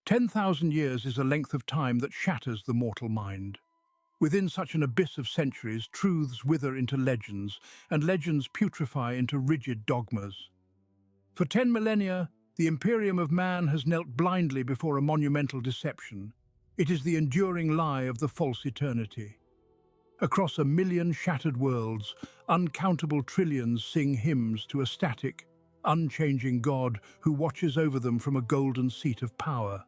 10,000 years is a length of time that shatters the mortal mind. Within such an abyss of centuries, truths wither into legends, and legends putrefy into rigid dogmas. For 10 millennia, the Imperium of man has knelt blindly before a monumental deception. It is the enduring lie of the false eternity. Across a million shattered worlds, uncountable trillions sing hymns to a static, unchanging God who watches over them from a golden seat of power.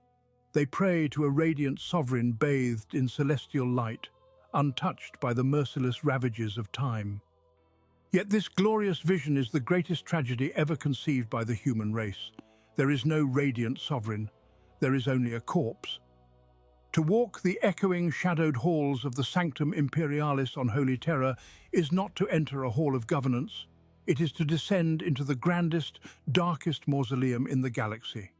They pray to a radiant sovereign bathed in celestial light, untouched by the merciless ravages of time. Yet this glorious vision is the greatest tragedy ever conceived by the human race. There is no radiant sovereign. There is only a corpse. To walk the echoing, shadowed halls of the Sanctum Imperialis on Holy Terra is not to enter a hall of governance. It is to descend into the grandest, darkest mausoleum in the galaxy.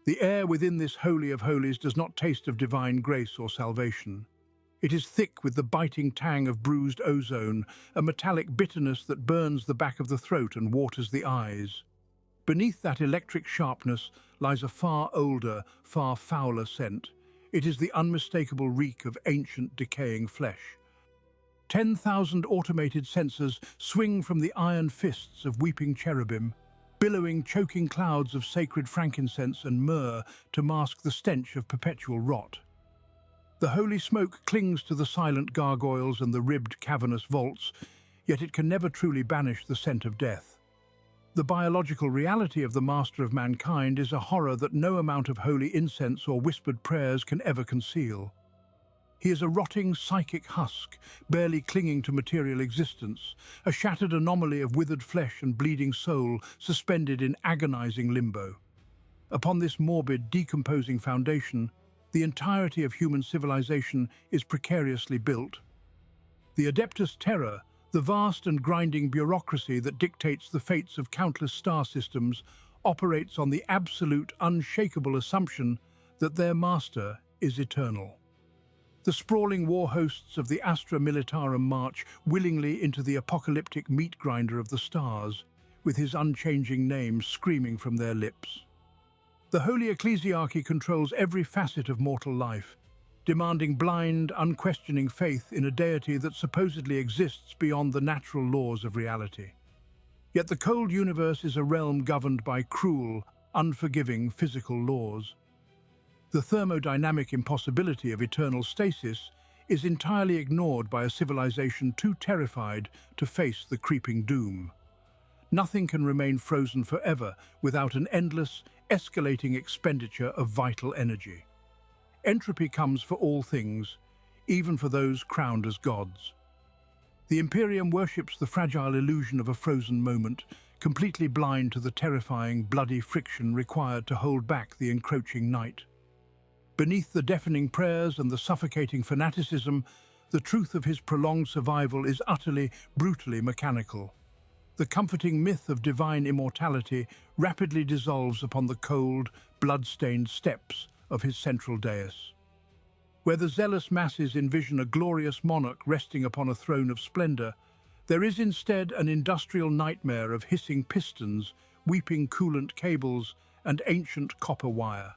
The air within this Holy of Holies does not taste of divine grace or salvation. It is thick with the biting tang of bruised ozone, a metallic bitterness that burns the back of the throat and waters the eyes. Beneath that electric sharpness lies a far older, far fouler scent. It is the unmistakable reek of ancient, decaying flesh. 10,000 automated sensors swing from the iron fists of weeping cherubim, billowing choking clouds of sacred frankincense and myrrh to mask the stench of perpetual rot. The holy smoke clings to the silent gargoyles and the ribbed cavernous vaults, yet it can never truly banish the scent of death. The biological reality of the master of mankind is a horror that no amount of holy incense or whispered prayers can ever conceal. He is a rotting psychic husk, barely clinging to material existence, a shattered anomaly of withered flesh and bleeding soul suspended in agonizing limbo. Upon this morbid, decomposing foundation, the entirety of human civilization is precariously built. The Adeptus Terra, the vast and grinding bureaucracy that dictates the fates of countless star systems, operates on the absolute, unshakable assumption that their master is eternal. The sprawling war hosts of the Astra Militarum march willingly into the apocalyptic meat grinder of the stars, with his unchanging name screaming from their lips. The Holy Ecclesiarchy controls every facet of mortal life, demanding blind, unquestioning faith in a deity that supposedly exists beyond the natural laws of reality. Yet the cold universe is a realm governed by cruel, unforgiving physical laws. The thermodynamic impossibility of eternal stasis is entirely ignored by a civilization too terrified to face the creeping doom. Nothing can remain frozen forever without an endless, escalating expenditure of vital energy. Entropy comes for all things, even for those crowned as gods. The Imperium worships the fragile illusion of a frozen moment, completely blind to the terrifying, bloody friction required to hold back the encroaching night. Beneath the deafening prayers and the suffocating fanaticism, the truth of his prolonged survival is utterly, brutally mechanical. The comforting myth of divine immortality rapidly dissolves upon the cold, blood-stained steps of his central dais. Where the zealous masses envision a glorious monarch resting upon a throne of splendor, there is instead an industrial nightmare of hissing pistons, weeping coolant cables, and ancient copper wire.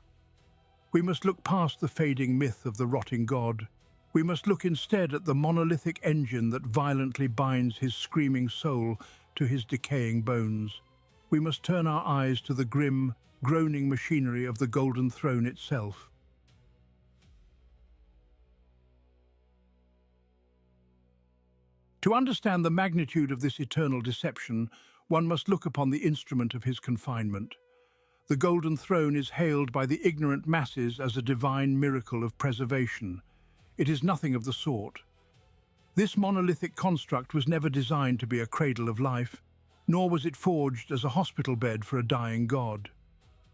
We must look past the fading myth of the rotting god. We must look instead at the monolithic engine that violently binds his screaming soul to his decaying bones. We must turn our eyes to the grim, groaning machinery of the Golden Throne itself. To understand the magnitude of this eternal deception, one must look upon the instrument of his confinement. The Golden Throne is hailed by the ignorant masses as a divine miracle of preservation. It is nothing of the sort. This monolithic construct was never designed to be a cradle of life, nor was it forged as a hospital bed for a dying god.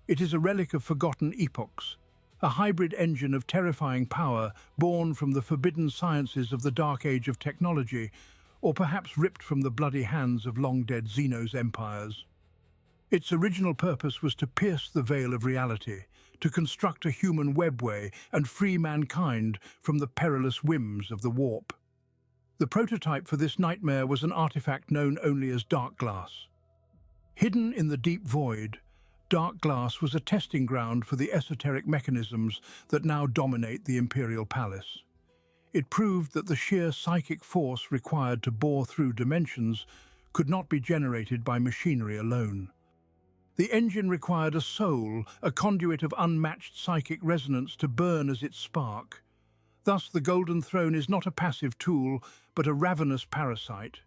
It is a relic of forgotten epochs, a hybrid engine of terrifying power born from the forbidden sciences of the dark age of technology, or perhaps ripped from the bloody hands of long-dead Xenos empires. Its original purpose was to pierce the veil of reality, to construct a human webway and free mankind from the perilous whims of the warp. The prototype for this nightmare was an artifact known only as Dark Glass. Hidden in the deep void, Dark glass was a testing ground for the esoteric mechanisms that now dominate the Imperial Palace. It proved that the sheer psychic force required to bore through dimensions could not be generated by machinery alone. The engine required a soul, a conduit of unmatched psychic resonance to burn as its spark. Thus, the Golden Throne is not a passive tool, but a ravenous parasite.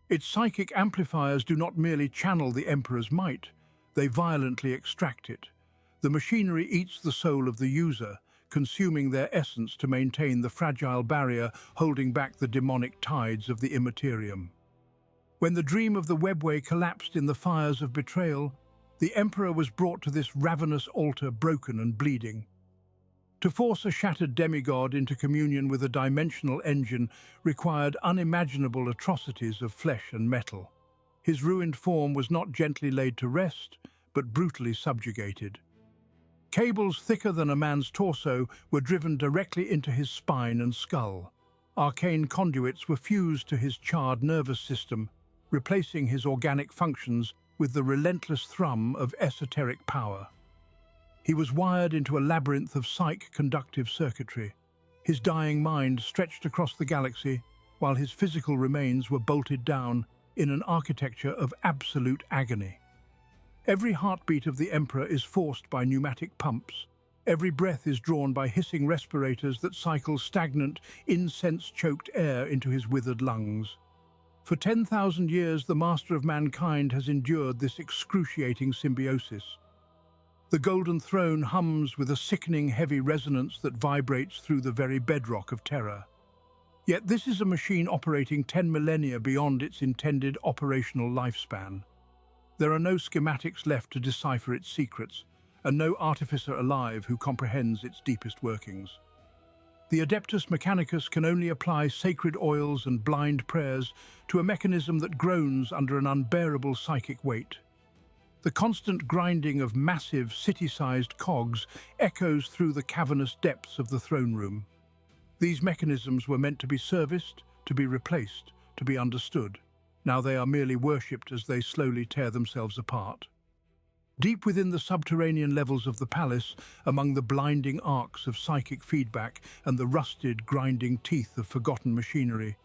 Its psychic amplifiers do not merely channel the Emperor's might, they violently extract it. The machinery eats the soul of the user, consuming their essence to maintain the fragile barrier holding back the demonic tides of the Imperium. When the dream of the Webway collapsed in the fires of betrayal, the Emperor was brought to this ravenous altar broken and bleeding. To force a shattered demigod into communion with a dimensional engine required unimaginable atrocities of flesh and metal. His ruined form was not gently laid to rest, but brutally subjugated. Cables thicker than a man's torso were driven directly into his spine and skull. Arcane conduits were fused to his charred nervous system, replacing his organic functions with the relentless thrum of esoteric power. He was wired into a labyrinth of psych-conductive circuitry. His dying mind stretched across the galaxy, while his physical remains were bolted down in an architecture of absolute agony. Every heartbeat of the Emperor is forced by pneumatic pumps. Every breath is drawn by hissing respirators that cycle stagnant, incense-choked air into his withered lungs. For 10,000 years, the Master of Mankind has endured this excruciating symbiosis. The Golden Throne hums with a sickening heavy resonance that vibrates through the very bedrock of Terra. Yet this is a machine operating 10 millennia beyond its intended operational lifespan. There are no schematics left to decipher its secrets, and no artificer alive who comprehends its deepest workings. The Adeptus Mechanicus can only apply sacred oils and blind prayers to a mechanism that groans under an unbearable psychic weight. The constant grinding of massive, city-sized cogs echoes through the cavernous depths of the throne room. These mechanisms were meant to be serviced, to be replaced, to be understood. Now they are merely worshipped as they slowly tear themselves apart. Deep within the subterranean levels of the palace, among the blinding arcs of psychic feedback and the rusted, grinding teeth of forgotten machinery,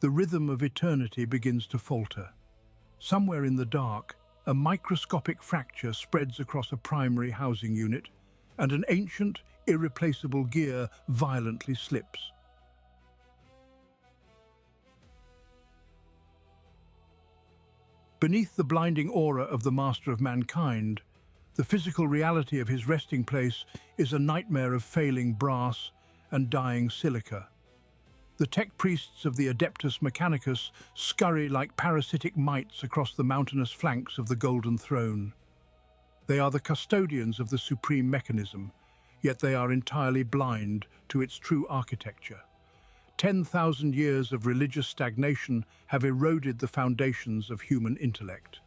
the rhythm of eternity begins to falter. Somewhere in the dark, a microscopic fracture spreads across a primary housing unit, and an ancient, irreplaceable gear violently slips. Beneath the blinding aura of the Master of Mankind, the physical reality of his resting place is a nightmare of failing brass and dying silica. The tech priests of the Adeptus Mechanicus scurry like parasitic mites across the mountainous flanks of the Golden Throne. They are the custodians of the supreme mechanism, yet they are entirely blind to its true architecture. 10,000 years of religious stagnation have eroded the foundations of human intellect.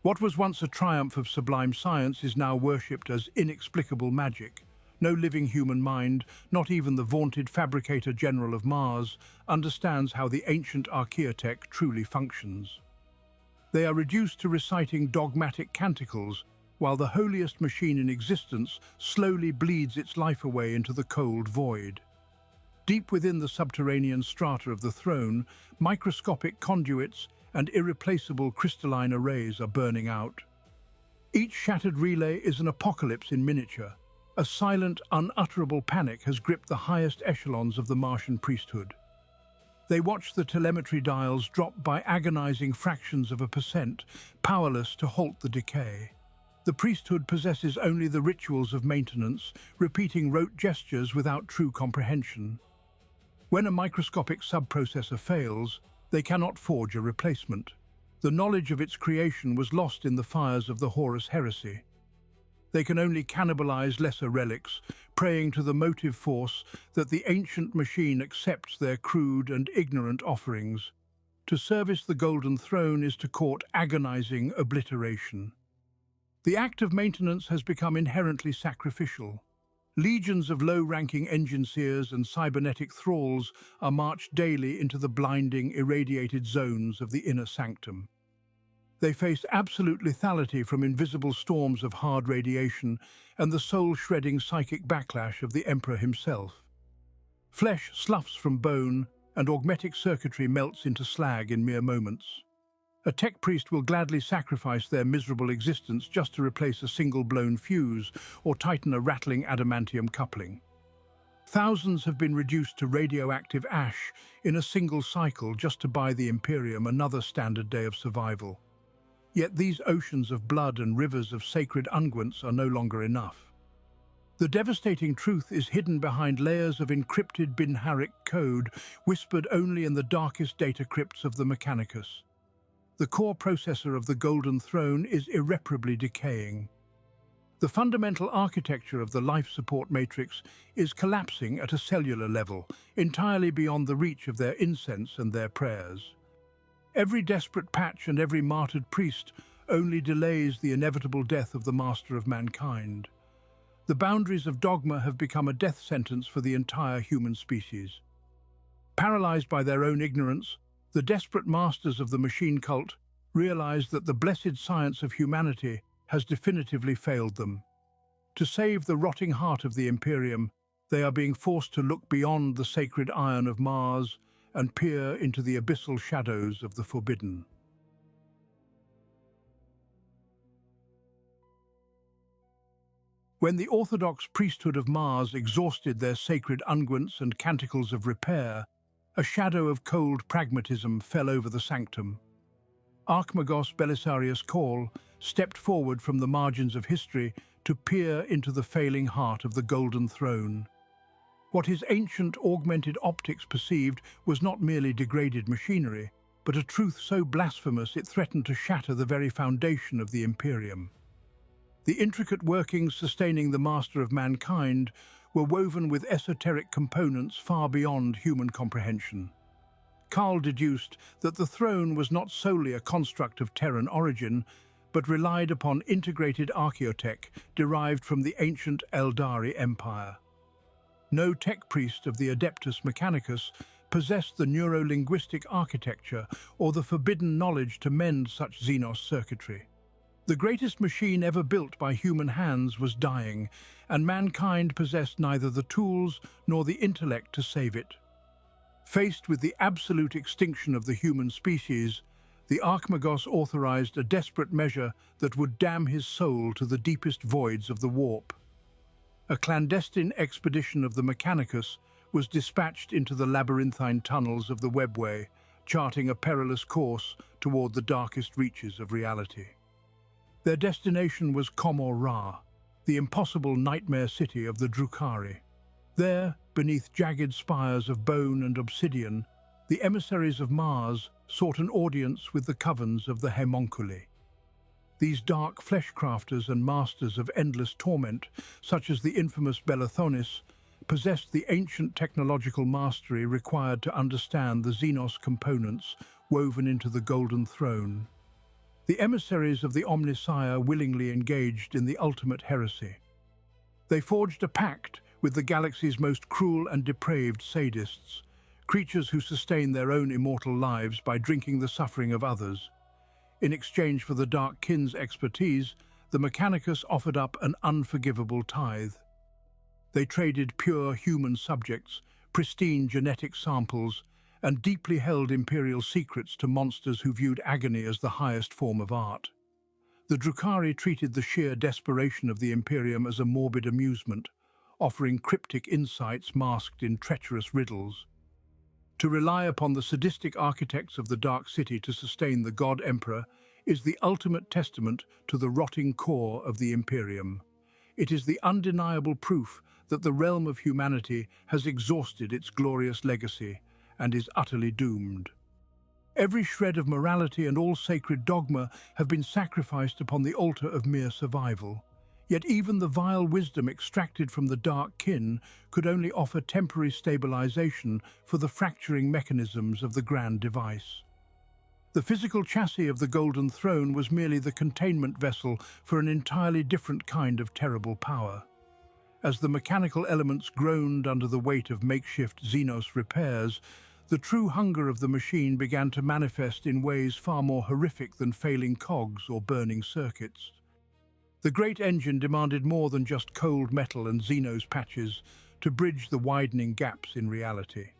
What was once a triumph of sublime science is now worshipped as inexplicable magic. No living human mind, not even the vaunted fabricator general of Mars, understands how the ancient archaeotech truly functions. They are reduced to reciting dogmatic canticles, while the holiest machine in existence slowly bleeds its life away into the cold void. Deep within the subterranean strata of the throne, microscopic conduits and irreplaceable crystalline arrays are burning out. Each shattered relay is an apocalypse in miniature. A silent, unutterable panic has gripped the highest echelons of the Martian priesthood. They watch the telemetry dials drop by agonizing fractions of a percent, powerless to halt the decay. The priesthood possesses only the rituals of maintenance, repeating rote gestures without true comprehension. When a microscopic subprocessor fails, they cannot forge a replacement. The knowledge of its creation was lost in the fires of the Horus heresy. They can only cannibalize lesser relics, praying to the motive force that the ancient machine accepts their crude and ignorant offerings. To service the Golden Throne is to court agonizing obliteration. The act of maintenance has become inherently sacrificial. Legions of low-ranking engineers and cybernetic thralls are marched daily into the blinding, irradiated zones of the inner sanctum. They face absolute lethality from invisible storms of hard radiation and the soul-shredding psychic backlash of the Emperor himself. Flesh sloughs from bone, and augmetic circuitry melts into slag in mere moments. A tech priest will gladly sacrifice their miserable existence just to replace a single blown fuse or tighten a rattling adamantium coupling. Thousands have been reduced to radioactive ash in a single cycle just to buy the Imperium another standard day of survival. Yet these oceans of blood and rivers of sacred unguents are no longer enough. The devastating truth is hidden behind layers of encrypted Binharic code whispered only in the darkest data crypts of the Mechanicus. The core processor of the Golden Throne is irreparably decaying. The fundamental architecture of the life support matrix is collapsing at a cellular level, entirely beyond the reach of their incense and their prayers. Every desperate patch and every martyred priest only delays the inevitable death of the master of mankind. The boundaries of dogma have become a death sentence for the entire human species. Paralyzed by their own ignorance, the desperate masters of the machine cult realize that the blessed science of humanity has definitively failed them. To save the rotting heart of the Imperium, they are being forced to look beyond the sacred iron of Mars and peer into the abyssal shadows of the forbidden. When the orthodox priesthood of Mars exhausted their sacred unguents and canticles of repair, a shadow of cold pragmatism fell over the sanctum. Archmagos Belisarius Cawl stepped forward from the margins of history to peer into the failing heart of the Golden Throne. What his ancient augmented optics perceived was not merely degraded machinery, but a truth so blasphemous it threatened to shatter the very foundation of the Imperium. The intricate workings sustaining the master of mankind were woven with esoteric components far beyond human comprehension. Cawl deduced that the throne was not solely a construct of Terran origin, but relied upon integrated archaeotech derived from the ancient Eldari Empire. No tech priest of the Adeptus Mechanicus possessed the neuro-linguistic architecture or the forbidden knowledge to mend such Xenos circuitry. The greatest machine ever built by human hands was dying, and mankind possessed neither the tools nor the intellect to save it. Faced with the absolute extinction of the human species, the Archmagos authorized a desperate measure that would damn his soul to the deepest voids of the warp. A clandestine expedition of the Mechanicus was dispatched into the labyrinthine tunnels of the Webway, charting a perilous course toward the darkest reaches of reality. Their destination was Commorragh, the impossible nightmare city of the Drukhari. There, beneath jagged spires of bone and obsidian, the emissaries of Mars sought an audience with the covens of the homunculi. These dark flesh-crafters and masters of endless torment, such as the infamous Belathonis, possessed the ancient technological mastery required to understand the Xenos components woven into the Golden Throne. The emissaries of the Omnissiah willingly engaged in the ultimate heresy. They forged a pact with the galaxy's most cruel and depraved sadists, creatures who sustain their own immortal lives by drinking the suffering of others. In exchange for the Dark Kin's expertise, the Mechanicus offered up an unforgivable tithe. They traded pure human subjects, pristine genetic samples, and deeply held imperial secrets to monsters who viewed agony as the highest form of art. The Drukhari treated the sheer desperation of the Imperium as a morbid amusement, offering cryptic insights masked in treacherous riddles. To rely upon the sadistic architects of the Dark City to sustain the God Emperor is the ultimate testament to the rotting core of the Imperium. It is the undeniable proof that the realm of humanity has exhausted its glorious legacy and is utterly doomed. Every shred of morality and all sacred dogma have been sacrificed upon the altar of mere survival. Yet even the vile wisdom extracted from the Dark Kin could only offer temporary stabilization for the fracturing mechanisms of the grand device. The physical chassis of the Golden Throne was merely the containment vessel for an entirely different kind of terrible power. As the mechanical elements groaned under the weight of makeshift Xenos repairs, The true hunger of the machine began to manifest in ways far more horrific than failing cogs or burning circuits. The great engine demanded more than just cold metal and Xenos patches to bridge the widening gaps in reality.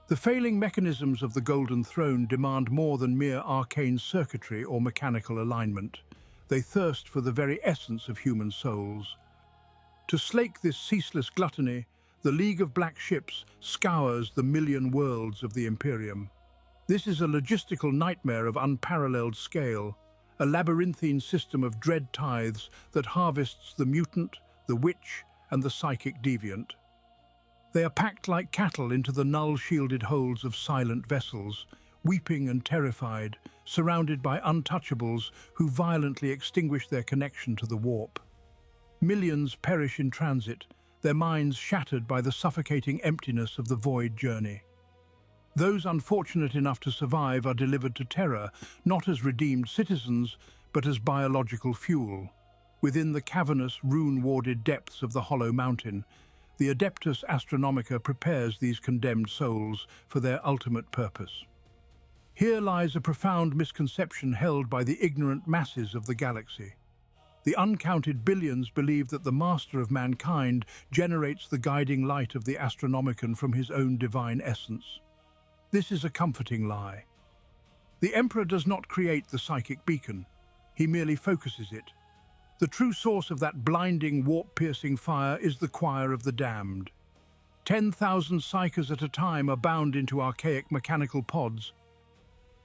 The failing mechanisms of the Golden Throne demand more than mere arcane circuitry or mechanical alignment. They thirst for the very essence of human souls. To slake this ceaseless gluttony, the League of Black Ships scours the million worlds of the Imperium. This is a logistical nightmare of unparalleled scale, a labyrinthine system of dread tithes that harvests the mutant, the witch, and the psychic deviant. They are packed like cattle into the null-shielded holds of silent vessels, weeping and terrified, surrounded by untouchables who violently extinguish their connection to the warp. Millions perish in transit, their minds shattered by the suffocating emptiness of the void journey. Those unfortunate enough to survive are delivered to Terra, not as redeemed citizens, but as biological fuel. Within the cavernous, rune-warded depths of the hollow mountain, the Adeptus Astronomica prepares these condemned souls for their ultimate purpose. Here lies a profound misconception held by the ignorant masses of the galaxy. The uncounted billions believe that the master of mankind generates the guiding light of the Astronomican from his own divine essence. This is a comforting lie. The Emperor does not create the psychic beacon, he merely focuses it. The true source of that blinding, warp-piercing fire is the choir of the damned. 10,000 psychers at a time are bound into archaic mechanical pods,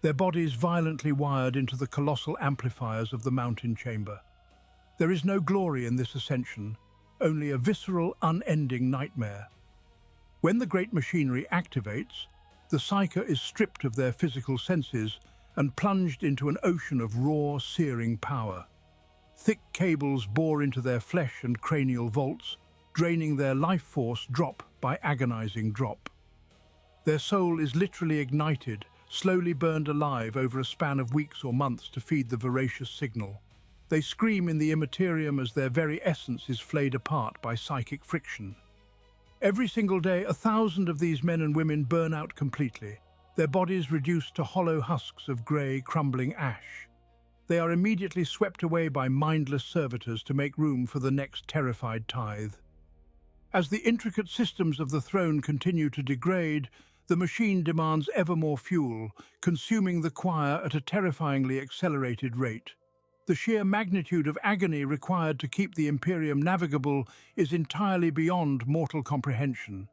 their bodies violently wired into the colossal amplifiers of the mountain chamber. There is no glory in this ascension, only a visceral, unending nightmare. When the great machinery activates, the psyker is stripped of their physical senses and plunged into an ocean of raw, searing power. Thick cables bore into their flesh and cranial vaults, draining their life force drop by agonizing drop. Their soul is literally ignited, slowly burned alive over a span of weeks or months to feed the voracious signal. They scream in the immaterium as their very essence is flayed apart by psychic friction. Every single day, 1,000 of these men and women burn out completely, their bodies reduced to hollow husks of grey, crumbling ash. They are immediately swept away by mindless servitors to make room for the next terrified tithe. As the intricate systems of the throne continue to degrade, the machine demands ever more fuel, consuming the choir at a terrifyingly accelerated rate. The sheer magnitude of agony required to keep the Imperium navigable is entirely beyond mortal comprehension.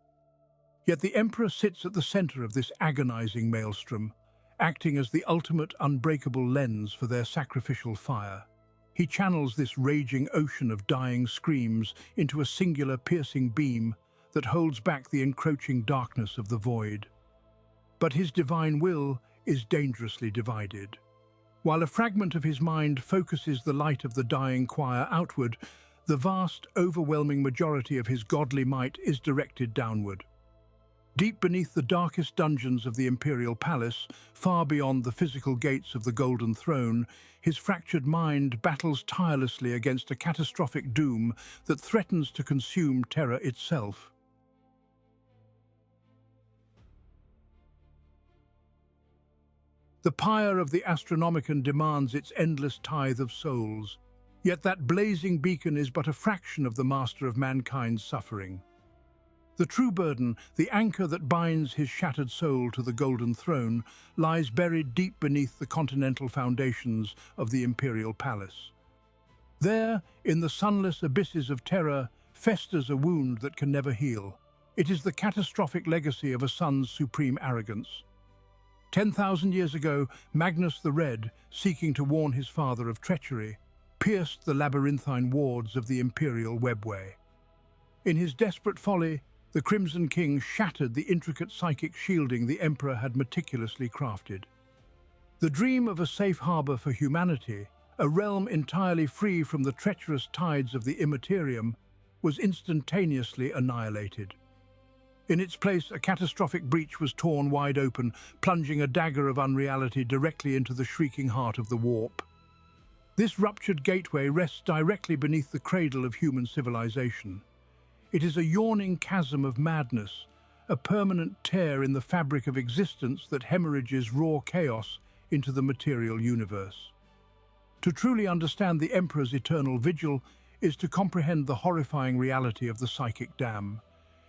Yet the Emperor sits at the center of this agonizing maelstrom, acting as the ultimate unbreakable lens for their sacrificial fire. He channels this raging ocean of dying screams into a singular piercing beam that holds back the encroaching darkness of the void. But his divine will is dangerously divided. While a fragment of his mind focuses the light of the dying choir outward, the vast, overwhelming majority of his godly might is directed downward. Deep beneath the darkest dungeons of the Imperial Palace, far beyond the physical gates of the Golden Throne, his fractured mind battles tirelessly against a catastrophic doom that threatens to consume Terra itself. The pyre of the Astronomican demands its endless tithe of souls, yet that blazing beacon is but a fraction of the master of mankind's suffering. The true burden, the anchor that binds his shattered soul to the Golden Throne, lies buried deep beneath the continental foundations of the Imperial Palace. There, in the sunless abysses of Terra, festers a wound that can never heal. It is the catastrophic legacy of a son's supreme arrogance. 10,000 years ago, Magnus the Red, seeking to warn his father of treachery, pierced the labyrinthine wards of the imperial Webway. In his desperate folly, the Crimson King shattered the intricate psychic shielding the Emperor had meticulously crafted. The dream of a safe harbor for humanity, a realm entirely free from the treacherous tides of the Immaterium, was instantaneously annihilated. In its place, a catastrophic breach was torn wide open, plunging a dagger of unreality directly into the shrieking heart of the warp. This ruptured gateway rests directly beneath the cradle of human civilization. It is a yawning chasm of madness, a permanent tear in the fabric of existence that hemorrhages raw chaos into the material universe. To truly understand the Emperor's eternal vigil is to comprehend the horrifying reality of the psychic dam.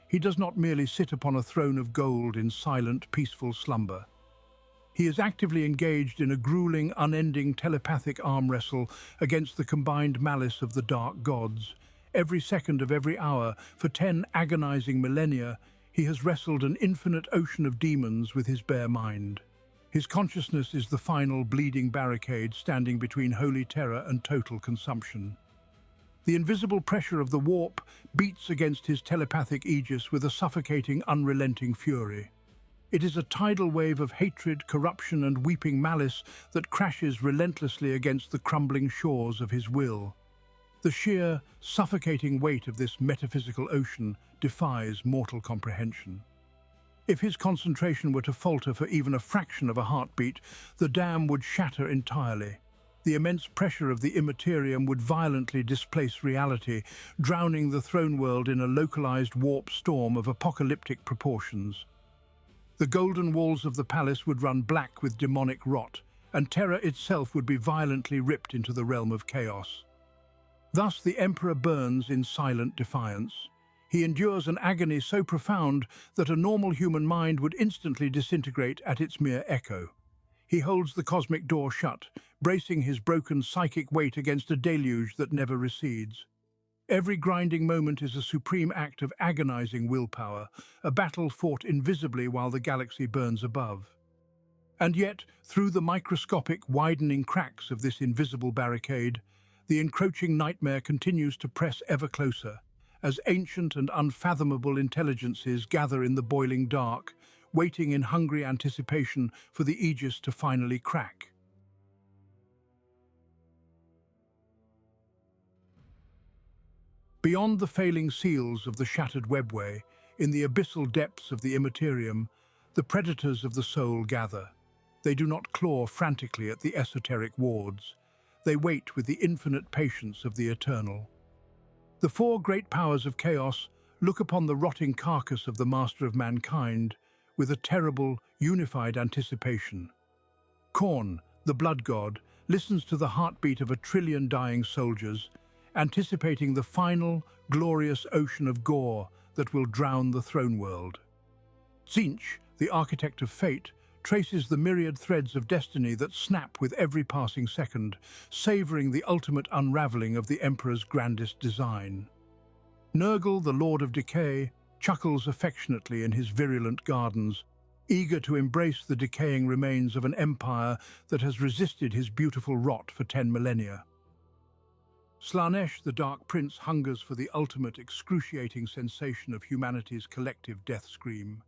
He does not merely sit upon a throne of gold in silent, peaceful slumber. He is actively engaged in a grueling, unending telepathic arm wrestle against the combined malice of the dark gods. Every second of every hour, for 10 agonizing millennia, he has wrestled an infinite ocean of demons with his bare mind. His consciousness is the final bleeding barricade standing between holy terror and total consumption. The invisible pressure of the warp beats against his telepathic aegis with a suffocating, unrelenting fury. It is a tidal wave of hatred, corruption, and weeping malice that crashes relentlessly against the crumbling shores of his will. The sheer, suffocating weight of this metaphysical ocean defies mortal comprehension. If his concentration were to falter for even a fraction of a heartbeat, the dam would shatter entirely. The immense pressure of the Imperium would violently displace reality, drowning the throne world in a localized warp storm of apocalyptic proportions. The golden walls of the palace would run black with demonic rot, and Terra itself would be violently ripped into the realm of chaos. Thus the Emperor burns in silent defiance. He endures an agony so profound that a normal human mind would instantly disintegrate at its mere echo. He holds the cosmic door shut, bracing his broken psychic weight against a deluge that never recedes. Every grinding moment is a supreme act of agonizing willpower, a battle fought invisibly while the galaxy burns above. And yet, through the microscopic, widening cracks of this invisible barricade, the encroaching nightmare continues to press ever closer, as ancient and unfathomable intelligences gather in the boiling dark, waiting in hungry anticipation for the aegis to finally crack. Beyond the failing seals of the shattered Webway, in the abyssal depths of the Imperium, the predators of the soul gather. They do not claw frantically at the esoteric wards. They wait with the infinite patience of the eternal. The four great powers of chaos look upon the rotting carcass of the master of mankind with a terrible, unified anticipation. Khorne, the blood god, listens to the heartbeat of 1 trillion dying soldiers, anticipating the final, glorious ocean of gore that will drown the throne world. Tzeentch, the architect of fate, traces the myriad threads of destiny that snap with every passing second, savoring the ultimate unraveling of the Emperor's grandest design. Nurgle, the Lord of Decay, chuckles affectionately in his virulent gardens, eager to embrace the decaying remains of an empire that has resisted his beautiful rot for 10 millennia. Slaanesh, the Dark Prince, hungers for the ultimate excruciating sensation of humanity's collective death scream.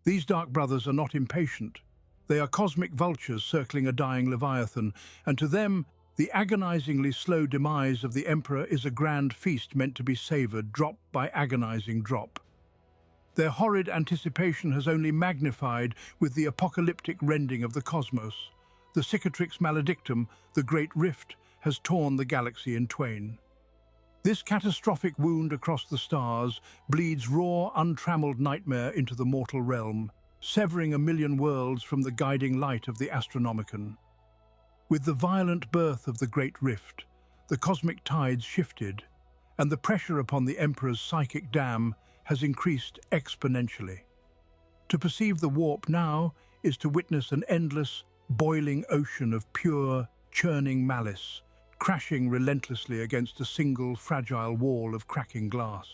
These dark brothers are not impatient. They are cosmic vultures circling a dying Leviathan, and to them, the agonizingly slow demise of the Emperor is a grand feast meant to be savored drop by agonizing drop. Their horrid anticipation has only magnified with the apocalyptic rending of the cosmos. The Cicatrix Maledictum, the Great Rift, has torn the galaxy in twain. This catastrophic wound across the stars bleeds raw, untrammeled nightmare into the mortal realm, severing 1 million worlds from the guiding light of the Astronomican. With the violent birth of the Great Rift, the cosmic tides shifted, and the pressure upon the Emperor's psychic dam has increased exponentially. To perceive the warp now is to witness an endless, boiling ocean of pure, churning malice, crashing relentlessly against a single, fragile wall of cracking glass.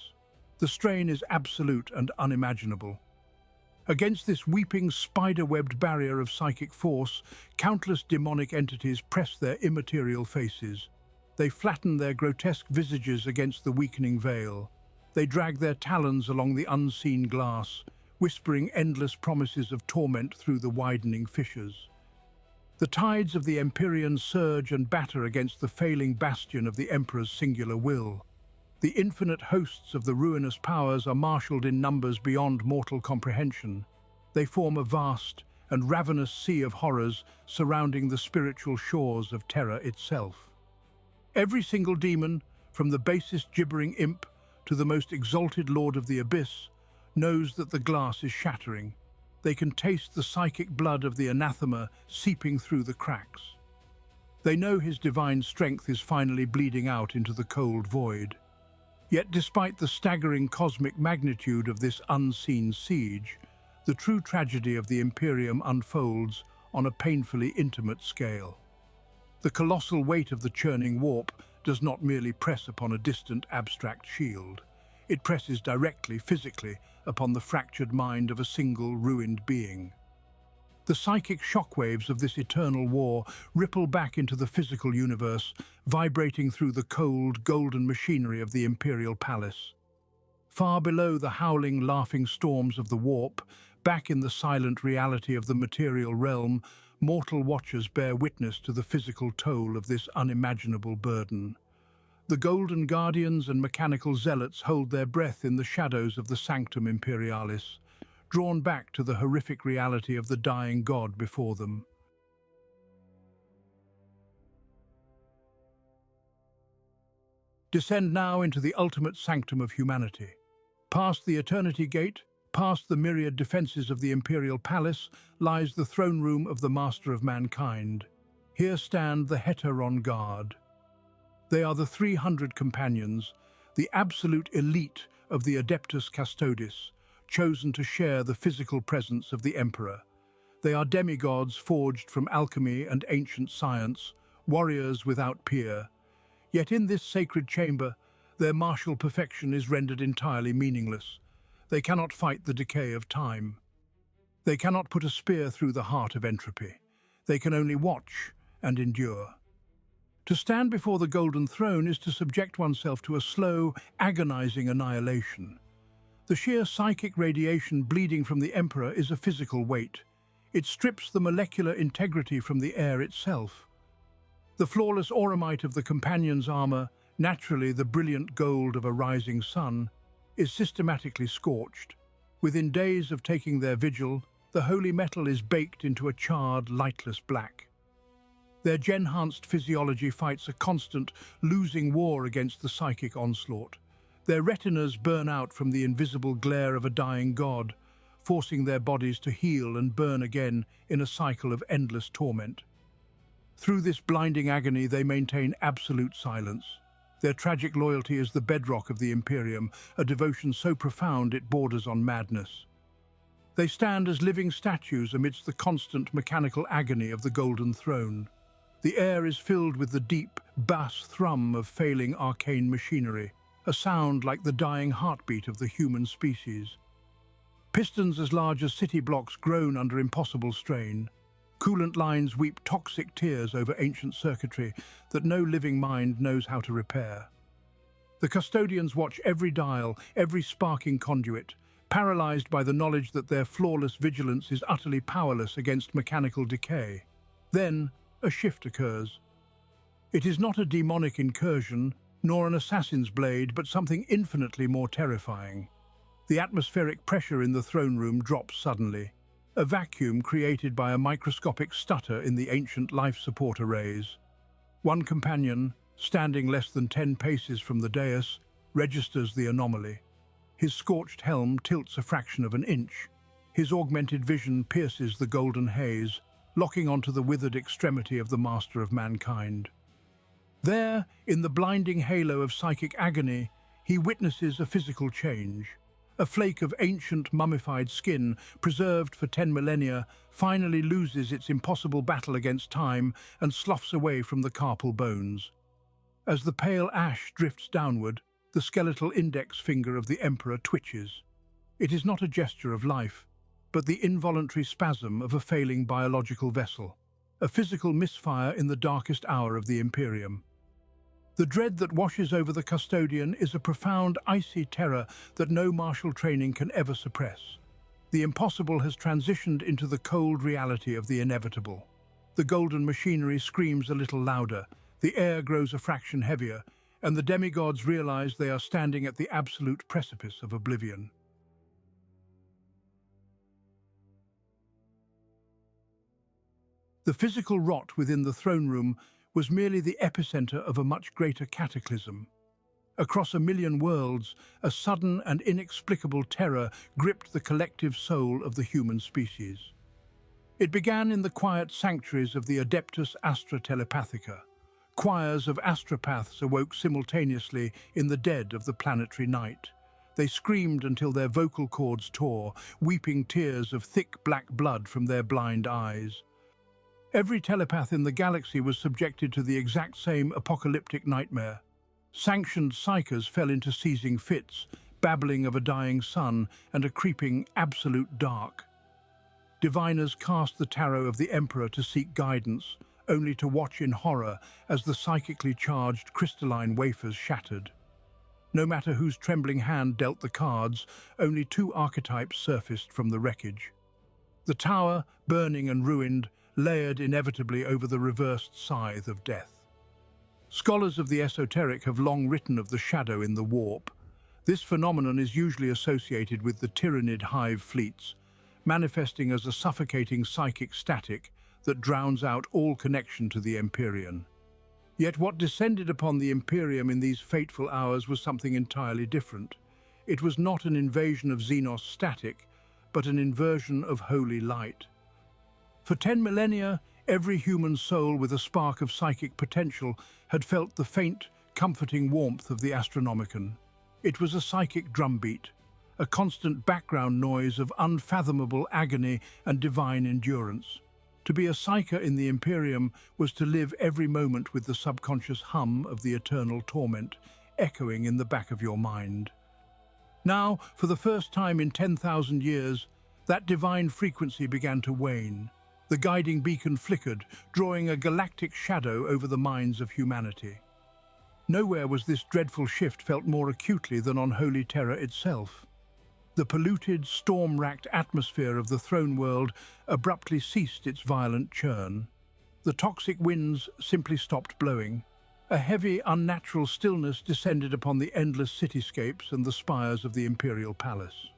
The strain is absolute and unimaginable. Against this weeping, spider-webbed barrier of psychic force, countless demonic entities press their immaterial faces. They flatten their grotesque visages against the weakening veil. They drag their talons along the unseen glass, whispering endless promises of torment through the widening fissures. The tides of the Empyrean surge and batter against the failing bastion of the Emperor's singular will. The infinite hosts of the ruinous powers are marshalled in numbers beyond mortal comprehension. They form a vast and ravenous sea of horrors surrounding the spiritual shores of Terra itself. Every single demon, from the basest gibbering imp to the most exalted lord of the abyss, knows that the glass is shattering. They can taste the psychic blood of the anathema seeping through the cracks. They know his divine strength is finally bleeding out into the cold void. Yet despite the staggering cosmic magnitude of this unseen siege, the true tragedy of the Imperium unfolds on a painfully intimate scale. The colossal weight of the churning warp does not merely press upon a distant abstract shield. It presses directly, physically, upon the fractured mind of a single ruined being. The psychic shockwaves of this eternal war ripple back into the physical universe, vibrating through the cold, golden machinery of the Imperial Palace. Far below the howling, laughing storms of the warp, back in the silent reality of the material realm, mortal watchers bear witness to the physical toll of this unimaginable burden. The Golden Guardians and mechanical zealots hold their breath in the shadows of the Sanctum Imperialis, drawn back to the horrific reality of the dying god before them. Descend now into the ultimate sanctum of humanity. Past the Eternity Gate, past the myriad defences of the Imperial Palace, lies the throne room of the Master of Mankind. Here stand the Heteron Guard. They are the 300 companions, the absolute elite of the Adeptus Custodes, chosen to share the physical presence of the Emperor. They are demigods forged from alchemy and ancient science, warriors without peer. Yet in this sacred chamber, their martial perfection is rendered entirely meaningless. They cannot fight the decay of time. They cannot put a spear through the heart of entropy. They can only watch and endure. To stand before the Golden Throne is to subject oneself to a slow, agonizing annihilation. The sheer psychic radiation bleeding from the Emperor is a physical weight. It strips the molecular integrity from the air itself. The flawless auramite of the companion's armor, naturally the brilliant gold of a rising sun, is systematically scorched. Within days of taking their vigil, the holy metal is baked into a charred, lightless black. Their gen-enhanced physiology fights a constant, losing war against the psychic onslaught. Their retinas burn out from the invisible glare of a dying god, forcing their bodies to heal and burn again in a cycle of endless torment. Through this blinding agony, they maintain absolute silence. Their tragic loyalty is the bedrock of the Imperium, a devotion so profound it borders on madness. They stand as living statues amidst the constant mechanical agony of the Golden Throne. The air is filled with the deep, bass thrum of failing arcane machinery, a sound like the dying heartbeat of the human species. Pistons as large as city blocks groan under impossible strain. Coolant lines weep toxic tears over ancient circuitry that no living mind knows how to repair. The custodians watch every dial, every sparking conduit, paralyzed by the knowledge that their flawless vigilance is utterly powerless against mechanical decay. Then, a shift occurs. It is not a daemonic incursion, nor an assassin's blade, but something infinitely more terrifying. The atmospheric pressure in the throne room drops suddenly, a vacuum created by a microscopic stutter in the ancient life support arrays. One companion, standing less than 10 paces from the dais, registers the anomaly. His scorched helm tilts a fraction of an inch. His augmented vision pierces the golden haze, locking onto the withered extremity of the Master of Mankind. There, in the blinding halo of psychic agony, he witnesses a physical change. A flake of ancient mummified skin, preserved for 10 millennia, finally loses its impossible battle against time and sloughs away from the carpal bones. As the pale ash drifts downward, the skeletal index finger of the Emperor twitches. It is not a gesture of life, but the involuntary spasm of a failing biological vessel, a physical misfire in the darkest hour of the Imperium. The dread that washes over the custodian is a profound, icy terror that no martial training can ever suppress. The impossible has transitioned into the cold reality of the inevitable. The golden machinery screams a little louder, the air grows a fraction heavier, and the demigods realize they are standing at the absolute precipice of oblivion. The physical rot within the throne room was merely the epicenter of a much greater cataclysm. Across a million worlds, a sudden and inexplicable terror gripped the collective soul of the human species. It began in the quiet sanctuaries of the Adeptus Astra Telepathica. Choirs of Astropaths awoke simultaneously in the dead of the planetary night. They screamed until their vocal cords tore, weeping tears of thick black blood from their blind eyes. Every telepath in the galaxy was subjected to the exact same apocalyptic nightmare. Sanctioned psychers fell into seizing fits, babbling of a dying sun and a creeping absolute dark. Diviners cast the tarot of the Emperor to seek guidance, only to watch in horror as the psychically charged crystalline wafers shattered. No matter whose trembling hand dealt the cards, only two archetypes surfaced from the wreckage. The tower, burning and ruined, layered inevitably over the reversed scythe of death. Scholars of the esoteric have long written of the shadow in the warp. This phenomenon is usually associated with the Tyrannid Hive fleets, manifesting as a suffocating psychic static that drowns out all connection to the Imperium. Yet what descended upon the Imperium in these fateful hours was something entirely different. It was not an invasion of Xenos static, but an inversion of holy light. For 10 millennia, every human soul with a spark of psychic potential had felt the faint, comforting warmth of the Astronomican. It was a psychic drumbeat, a constant background noise of unfathomable agony and divine endurance. To be a psyker in the Imperium was to live every moment with the subconscious hum of the eternal torment echoing in the back of your mind. Now, for the first time in 10,000 years, that divine frequency began to wane. The guiding beacon flickered, drawing a galactic shadow over the minds of humanity. Nowhere was this dreadful shift felt more acutely than on Holy Terra itself. The polluted, storm-racked atmosphere of the throne world abruptly ceased its violent churn. The toxic winds simply stopped blowing. A heavy, unnatural stillness descended upon the endless cityscapes and the spires of the imperial palace.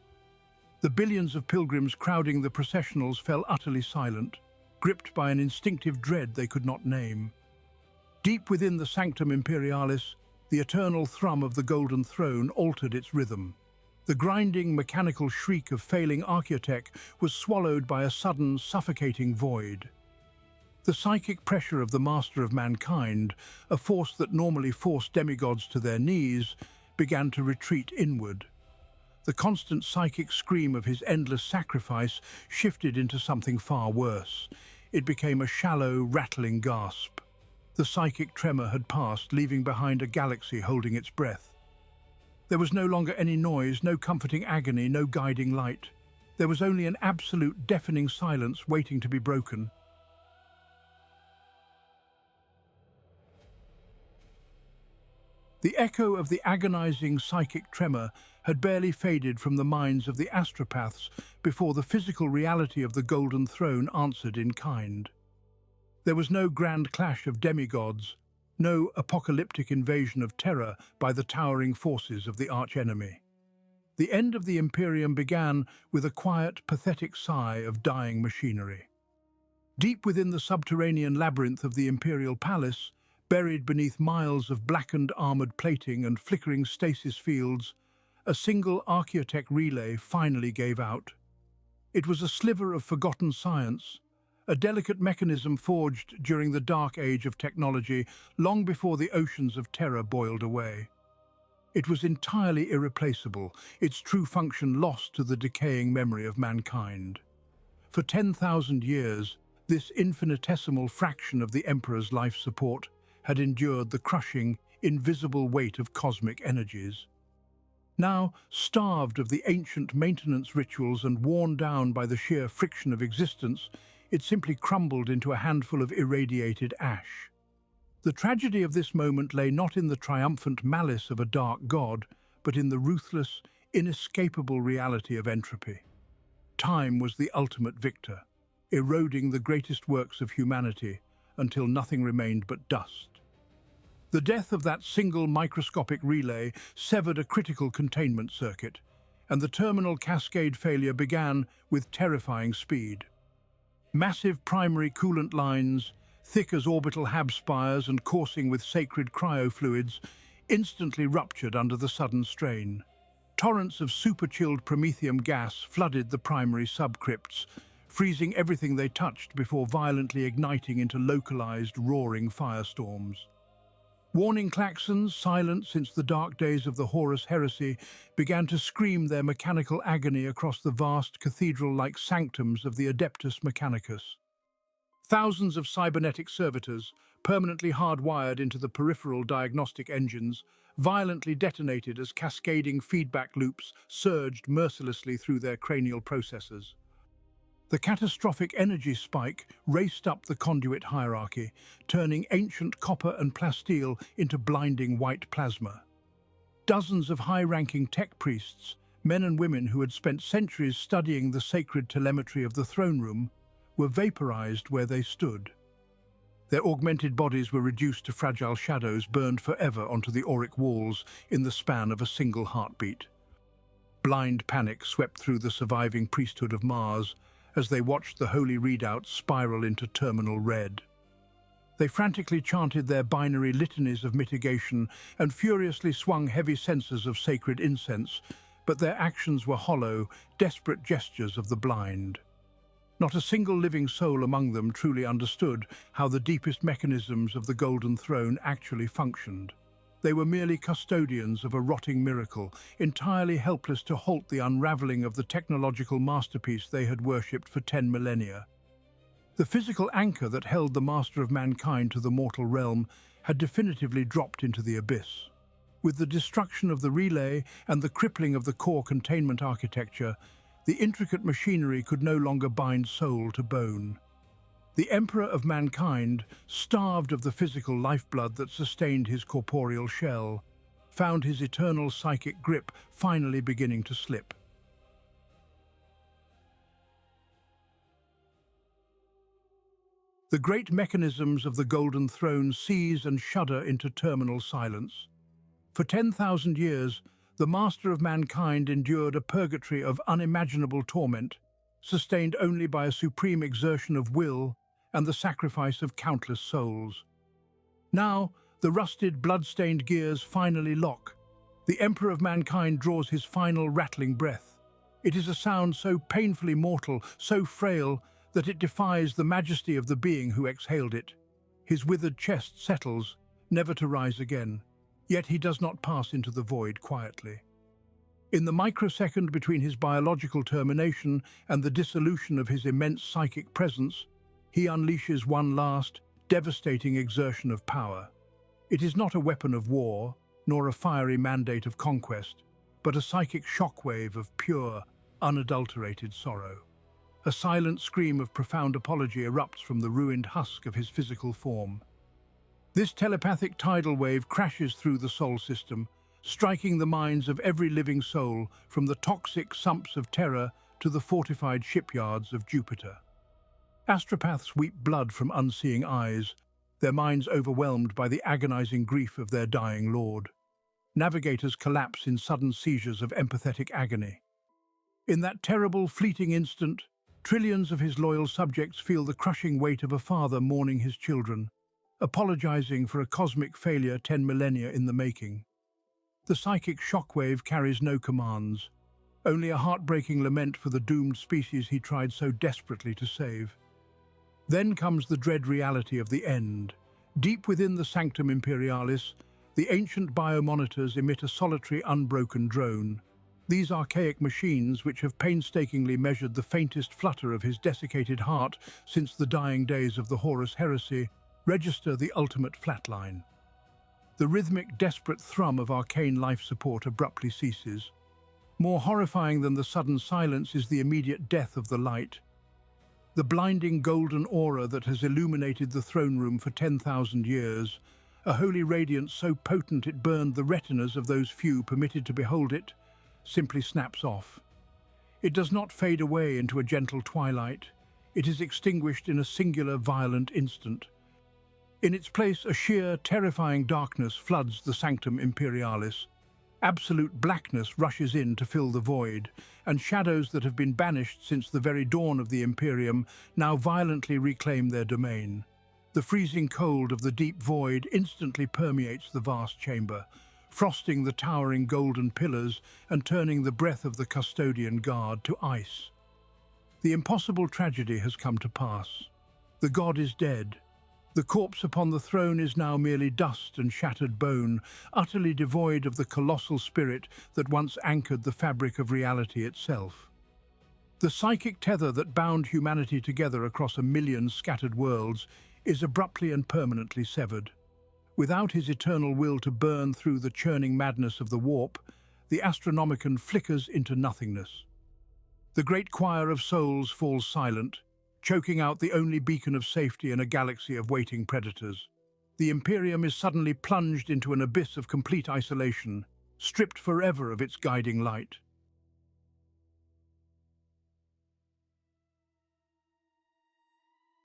The billions of pilgrims crowding the processionals fell utterly silent, gripped by an instinctive dread they could not name. Deep within the Sanctum Imperialis, the eternal thrum of the Golden Throne altered its rhythm. The grinding, mechanical shriek of failing architect was swallowed by a sudden, suffocating void. The psychic pressure of the Master of Mankind, a force that normally forced demigods to their knees, began to retreat inward. The constant psychic scream of his endless sacrifice shifted into something far worse. It became a shallow, rattling gasp. The psychic tremor had passed, leaving behind a galaxy holding its breath. There was no longer any noise, no comforting agony, no guiding light. There was only an absolute, deafening silence waiting to be broken. The echo of the agonizing psychic tremor had barely faded from the minds of the Astropaths before the physical reality of the Golden Throne answered in kind. There was no grand clash of demigods, no apocalyptic invasion of Terra by the towering forces of the archenemy. The end of the Imperium began with a quiet, pathetic sigh of dying machinery. Deep within the subterranean labyrinth of the Imperial Palace, buried beneath miles of blackened armored plating and flickering stasis fields, a single architect relay finally gave out. It was a sliver of forgotten science, a delicate mechanism forged during the dark age of technology, long before the oceans of Terra boiled away. It was entirely irreplaceable, its true function lost to the decaying memory of mankind. For 10,000 years, this infinitesimal fraction of the Emperor's life support had endured the crushing, invisible weight of cosmic energies. Now, starved of the ancient maintenance rituals and worn down by the sheer friction of existence, it simply crumbled into a handful of irradiated ash. The tragedy of this moment lay not in the triumphant malice of a dark god, but in the ruthless, inescapable reality of entropy. Time was the ultimate victor, eroding the greatest works of humanity until nothing remained but dust. The death of that single microscopic relay severed a critical containment circuit, and the terminal cascade failure began with terrifying speed. Massive primary coolant lines, thick as orbital hab spires and coursing with sacred cryofluids, instantly ruptured under the sudden strain. Torrents of super-chilled promethium gas flooded the primary subcrypts, freezing everything they touched before violently igniting into localized, roaring firestorms. Warning klaxons, silent since the dark days of the Horus heresy, began to scream their mechanical agony across the vast cathedral-like sanctums of the Adeptus Mechanicus. Thousands of cybernetic servitors, permanently hardwired into the peripheral diagnostic engines, violently detonated as cascading feedback loops surged mercilessly through their cranial processors. The catastrophic energy spike raced up the conduit hierarchy, turning ancient copper and plasteel into blinding white plasma. Dozens of high-ranking tech priests, men and women who had spent centuries studying the sacred telemetry of the throne room, were vaporized where they stood. Their augmented bodies were reduced to fragile shadows burned forever onto the auric walls in the span of a single heartbeat. Blind panic swept through the surviving priesthood of Mars as they watched the holy readouts spiral into terminal red. They frantically chanted their binary litanies of mitigation and furiously swung heavy censers of sacred incense, but their actions were hollow, desperate gestures of the blind. Not a single living soul among them truly understood how the deepest mechanisms of the Golden Throne actually functioned. They were merely custodians of a rotting miracle, entirely helpless to halt the unraveling of the technological masterpiece they had worshipped for 10 millennia. The physical anchor that held the master of mankind to the mortal realm had definitively dropped into the abyss. With the destruction of the relay and the crippling of the core containment architecture, the intricate machinery could no longer bind soul to bone. The Emperor of Mankind, starved of the physical lifeblood that sustained his corporeal shell, found his eternal psychic grip finally beginning to slip. The great mechanisms of the Golden Throne seize and shudder into terminal silence. For 10,000 years, the Master of Mankind endured a purgatory of unimaginable torment, sustained only by a supreme exertion of will and the sacrifice of countless souls. Now, the rusted, blood-stained gears finally lock. The Emperor of Mankind draws his final rattling breath. It is a sound so painfully mortal, so frail, that it defies the majesty of the being who exhaled it. His withered chest settles, never to rise again, yet he does not pass into the void quietly. In the microsecond between his biological termination and the dissolution of his immense psychic presence, he unleashes one last, devastating exertion of power. It is not a weapon of war, nor a fiery mandate of conquest, but a psychic shockwave of pure, unadulterated sorrow. A silent scream of profound apology erupts from the ruined husk of his physical form. This telepathic tidal wave crashes through the soul system, striking the minds of every living soul from the toxic sumps of Terra to the fortified shipyards of Jupiter. Astropaths weep blood from unseeing eyes, their minds overwhelmed by the agonizing grief of their dying lord. Navigators collapse in sudden seizures of empathetic agony. In that terrible, fleeting instant, trillions of his loyal subjects feel the crushing weight of a father mourning his children, apologizing for a cosmic failure 10 millennia in the making. The psychic shockwave carries no commands, only a heartbreaking lament for the doomed species he tried so desperately to save. Then comes the dread reality of the end. Deep within the Sanctum Imperialis, the ancient biomonitors emit a solitary, unbroken drone. These archaic machines, which have painstakingly measured the faintest flutter of his desiccated heart since the dying days of the Horus heresy, register the ultimate flatline. The rhythmic, desperate thrum of arcane life support abruptly ceases. More horrifying than the sudden silence is the immediate death of the light. The blinding golden aura that has illuminated the throne room for 10,000 years, a holy radiance so potent it burned the retinas of those few permitted to behold it, simply snaps off. It does not fade away into a gentle twilight. It is extinguished in a singular, violent instant. In its place, a sheer, terrifying darkness floods the Sanctum Imperialis. Absolute blackness rushes in to fill the void, and shadows that have been banished since the very dawn of the Imperium now violently reclaim their domain. The freezing cold of the deep void instantly permeates the vast chamber, frosting the towering golden pillars and turning the breath of the custodian guard to ice. The impossible tragedy has come to pass. The god is dead. The corpse upon the throne is now merely dust and shattered bone, utterly devoid of the colossal spirit that once anchored the fabric of reality itself. The psychic tether that bound humanity together across a million scattered worlds is abruptly and permanently severed. Without his eternal will to burn through the churning madness of the warp, the Astronomican flickers into nothingness. The great choir of souls falls silent, choking out the only beacon of safety in a galaxy of waiting predators. The Imperium is suddenly plunged into an abyss of complete isolation, stripped forever of its guiding light.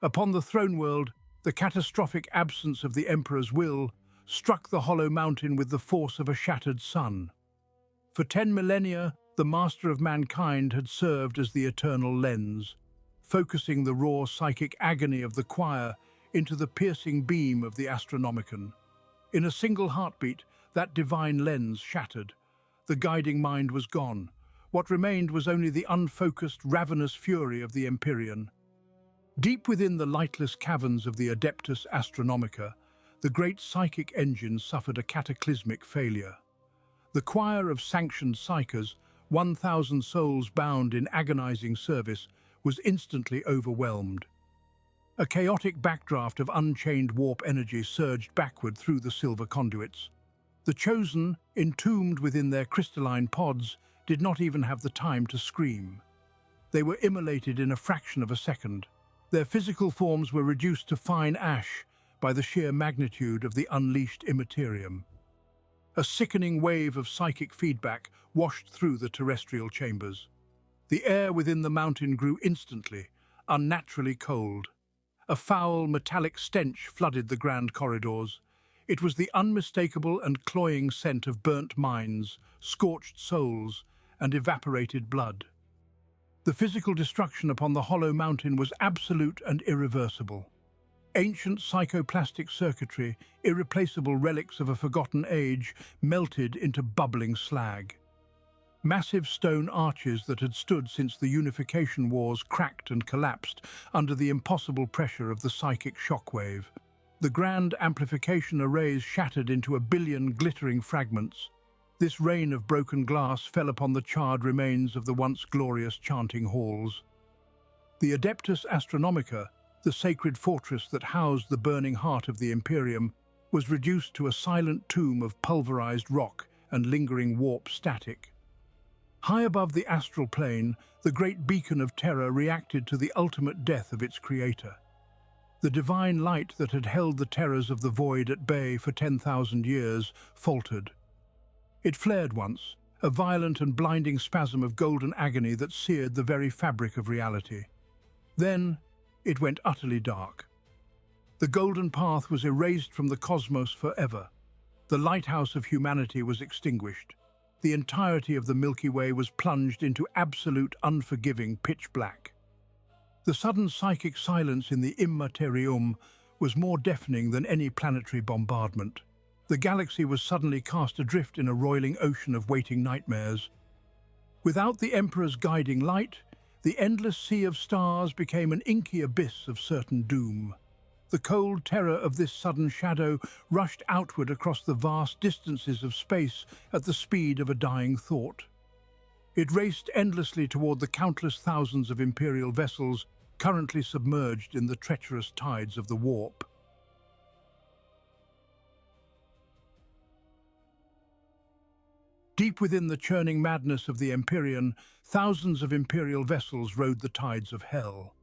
Upon the throne world, the catastrophic absence of the Emperor's will struck the hollow mountain with the force of a shattered sun. For 10 millennia, the Master of Mankind had served as the eternal lens, focusing the raw psychic agony of the choir into the piercing beam of the Astronomican. In a single heartbeat, that divine lens shattered. The guiding mind was gone. What remained was only the unfocused, ravenous fury of the Empyrean. Deep within the lightless caverns of the Adeptus Astronomica, the great psychic engine suffered a cataclysmic failure. The choir of sanctioned psychers, 1,000 souls bound in agonizing service, was instantly overwhelmed. A chaotic backdraft of unchained warp energy surged backward through the silver conduits. The Chosen, entombed within their crystalline pods, did not even have the time to scream. They were immolated in a fraction of a second. Their physical forms were reduced to fine ash by the sheer magnitude of the unleashed immaterium. A sickening wave of psychic feedback washed through the terrestrial chambers. The air within the mountain grew instantly, unnaturally cold. A foul, metallic stench flooded the grand corridors. It was the unmistakable and cloying scent of burnt mines, scorched souls, and evaporated blood. The physical destruction upon the hollow mountain was absolute and irreversible. Ancient psychoplastic circuitry, irreplaceable relics of a forgotten age, melted into bubbling slag. Massive stone arches that had stood since the Unification Wars cracked and collapsed under the impossible pressure of the psychic shockwave. The grand amplification arrays shattered into a billion glittering fragments. This rain of broken glass fell upon the charred remains of the once glorious chanting halls. The Adeptus Astronomica, the sacred fortress that housed the burning heart of the Imperium, was reduced to a silent tomb of pulverized rock and lingering warp static. High above the astral plane, the great beacon of Terra reacted to the ultimate death of its creator. The divine light that had held the terrors of the void at bay for 10,000 years faltered. It flared once, a violent and blinding spasm of golden agony that seared the very fabric of reality. Then, it went utterly dark. The golden path was erased from the cosmos forever. The lighthouse of humanity was extinguished. The entirety of the Milky Way was plunged into absolute, unforgiving pitch black. The sudden psychic silence in the Immaterium was more deafening than any planetary bombardment. The galaxy was suddenly cast adrift in a roiling ocean of waiting nightmares. Without the Emperor's guiding light, the endless sea of stars became an inky abyss of certain doom. The cold terror of this sudden shadow rushed outward across the vast distances of space at the speed of a dying thought. It raced endlessly toward the countless thousands of Imperial vessels currently submerged in the treacherous tides of the warp. Deep within the churning madness of the Empyrean, thousands of Imperial vessels rode the tides of hell.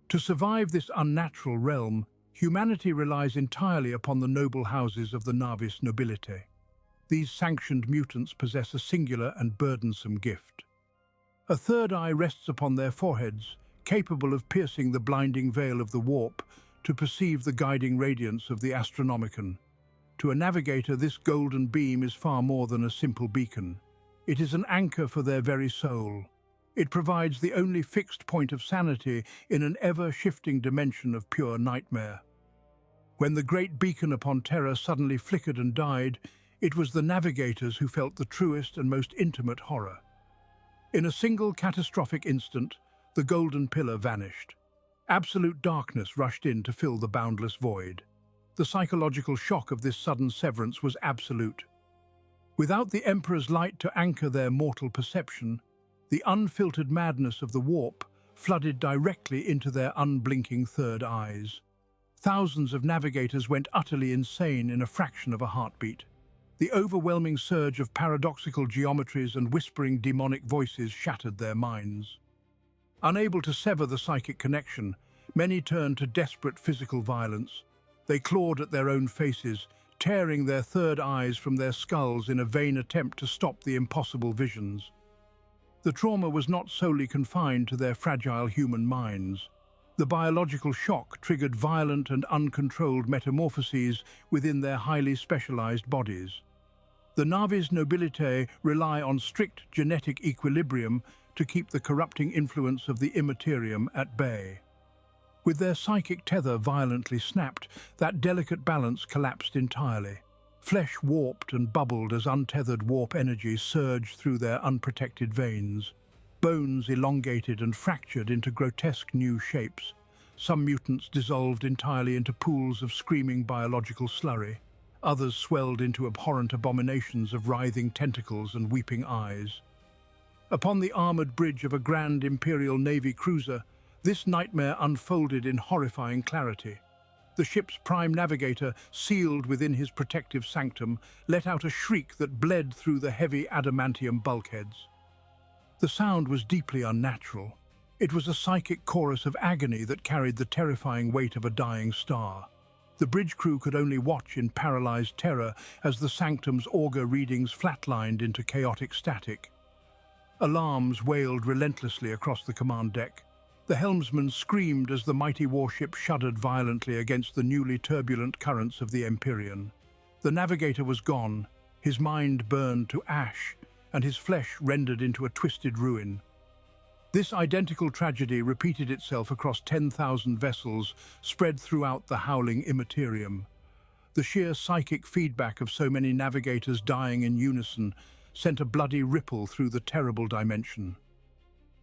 To survive this unnatural realm, humanity relies entirely upon the noble houses of the Navis nobility. These sanctioned mutants possess a singular and burdensome gift. A third eye rests upon their foreheads, capable of piercing the blinding veil of the warp to perceive the guiding radiance of the Astronomican. To a navigator, this golden beam is far more than a simple beacon. It is an anchor for their very soul. It provides the only fixed point of sanity in an ever-shifting dimension of pure nightmare. When the great beacon upon Terra suddenly flickered and died, It was the navigators who felt the truest and most intimate horror. In a single catastrophic instant, the golden pillar vanished. Absolute darkness rushed in to fill the boundless void. The psychological shock of this sudden severance was absolute. Without the Emperor's light to anchor their mortal perception, the unfiltered madness of the warp flooded directly into their unblinking third eyes. Thousands of navigators went utterly insane in a fraction of a heartbeat. The overwhelming surge of paradoxical geometries and whispering demonic voices shattered their minds. Unable to sever the psychic connection, many turned to desperate physical violence. They clawed at their own faces, tearing their third eyes from their skulls in a vain attempt to stop the impossible visions. The trauma was not solely confined to their fragile human minds. The biological shock triggered violent and uncontrolled metamorphoses within their highly specialized bodies. The Navis Nobilitae rely on strict genetic equilibrium to keep the corrupting influence of the Imperium at bay. With their psychic tether violently snapped, that delicate balance collapsed entirely. Flesh warped and bubbled as untethered warp energy surged through their unprotected veins. Bones elongated and fractured into grotesque new shapes. Some mutants dissolved entirely into pools of screaming biological slurry. Others swelled into abhorrent abominations of writhing tentacles and weeping eyes. Upon the armored bridge of a grand Imperial Navy cruiser, this nightmare unfolded in horrifying clarity. The ship's prime navigator, sealed within his protective sanctum, let out a shriek that bled through the heavy adamantium bulkheads. The sound was deeply unnatural. It was a psychic chorus of agony that carried the terrifying weight of a dying star. The bridge crew could only watch in paralyzed terror as the sanctum's auger readings flatlined into chaotic static. Alarms wailed relentlessly across the command deck. The helmsman screamed as the mighty warship shuddered violently against the newly turbulent currents of the Empyrean. The navigator was gone, his mind burned to ash, and his flesh rendered into a twisted ruin. This identical tragedy repeated itself across 10,000 vessels spread throughout the howling Imperium. The sheer psychic feedback of so many navigators dying in unison sent a bloody ripple through the terrible dimension.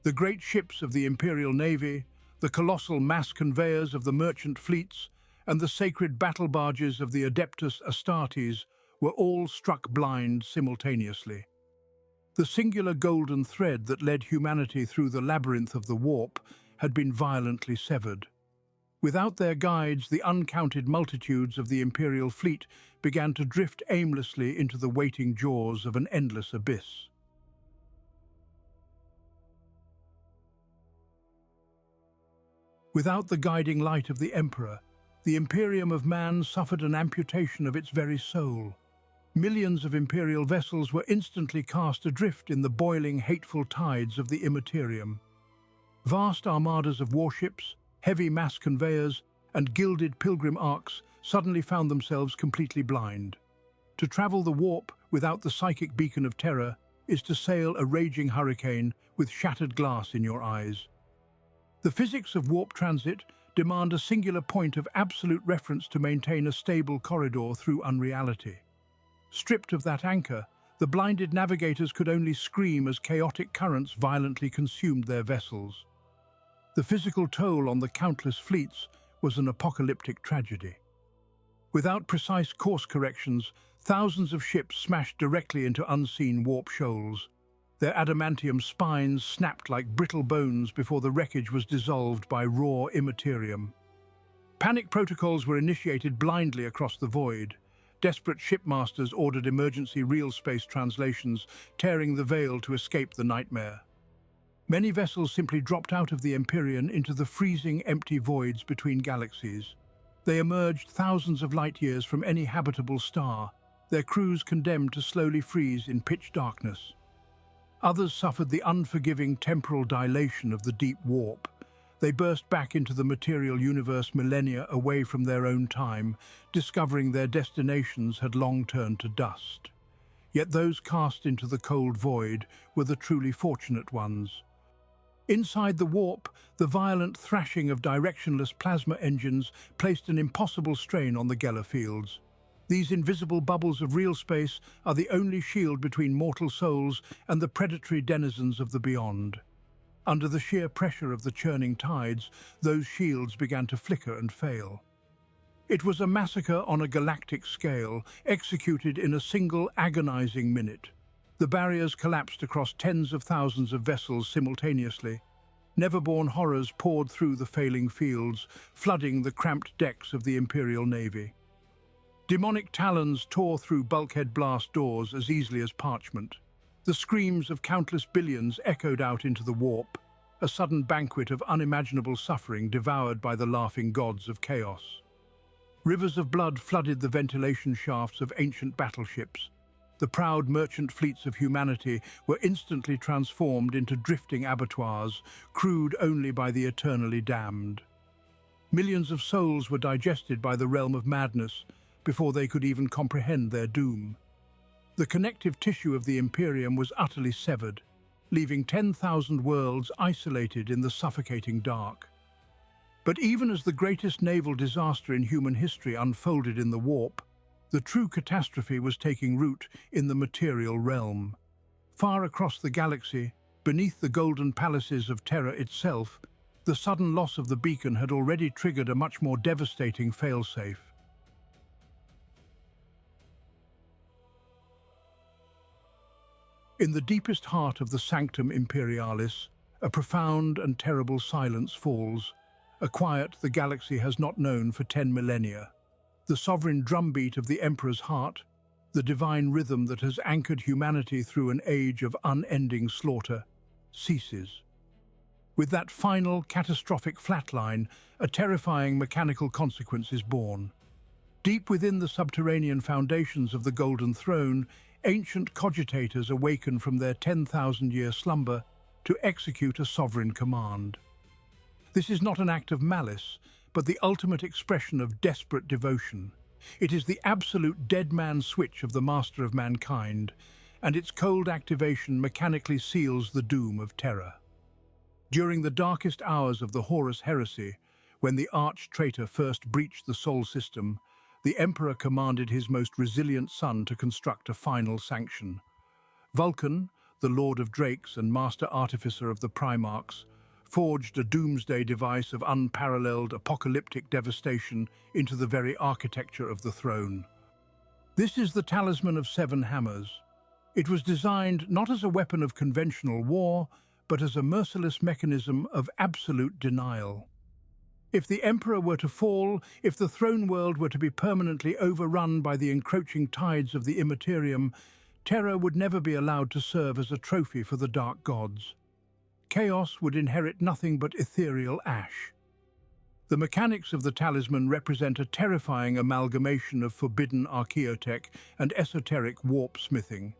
The great ships of the Imperial Navy, the colossal mass conveyors of the merchant fleets, and the sacred battle barges of the Adeptus Astartes were all struck blind simultaneously. The singular golden thread that led humanity through the labyrinth of the warp had been violently severed. Without their guides, the uncounted multitudes of the Imperial fleet began to drift aimlessly into the waiting jaws of an endless abyss. Without the guiding light of the Emperor, the Imperium of man suffered an amputation of its very soul. Millions of Imperial vessels were instantly cast adrift in the boiling, hateful tides of the Imperium. Vast armadas of warships, heavy mass conveyors, and gilded pilgrim arcs suddenly found themselves completely blind. To travel the warp without the psychic beacon of terror is to sail a raging hurricane with shattered glass in your eyes. The physics of warp transit demand a singular point of absolute reference to maintain a stable corridor through unreality. Stripped of that anchor, the blinded navigators could only scream as chaotic currents violently consumed their vessels. The physical toll on the countless fleets was an apocalyptic tragedy. Without precise course corrections, thousands of ships smashed directly into unseen warp shoals. Their adamantium spines snapped like brittle bones before the wreckage was dissolved by raw immaterium. Panic protocols were initiated blindly across the void. Desperate shipmasters ordered emergency real space translations, tearing the veil to escape the nightmare. Many vessels simply dropped out of the Empyrean into the freezing, empty voids between galaxies. They emerged thousands of light years from any habitable star, their crews condemned to slowly freeze in pitch darkness. Others suffered the unforgiving temporal dilation of the deep warp. They burst back into the material universe millennia away from their own time, discovering their destinations had long turned to dust. Yet those cast into the cold void were the truly fortunate ones. Inside the warp, the violent thrashing of directionless plasma engines placed an impossible strain on the Geller fields. These invisible bubbles of real space are the only shield between mortal souls and the predatory denizens of the beyond. Under the sheer pressure of the churning tides, those shields began to flicker and fail. It was a massacre on a galactic scale, executed in a single agonizing minute. The barriers collapsed across tens of thousands of vessels simultaneously. Neverborn horrors poured through the failing fields, flooding the cramped decks of the Imperial Navy. Daemonic talons tore through bulkhead blast doors as easily as parchment. The screams of countless billions echoed out into the warp, a sudden banquet of unimaginable suffering devoured by the laughing gods of chaos. Rivers of blood flooded the ventilation shafts of ancient battleships. The proud merchant fleets of humanity were instantly transformed into drifting abattoirs, crewed only by the eternally damned. Millions of souls were digested by the realm of madness before they could even comprehend their doom. The connective tissue of the Imperium was utterly severed, leaving 10,000 worlds isolated in the suffocating dark. But even as the greatest naval disaster in human history unfolded in the warp, the true catastrophe was taking root in the material realm. Far across the galaxy, beneath the golden palaces of Terra itself, the sudden loss of the beacon had already triggered a much more devastating failsafe. In the deepest heart of the Sanctum Imperialis, a profound and terrible silence falls, a quiet the galaxy has not known for 10 millennia. The sovereign drumbeat of the Emperor's heart, the divine rhythm that has anchored humanity through an age of unending slaughter, ceases. With that final, catastrophic flatline, a terrifying mechanical consequence is born. Deep within the subterranean foundations of the Golden Throne, ancient cogitators awaken from their 10,000-year slumber to execute a sovereign command. This is not an act of malice, but the ultimate expression of desperate devotion. It is the absolute dead man switch of the master of mankind, and its cold activation mechanically seals the doom of Terra. During the darkest hours of the Horus heresy, when the arch-traitor first breached the Sol system, the Emperor commanded his most resilient son to construct a final sanction. Vulkan, the Lord of Drakes and Master Artificer of the Primarchs, forged a doomsday device of unparalleled apocalyptic devastation into the very architecture of the throne. This is the Talisman of Seven Hammers. It was designed not as a weapon of conventional war, but as a merciless mechanism of absolute denial. If the Emperor were to fall, if the throne world were to be permanently overrun by the encroaching tides of the Immaterium, Terra would never be allowed to serve as a trophy for the Dark Gods. Chaos would inherit nothing but ethereal ash. The mechanics of the talisman represent a terrifying amalgamation of forbidden archaeotech and esoteric warp smithing.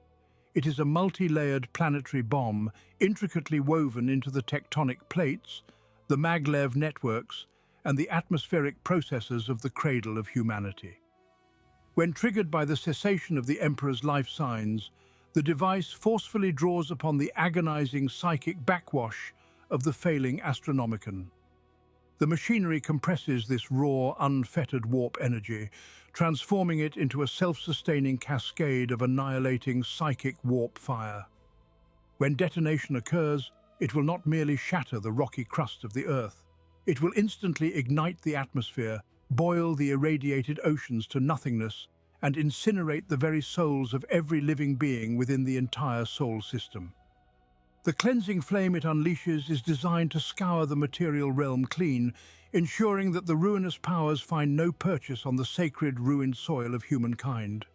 It is a multi-layered planetary bomb, intricately woven into the tectonic plates, the maglev networks, and the atmospheric processes of the cradle of humanity. When triggered by the cessation of the Emperor's life signs, the device forcefully draws upon the agonizing psychic backwash of the failing Astronomican. The machinery compresses this raw, unfettered warp energy, transforming it into a self-sustaining cascade of annihilating psychic warp fire. When detonation occurs, it will not merely shatter the rocky crust of the Earth. It will instantly ignite the atmosphere, boil the irradiated oceans to nothingness, and incinerate the very souls of every living being within the entire Sol system. The cleansing flame it unleashes is designed to scour the material realm clean, ensuring that the ruinous powers find no purchase on the sacred, ruined soil of humankind.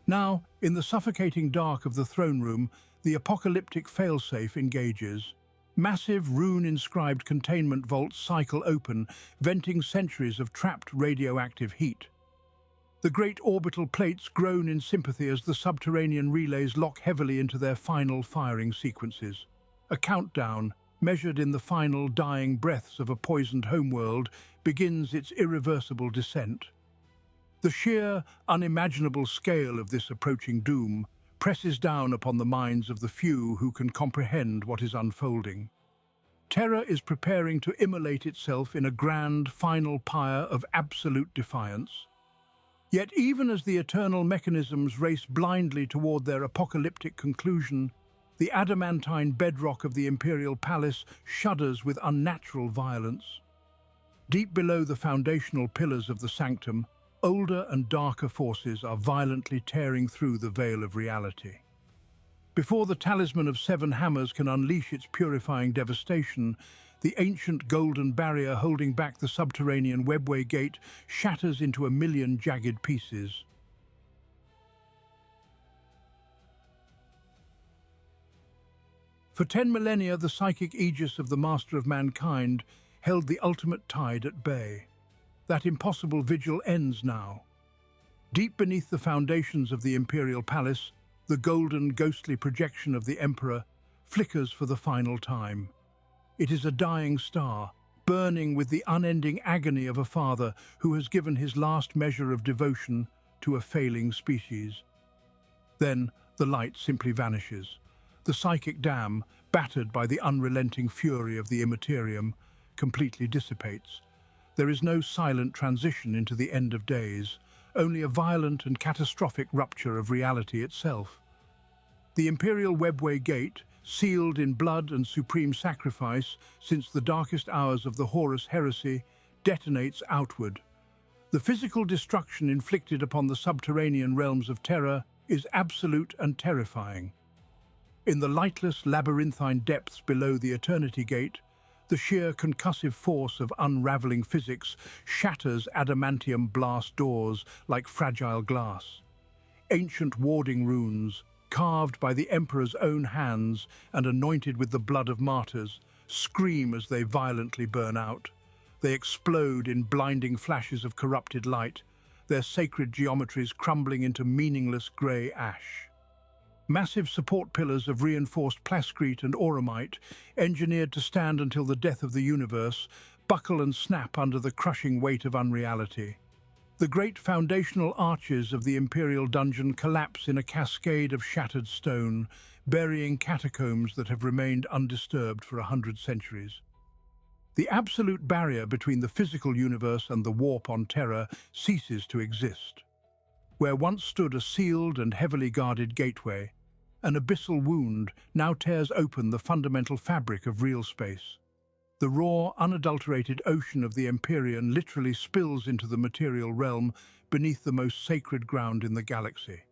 Now, in the suffocating dark of the throne room, the apocalyptic failsafe engages. Massive rune-inscribed containment vaults cycle open, venting centuries of trapped radioactive heat. The great orbital plates groan in sympathy as the subterranean relays lock heavily into their final firing sequences. A countdown, measured in the final dying breaths of a poisoned homeworld, begins its irreversible descent. The sheer, unimaginable scale of this approaching doom presses down upon the minds of the few who can comprehend what is unfolding. Terra is preparing to immolate itself in a grand, final pyre of absolute defiance. Yet even as the eternal mechanisms race blindly toward their apocalyptic conclusion, the adamantine bedrock of the Imperial Palace shudders with unnatural violence. Deep below the foundational pillars of the sanctum, older and darker forces are violently tearing through the veil of reality. Before the talisman of 7 hammers can unleash its purifying devastation, the ancient golden barrier holding back the subterranean Webway gate shatters into 1,000,000 jagged pieces. For 10 millennia, the psychic aegis of the Master of Mankind held the ultimate tide at bay. That impossible vigil ends now. Deep beneath the foundations of the Imperial Palace, the golden, ghostly projection of the Emperor flickers for the final time. It is a dying star, burning with the unending agony of a father who has given his last measure of devotion to a failing species. Then the light simply vanishes. The psychic dam, battered by the unrelenting fury of the Imperium, completely dissipates. There is no silent transition into the end of days, only a violent and catastrophic rupture of reality itself. The Imperial Webway Gate, sealed in blood and supreme sacrifice since the darkest hours of the Horus heresy, detonates outward. The physical destruction inflicted upon the subterranean realms of Terra is absolute and terrifying. In the lightless labyrinthine depths below the Eternity Gate, the sheer concussive force of unraveling physics shatters adamantium blast doors like fragile glass. Ancient warding runes, carved by the Emperor's own hands and anointed with the blood of martyrs, scream as they violently burn out. They explode in blinding flashes of corrupted light, their sacred geometries crumbling into meaningless grey ash. Massive support pillars of reinforced plascrete and auramite, engineered to stand until the death of the universe, buckle and snap under the crushing weight of unreality. The great foundational arches of the Imperial dungeon collapse in a cascade of shattered stone, burying catacombs that have remained undisturbed for 100 centuries. The absolute barrier between the physical universe and the warp on Terra ceases to exist. Where once stood a sealed and heavily guarded gateway, an abyssal wound now tears open the fundamental fabric of real space. The raw, unadulterated ocean of the Imperium literally spills into the material realm beneath the most sacred ground in the galaxy.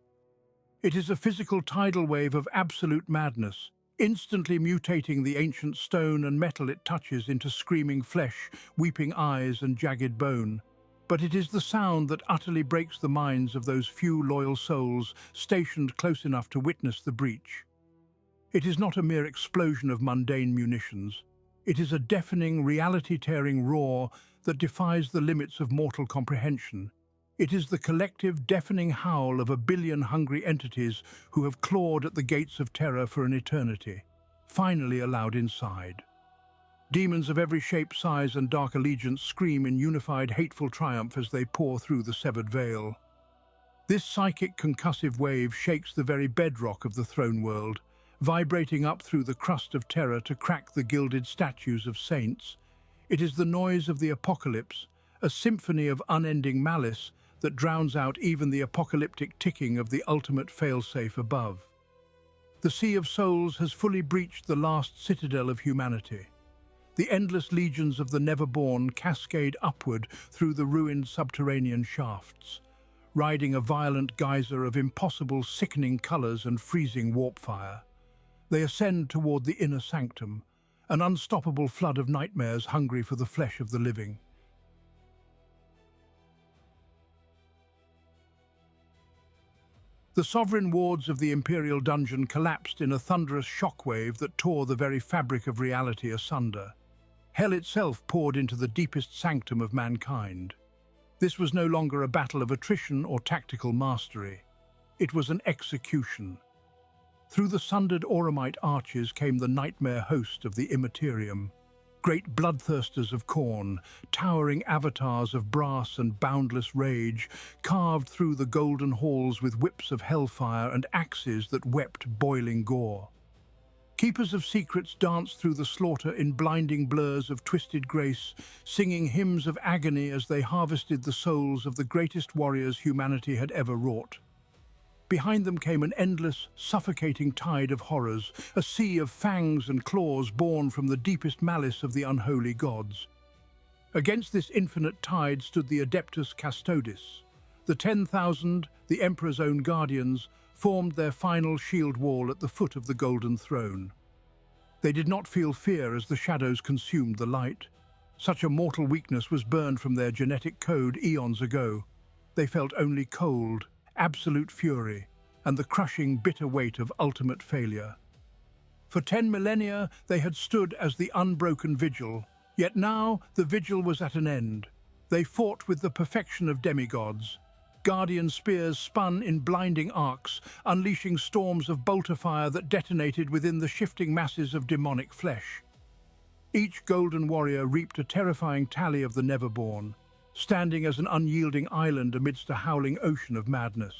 It is a physical tidal wave of absolute madness, instantly mutating the ancient stone and metal it touches into screaming flesh, weeping eyes and jagged bone. But it is the sound that utterly breaks the minds of those few loyal souls stationed close enough to witness the breach. It is not a mere explosion of mundane munitions. It is a deafening, reality-tearing roar that defies the limits of mortal comprehension. It is the collective, deafening howl of 1 billion hungry entities who have clawed at the gates of Terra for an eternity, finally allowed inside. Demons of every shape, size, and dark allegiance scream in unified, hateful triumph as they pour through the severed veil. This psychic concussive wave shakes the very bedrock of the throne world, vibrating up through the crust of Terra to crack the gilded statues of saints. It is the noise of the apocalypse, a symphony of unending malice that drowns out even the apocalyptic ticking of the ultimate failsafe above. The Sea of Souls has fully breached the last citadel of humanity. The endless legions of the Neverborn cascade upward through the ruined subterranean shafts, riding a violent geyser of impossible, sickening colors and freezing warp fire. They ascend toward the inner sanctum, an unstoppable flood of nightmares hungry for the flesh of the living. The sovereign wards of the Imperial dungeon collapsed in a thunderous shockwave that tore the very fabric of reality asunder. Hell itself poured into the deepest sanctum of mankind. This was no longer a battle of attrition or tactical mastery. It was an execution. Through the sundered auramite arches came the nightmare host of the Imperium. Great bloodthirsters of Khorne, towering avatars of brass and boundless rage, carved through the golden halls with whips of hellfire and axes that wept boiling gore. Keepers of secrets danced through the slaughter in blinding blurs of twisted grace, singing hymns of agony as they harvested the souls of the greatest warriors humanity had ever wrought. Behind them came an endless, suffocating tide of horrors, a sea of fangs and claws born from the deepest malice of the unholy gods. Against this infinite tide stood the Adeptus Custodes. The 10,000, the Emperor's own guardians, formed their final shield wall at the foot of the Golden Throne. They did not feel fear as the shadows consumed the light. Such a mortal weakness was burned from their genetic code eons ago. They felt only cold, absolute fury, and the crushing, bitter weight of ultimate failure. For 10 millennia, they had stood as the unbroken vigil, yet now the vigil was at an end. They fought with the perfection of demigods. Guardian spears spun in blinding arcs, unleashing storms of bolter fire that detonated within the shifting masses of demonic flesh. Each golden warrior reaped a terrifying tally of the Neverborn, standing as an unyielding island amidst a howling ocean of madness.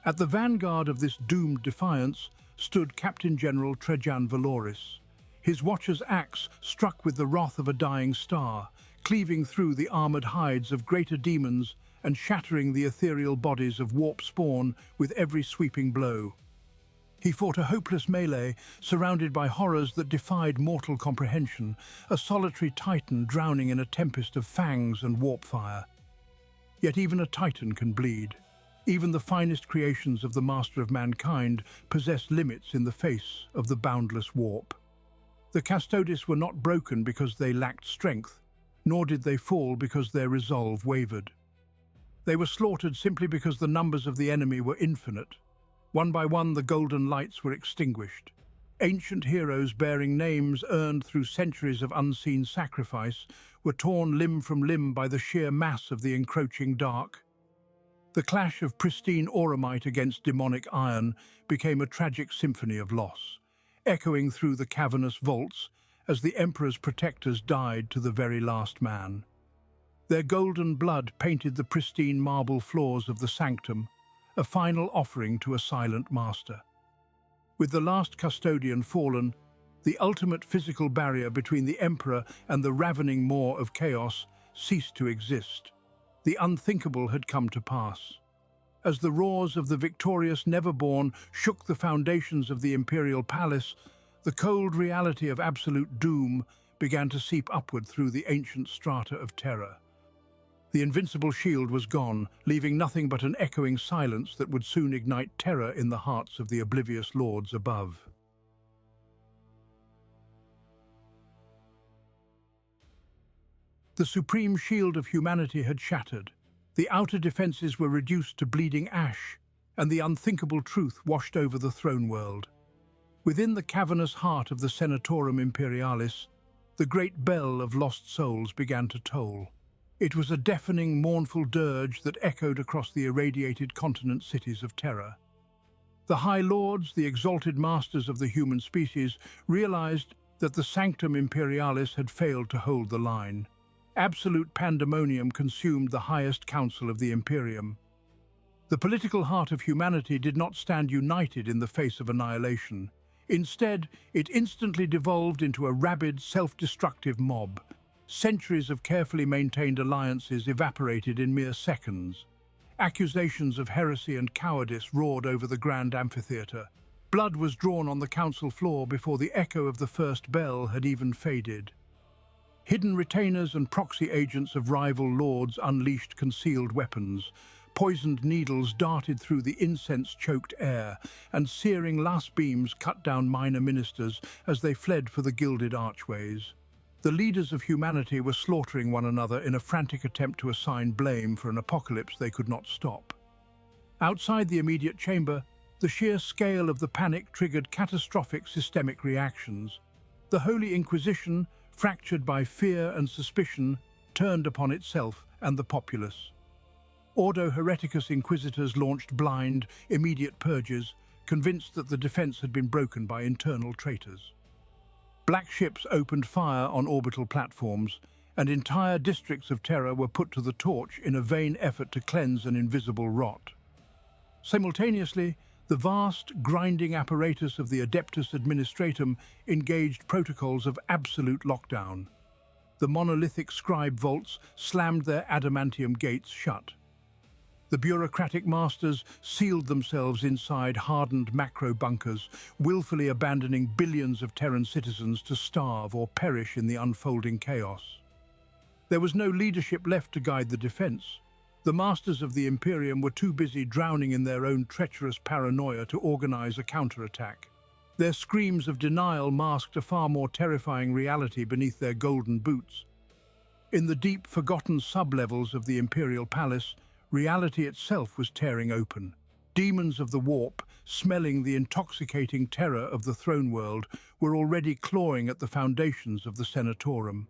At the vanguard of this doomed defiance stood Captain General Trajan Valoris. His watcher's axe struck with the wrath of a dying star, cleaving through the armored hides of greater demons and shattering the ethereal bodies of warp spawn with every sweeping blow. He fought a hopeless melee, surrounded by horrors that defied mortal comprehension, a solitary titan drowning in a tempest of fangs and warp fire. Yet even a titan can bleed. Even the finest creations of the master of mankind possess limits in the face of the boundless warp. The Custodes were not broken because they lacked strength, nor did they fall because their resolve wavered. They were slaughtered simply because the numbers of the enemy were infinite. One by one, the golden lights were extinguished. Ancient heroes bearing names earned through centuries of unseen sacrifice were torn limb from limb by the sheer mass of the encroaching dark. The clash of pristine auramite against demonic iron became a tragic symphony of loss, echoing through the cavernous vaults as the Emperor's protectors died to the very last man. Their golden blood painted the pristine marble floors of the sanctum, a final offering to a silent master. With the last custodian fallen, the ultimate physical barrier between the Emperor and the ravening maw of chaos ceased to exist. The unthinkable had come to pass. As the roars of the victorious Neverborn shook the foundations of the Imperial Palace, the cold reality of absolute doom began to seep upward through the ancient strata of Terra. The invincible shield was gone, leaving nothing but an echoing silence that would soon ignite terror in the hearts of the oblivious lords above. The supreme shield of humanity had shattered. The outer defenses were reduced to bleeding ash, and the unthinkable truth washed over the throne world. Within the cavernous heart of the Senatorum Imperialis, the great bell of lost souls began to toll. It was a deafening, mournful dirge that echoed across the irradiated continent cities of Terra. The High Lords, the exalted masters of the human species, realized that the Sanctum Imperialis had failed to hold the line. Absolute pandemonium consumed the highest council of the Imperium. The political heart of humanity did not stand united in the face of annihilation. Instead, it instantly devolved into a rabid, self-destructive mob. Centuries of carefully maintained alliances evaporated in mere seconds. Accusations of heresy and cowardice roared over the grand amphitheatre. Blood was drawn on the council floor before the echo of the first bell had even faded. Hidden retainers and proxy agents of rival lords unleashed concealed weapons. Poisoned needles darted through the incense-choked air, and searing last beams cut down minor ministers as they fled for the gilded archways. The leaders of humanity were slaughtering one another in a frantic attempt to assign blame for an apocalypse they could not stop. Outside the immediate chamber, the sheer scale of the panic triggered catastrophic systemic reactions. The Holy Inquisition, fractured by fear and suspicion, turned upon itself and the populace. Ordo Hereticus inquisitors launched blind, immediate purges, convinced that the defense had been broken by internal traitors. Black ships opened fire on orbital platforms, and entire districts of Terra were put to the torch in a vain effort to cleanse an invisible rot. Simultaneously, The vast, grinding apparatus of the Adeptus Administratum engaged protocols of absolute lockdown. The monolithic scribe vaults slammed their adamantium gates shut. The bureaucratic masters sealed themselves inside hardened macro bunkers, willfully abandoning billions of Terran citizens to starve or perish in the unfolding chaos. There was no leadership left to guide the defense. The masters of the Imperium were too busy drowning in their own treacherous paranoia to organize a counterattack. Their screams of denial masked a far more terrifying reality beneath their golden boots. In the deep, forgotten sublevels of the Imperial Palace, reality itself was tearing open. Demons of the warp, smelling the intoxicating terror of the throne world, were already clawing at the foundations of the Senatorum.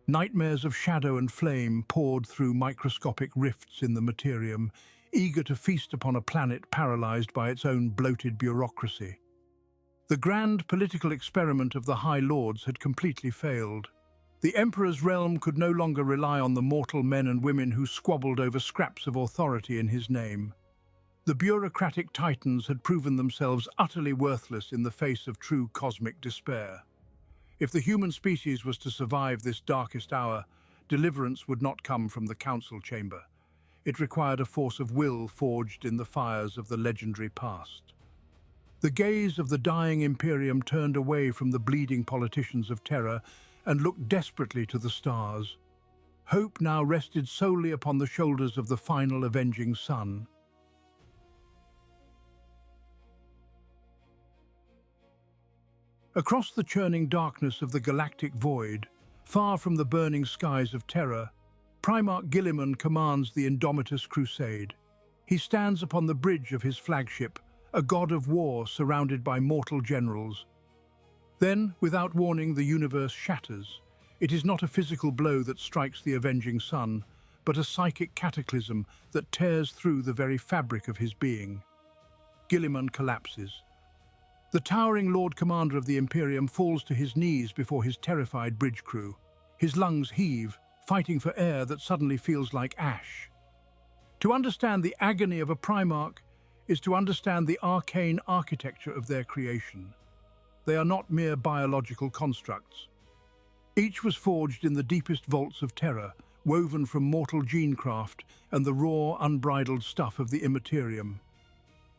Nightmares of shadow and flame poured through microscopic rifts in the materium, eager to feast upon a planet paralyzed by its own bloated bureaucracy. The grand political experiment of the High Lords had completely failed. The Emperor's realm could no longer rely on the mortal men and women who squabbled over scraps of authority in his name. The bureaucratic titans had proven themselves utterly worthless in the face of true cosmic despair. If the human species was to survive this darkest hour, deliverance would not come from the council chamber. It required a force of will forged in the fires of the legendary past. The gaze of the dying Imperium turned away from the bleeding politicians of Terra and looked desperately to the stars. Hope now rested solely upon the shoulders of the final avenging sun. Across the churning darkness of the galactic void, far from the burning skies of Terra, Primarch Guilliman commands the Indomitus Crusade. He stands upon the bridge of his flagship, a god of war surrounded by mortal generals. Then, without warning, the universe shatters. It is not a physical blow that strikes the avenging sun, but a psychic cataclysm that tears through the very fabric of his being. Guilliman collapses. The towering Lord Commander of the Imperium falls to his knees before his terrified bridge crew. His lungs heave, fighting for air that suddenly feels like ash. To understand the agony of a Primarch is to understand the arcane architecture of their creation. They are not mere biological constructs. Each was forged in the deepest vaults of Terra, woven from mortal genecraft and the raw, unbridled stuff of the Immaterium.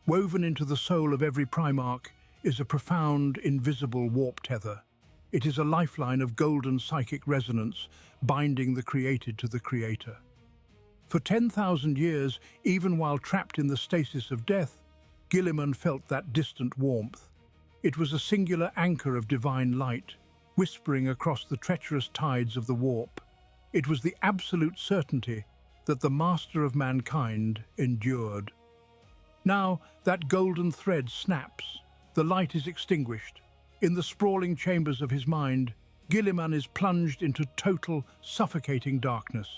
Woven into the soul of every Primarch is a profound, invisible warp tether. It is a lifeline of golden psychic resonance, binding the created to the creator. For 10,000 years, even while trapped in the stasis of death, Guilliman felt that distant warmth. It was a singular anchor of divine light, whispering across the treacherous tides of the warp. It was the absolute certainty that the master of mankind endured. Now, that golden thread snaps. The light is extinguished. In the sprawling chambers of his mind, Guilliman is plunged into total, suffocating darkness.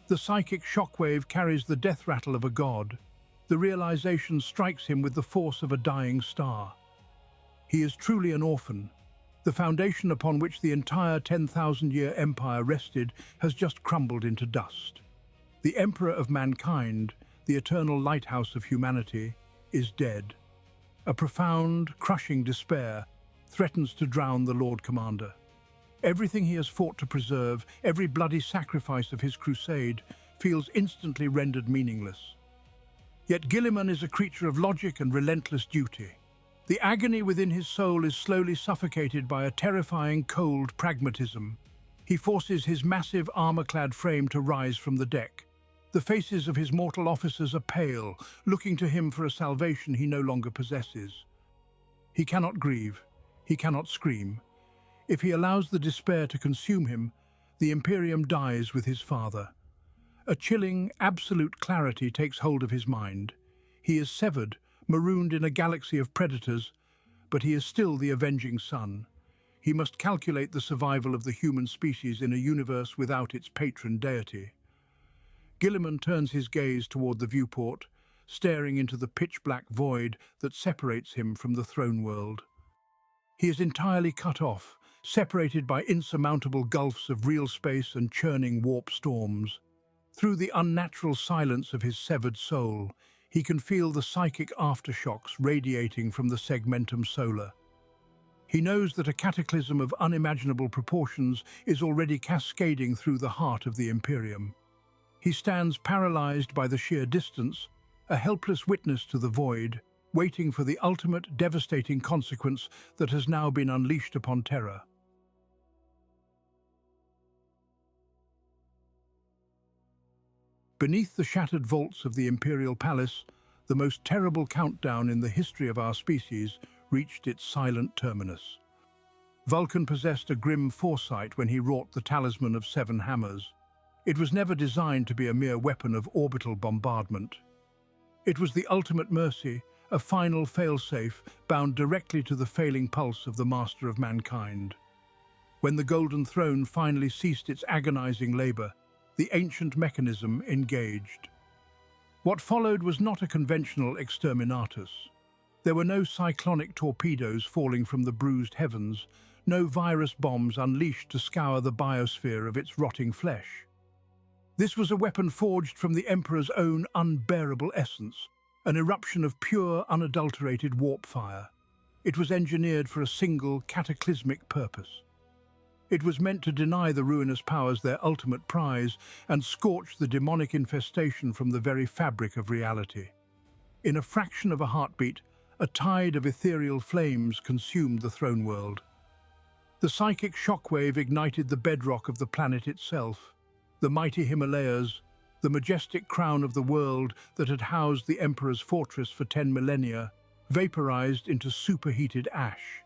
The psychic shockwave carries the death rattle of a god. The realization strikes him with the force of a dying star. He is truly an orphan. The foundation upon which the entire 10,000-year empire rested has just crumbled into dust. The Emperor of mankind, the eternal lighthouse of humanity, is dead. A profound, crushing despair threatens to drown the Lord Commander. Everything he has fought to preserve, every bloody sacrifice of his crusade, feels instantly rendered meaningless. Yet Guilliman is a creature of logic and relentless duty. The agony within his soul is slowly suffocated by a terrifying, cold pragmatism. He forces his massive armor-clad frame to rise from the deck. The faces of his mortal officers are pale, looking to him for a salvation he no longer possesses. He cannot grieve. He cannot scream. If he allows the despair to consume him, the Imperium dies with his father. A chilling, absolute clarity takes hold of his mind. He is severed, marooned in a galaxy of predators, but he is still the avenging sun. He must calculate the survival of the human species in a universe without its patron deity. Guilliman turns his gaze toward the viewport, staring into the pitch-black void that separates him from the throne world. He is entirely cut off, separated by insurmountable gulfs of real space and churning warp storms. Through the unnatural silence of his severed soul, He can feel the psychic aftershocks radiating from the segmentum solar. He knows that a cataclysm of unimaginable proportions is already cascading through the heart of the Imperium. He stands paralyzed by the sheer distance, a helpless witness to the void, waiting for the ultimate devastating consequence that has now been unleashed upon Terra. Beneath the shattered vaults of the Imperial Palace, the most terrible countdown in the history of our species reached its silent terminus. Vulkan possessed a grim foresight when he wrought the Talisman of Seven Hammers. It was never designed to be a mere weapon of orbital bombardment. It was the ultimate mercy, a final failsafe bound directly to the failing pulse of the master of mankind. When the Golden Throne finally ceased its agonizing labor, the ancient mechanism engaged. What followed was not a conventional exterminatus. There were no cyclonic torpedoes falling from the bruised heavens, no virus bombs unleashed to scour the biosphere of its rotting flesh. This was a weapon forged from the Emperor's own unbearable essence, an eruption of pure, unadulterated warp fire. It was engineered for a single, cataclysmic purpose. It was meant to deny the ruinous powers their ultimate prize and scorch the demonic infestation from the very fabric of reality. In a fraction of a heartbeat, a tide of ethereal flames consumed the throne world. The psychic shockwave ignited the bedrock of the planet itself. The mighty Himalayas, the majestic crown of the world that had housed the Emperor's fortress for 10 millennia, vaporized into superheated ash.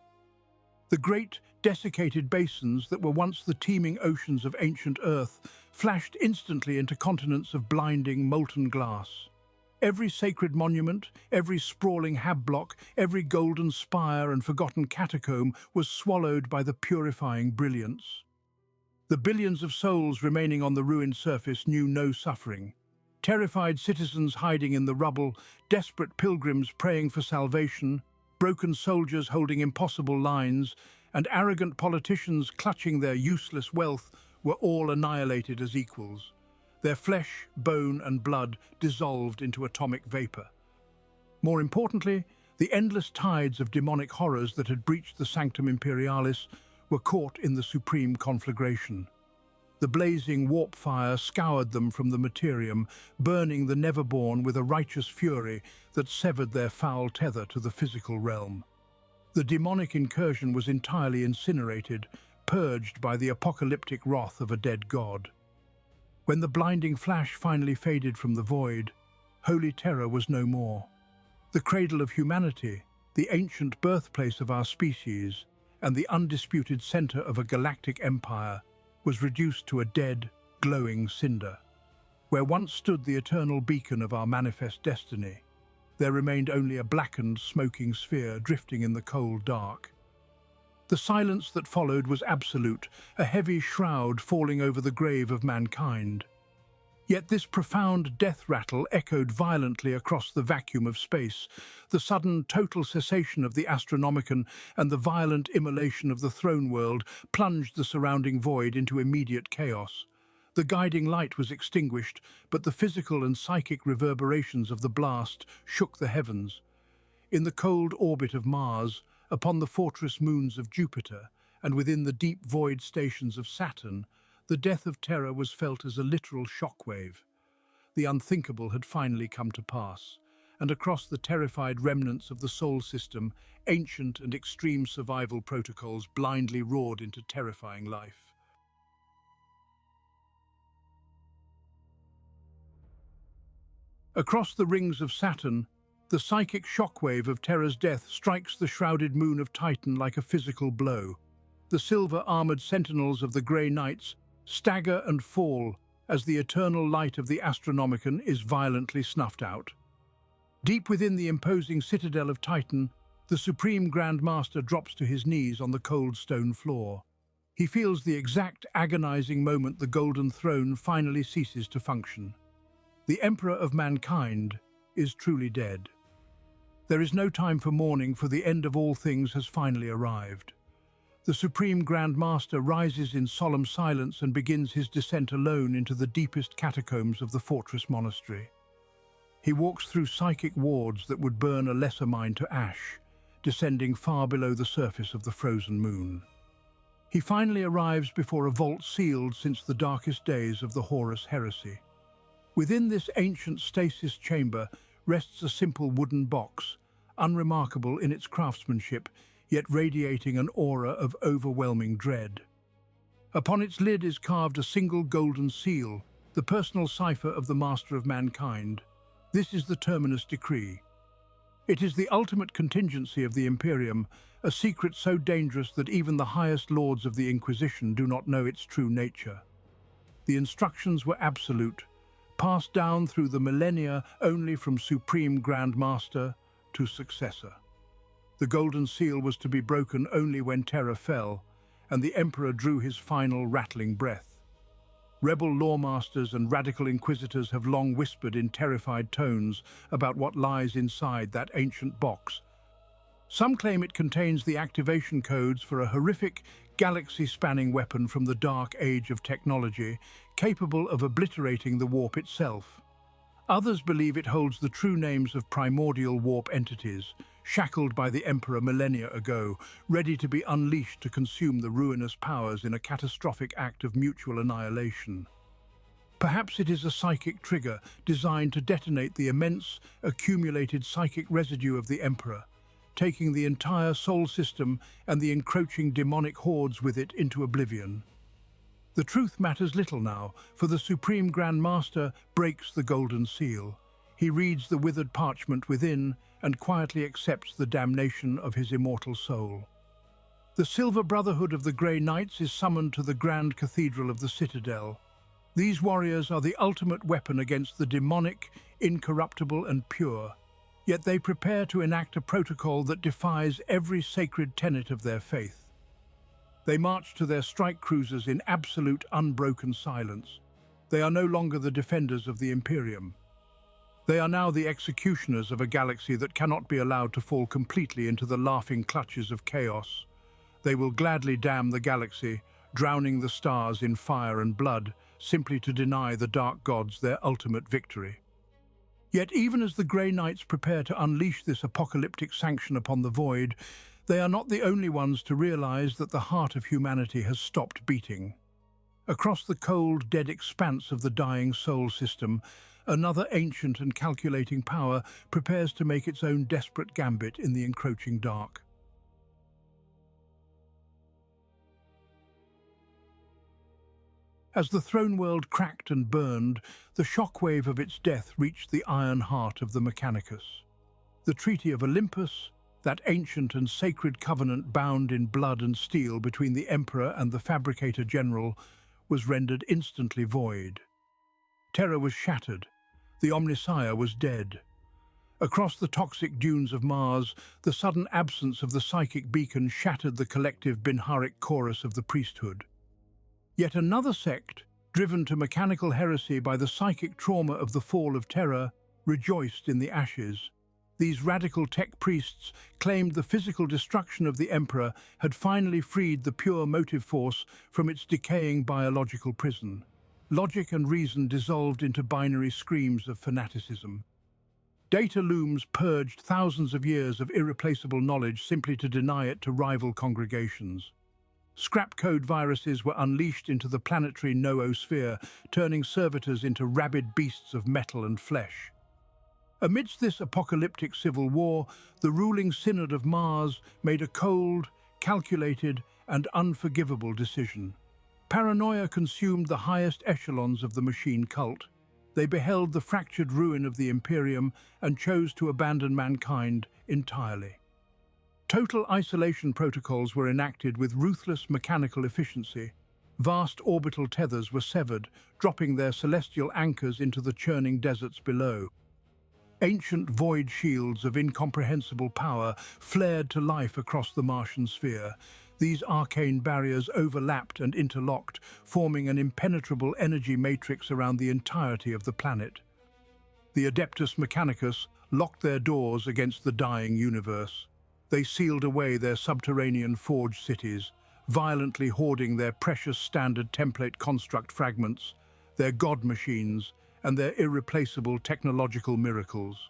The great, desiccated basins that were once the teeming oceans of ancient Earth flashed instantly into continents of blinding, molten glass. Every sacred monument, every sprawling hab-block, every golden spire and forgotten catacomb was swallowed by the purifying brilliance. The billions of souls remaining on the ruined surface knew no suffering. Terrified citizens hiding in the rubble, desperate pilgrims praying for salvation, broken soldiers holding impossible lines, and arrogant politicians clutching their useless wealth were all annihilated as equals. Their flesh, bone and blood dissolved into atomic vapor. More importantly, the endless tides of demonic horrors that had breached the Sanctum Imperialis were caught in the supreme conflagration. The blazing warp fire scoured them from the materium, burning the Neverborn with a righteous fury that severed their foul tether to the physical realm. The demonic incursion was entirely incinerated, purged by the apocalyptic wrath of a dead god. When the blinding flash finally faded from the void, Holy Terra was no more. The cradle of humanity, the ancient birthplace of our species, and the undisputed center of a galactic empire, was reduced to a dead, glowing cinder. Where once stood the eternal beacon of our manifest destiny, there remained only a blackened, smoking sphere drifting in the cold dark. The silence that followed was absolute, a heavy shroud falling over the grave of mankind. Yet this profound death rattle echoed violently across the vacuum of space, the sudden total cessation of the Astronomican and the violent immolation of the throne world plunged the surrounding void into immediate chaos. The guiding light was extinguished, but the physical and psychic reverberations of the blast shook the heavens. In the cold orbit of Mars, upon the fortress moons of Jupiter, and within the deep void stations of Saturn, the death of Terra was felt as a literal shockwave. The unthinkable had finally come to pass, and across the terrified remnants of the Sol system, ancient and extreme survival protocols blindly roared into terrifying life. Across the rings of Saturn, the psychic shockwave of Terra's death strikes the shrouded moon of Titan like a physical blow. The silver-armored sentinels of the Grey Knights stagger and fall as the eternal light of the Astronomican is violently snuffed out. Deep within the imposing citadel of Titan, the Supreme Grand Master drops to his knees on the cold stone floor. He feels the exact agonizing moment the Golden Throne finally ceases to function. The Emperor of mankind is truly dead. There is no time for mourning, for the end of all things has finally arrived. The Supreme Grand Master rises in solemn silence and begins his descent alone into the deepest catacombs of the fortress monastery. He walks through psychic wards that would burn a lesser mind to ash, descending far below the surface of the frozen moon. He finally arrives before a vault sealed since the darkest days of the Horus heresy. Within this ancient stasis chamber rests a simple wooden box, unremarkable in its craftsmanship, yet radiating an aura of overwhelming dread. Upon its lid is carved a single golden seal, the personal cipher of the Master of Mankind. This is the Terminus Decree. It is the ultimate contingency of the Imperium, a secret so dangerous that even the highest lords of the Inquisition do not know its true nature. The instructions were absolute, passed down through the millennia only from Supreme Grand Master to successor. The golden seal was to be broken only when Terra fell, and the Emperor drew his final rattling breath. Rebel lawmasters and radical inquisitors have long whispered in terrified tones about what lies inside that ancient box. Some claim it contains the activation codes for a horrific, galaxy-spanning weapon from the dark age of technology, capable of obliterating the warp itself. Others believe it holds the true names of primordial warp entities, shackled by the Emperor millennia ago, ready to be unleashed to consume the ruinous powers in a catastrophic act of mutual annihilation. Perhaps it is a psychic trigger designed to detonate the immense, accumulated psychic residue of the Emperor, taking the entire Sol system and the encroaching demonic hordes with it into oblivion. The truth matters little now, for the Supreme Grand Master breaks the golden seal. He reads the withered parchment within and quietly accepts the damnation of his immortal soul. The Silver Brotherhood of the Grey Knights is summoned to the Grand Cathedral of the Citadel. These warriors are the ultimate weapon against the demonic, incorruptible and pure. Yet they prepare to enact a protocol that defies every sacred tenet of their faith. They march to their strike cruisers in absolute unbroken silence. They are no longer the defenders of the Imperium. They are now the executioners of a galaxy that cannot be allowed to fall completely into the laughing clutches of chaos. They will gladly damn the galaxy, drowning the stars in fire and blood, simply to deny the dark gods their ultimate victory. Yet even as the Grey Knights prepare to unleash this apocalyptic sanction upon the void, they are not the only ones to realize that the heart of humanity has stopped beating. Across the cold, dead expanse of the dying Sol system, another ancient and calculating power prepares to make its own desperate gambit in the encroaching dark. As the throne world cracked and burned, the shockwave of its death reached the iron heart of the Mechanicus. The Treaty of Olympus, that ancient and sacred covenant bound in blood and steel between the Emperor and the Fabricator General, was rendered instantly void. Terra was shattered. The Omnissiah was dead. Across the toxic dunes of Mars, the sudden absence of the psychic beacon shattered the collective Binharic chorus of the priesthood. Yet another sect, driven to mechanical heresy by the psychic trauma of the fall of Terra, rejoiced in the ashes. These radical tech priests claimed the physical destruction of the Emperor had finally freed the pure motive force from its decaying biological prison. Logic and reason dissolved into binary screams of fanaticism. Data looms purged thousands of years of irreplaceable knowledge simply to deny it to rival congregations. Scrap code viruses were unleashed into the planetary noosphere, turning servitors into rabid beasts of metal and flesh. Amidst this apocalyptic civil war, the ruling Synod of Mars made a cold, calculated, and unforgivable decision. Paranoia consumed the highest echelons of the machine cult. They beheld the fractured ruin of the Imperium and chose to abandon mankind entirely. Total isolation protocols were enacted with ruthless mechanical efficiency. Vast orbital tethers were severed, dropping their celestial anchors into the churning deserts below. Ancient void shields of incomprehensible power flared to life across the Martian sphere. These arcane barriers overlapped and interlocked, forming an impenetrable energy matrix around the entirety of the planet. The Adeptus Mechanicus locked their doors against the dying universe. They sealed away their subterranean forged cities, violently hoarding their precious standard template construct fragments, their god machines, and their irreplaceable technological miracles.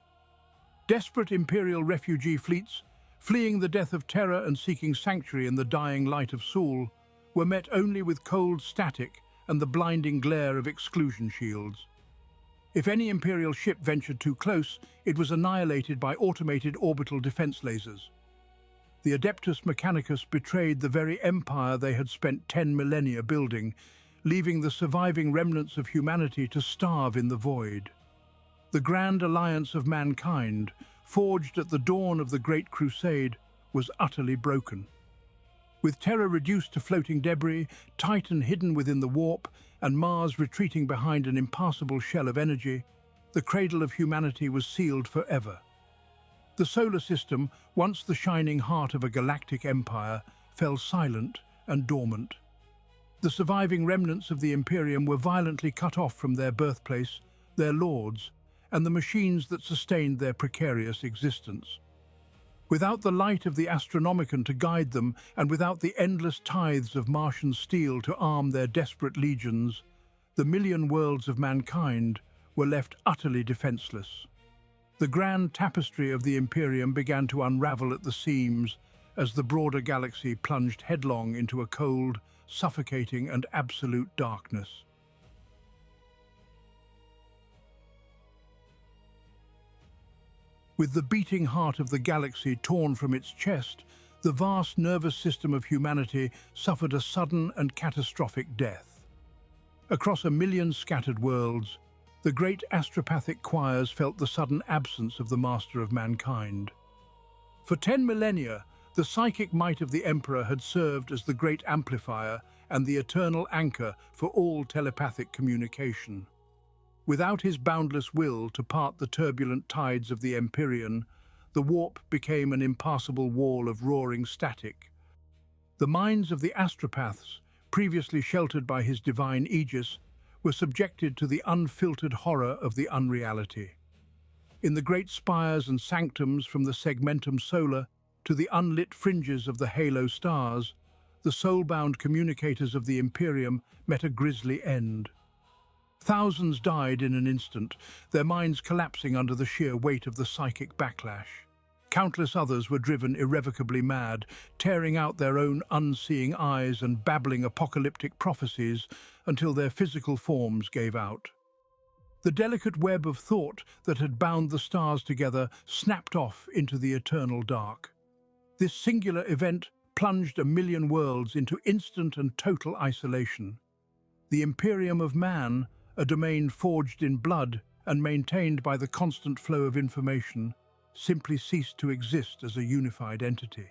Desperate Imperial refugee fleets, fleeing the death of Terra and seeking sanctuary in the dying light of Sol, were met only with cold static and the blinding glare of exclusion shields. If any Imperial ship ventured too close, it was annihilated by automated orbital defense lasers. The Adeptus Mechanicus betrayed the very empire they had spent 10 millennia building, leaving the surviving remnants of humanity to starve in the void. The grand alliance of mankind, forged at the dawn of the Great Crusade, was utterly broken. With Terra reduced to floating debris, Titan hidden within the warp, and Mars retreating behind an impassable shell of energy, the cradle of humanity was sealed forever. The solar system, once the shining heart of a galactic empire, fell silent and dormant. The surviving remnants of the Imperium were violently cut off from their birthplace, their lords, and the machines that sustained their precarious existence. Without the light of the Astronomican to guide them, and without the endless tithes of Martian steel to arm their desperate legions, the million worlds of mankind were left utterly defenseless. The grand tapestry of the Imperium began to unravel at the seams as the broader galaxy plunged headlong into a cold, suffocating and absolute darkness. With the beating heart of the galaxy torn from its chest, the vast nervous system of humanity suffered a sudden and catastrophic death. Across a million scattered worlds, the great astropathic choirs felt the sudden absence of the master of mankind. For 10 millennia, the psychic might of the Emperor had served as the great amplifier and the eternal anchor for all telepathic communication. Without his boundless will to part the turbulent tides of the Empyrean, the warp became an impassable wall of roaring static. The minds of the Astropaths, previously sheltered by his divine aegis, were subjected to the unfiltered horror of the unreality. In the great spires and sanctums from the segmentum solar to the unlit fringes of the halo stars, the soul-bound communicators of the Imperium met a grisly end. Thousands died in an instant, their minds collapsing under the sheer weight of the psychic backlash. Countless others were driven irrevocably mad, tearing out their own unseeing eyes and babbling apocalyptic prophecies until their physical forms gave out. The delicate web of thought that had bound the stars together snapped off into the eternal dark. This singular event plunged a million worlds into instant and total isolation. The Imperium of Man, a domain forged in blood and maintained by the constant flow of information, simply ceased to exist as a unified entity.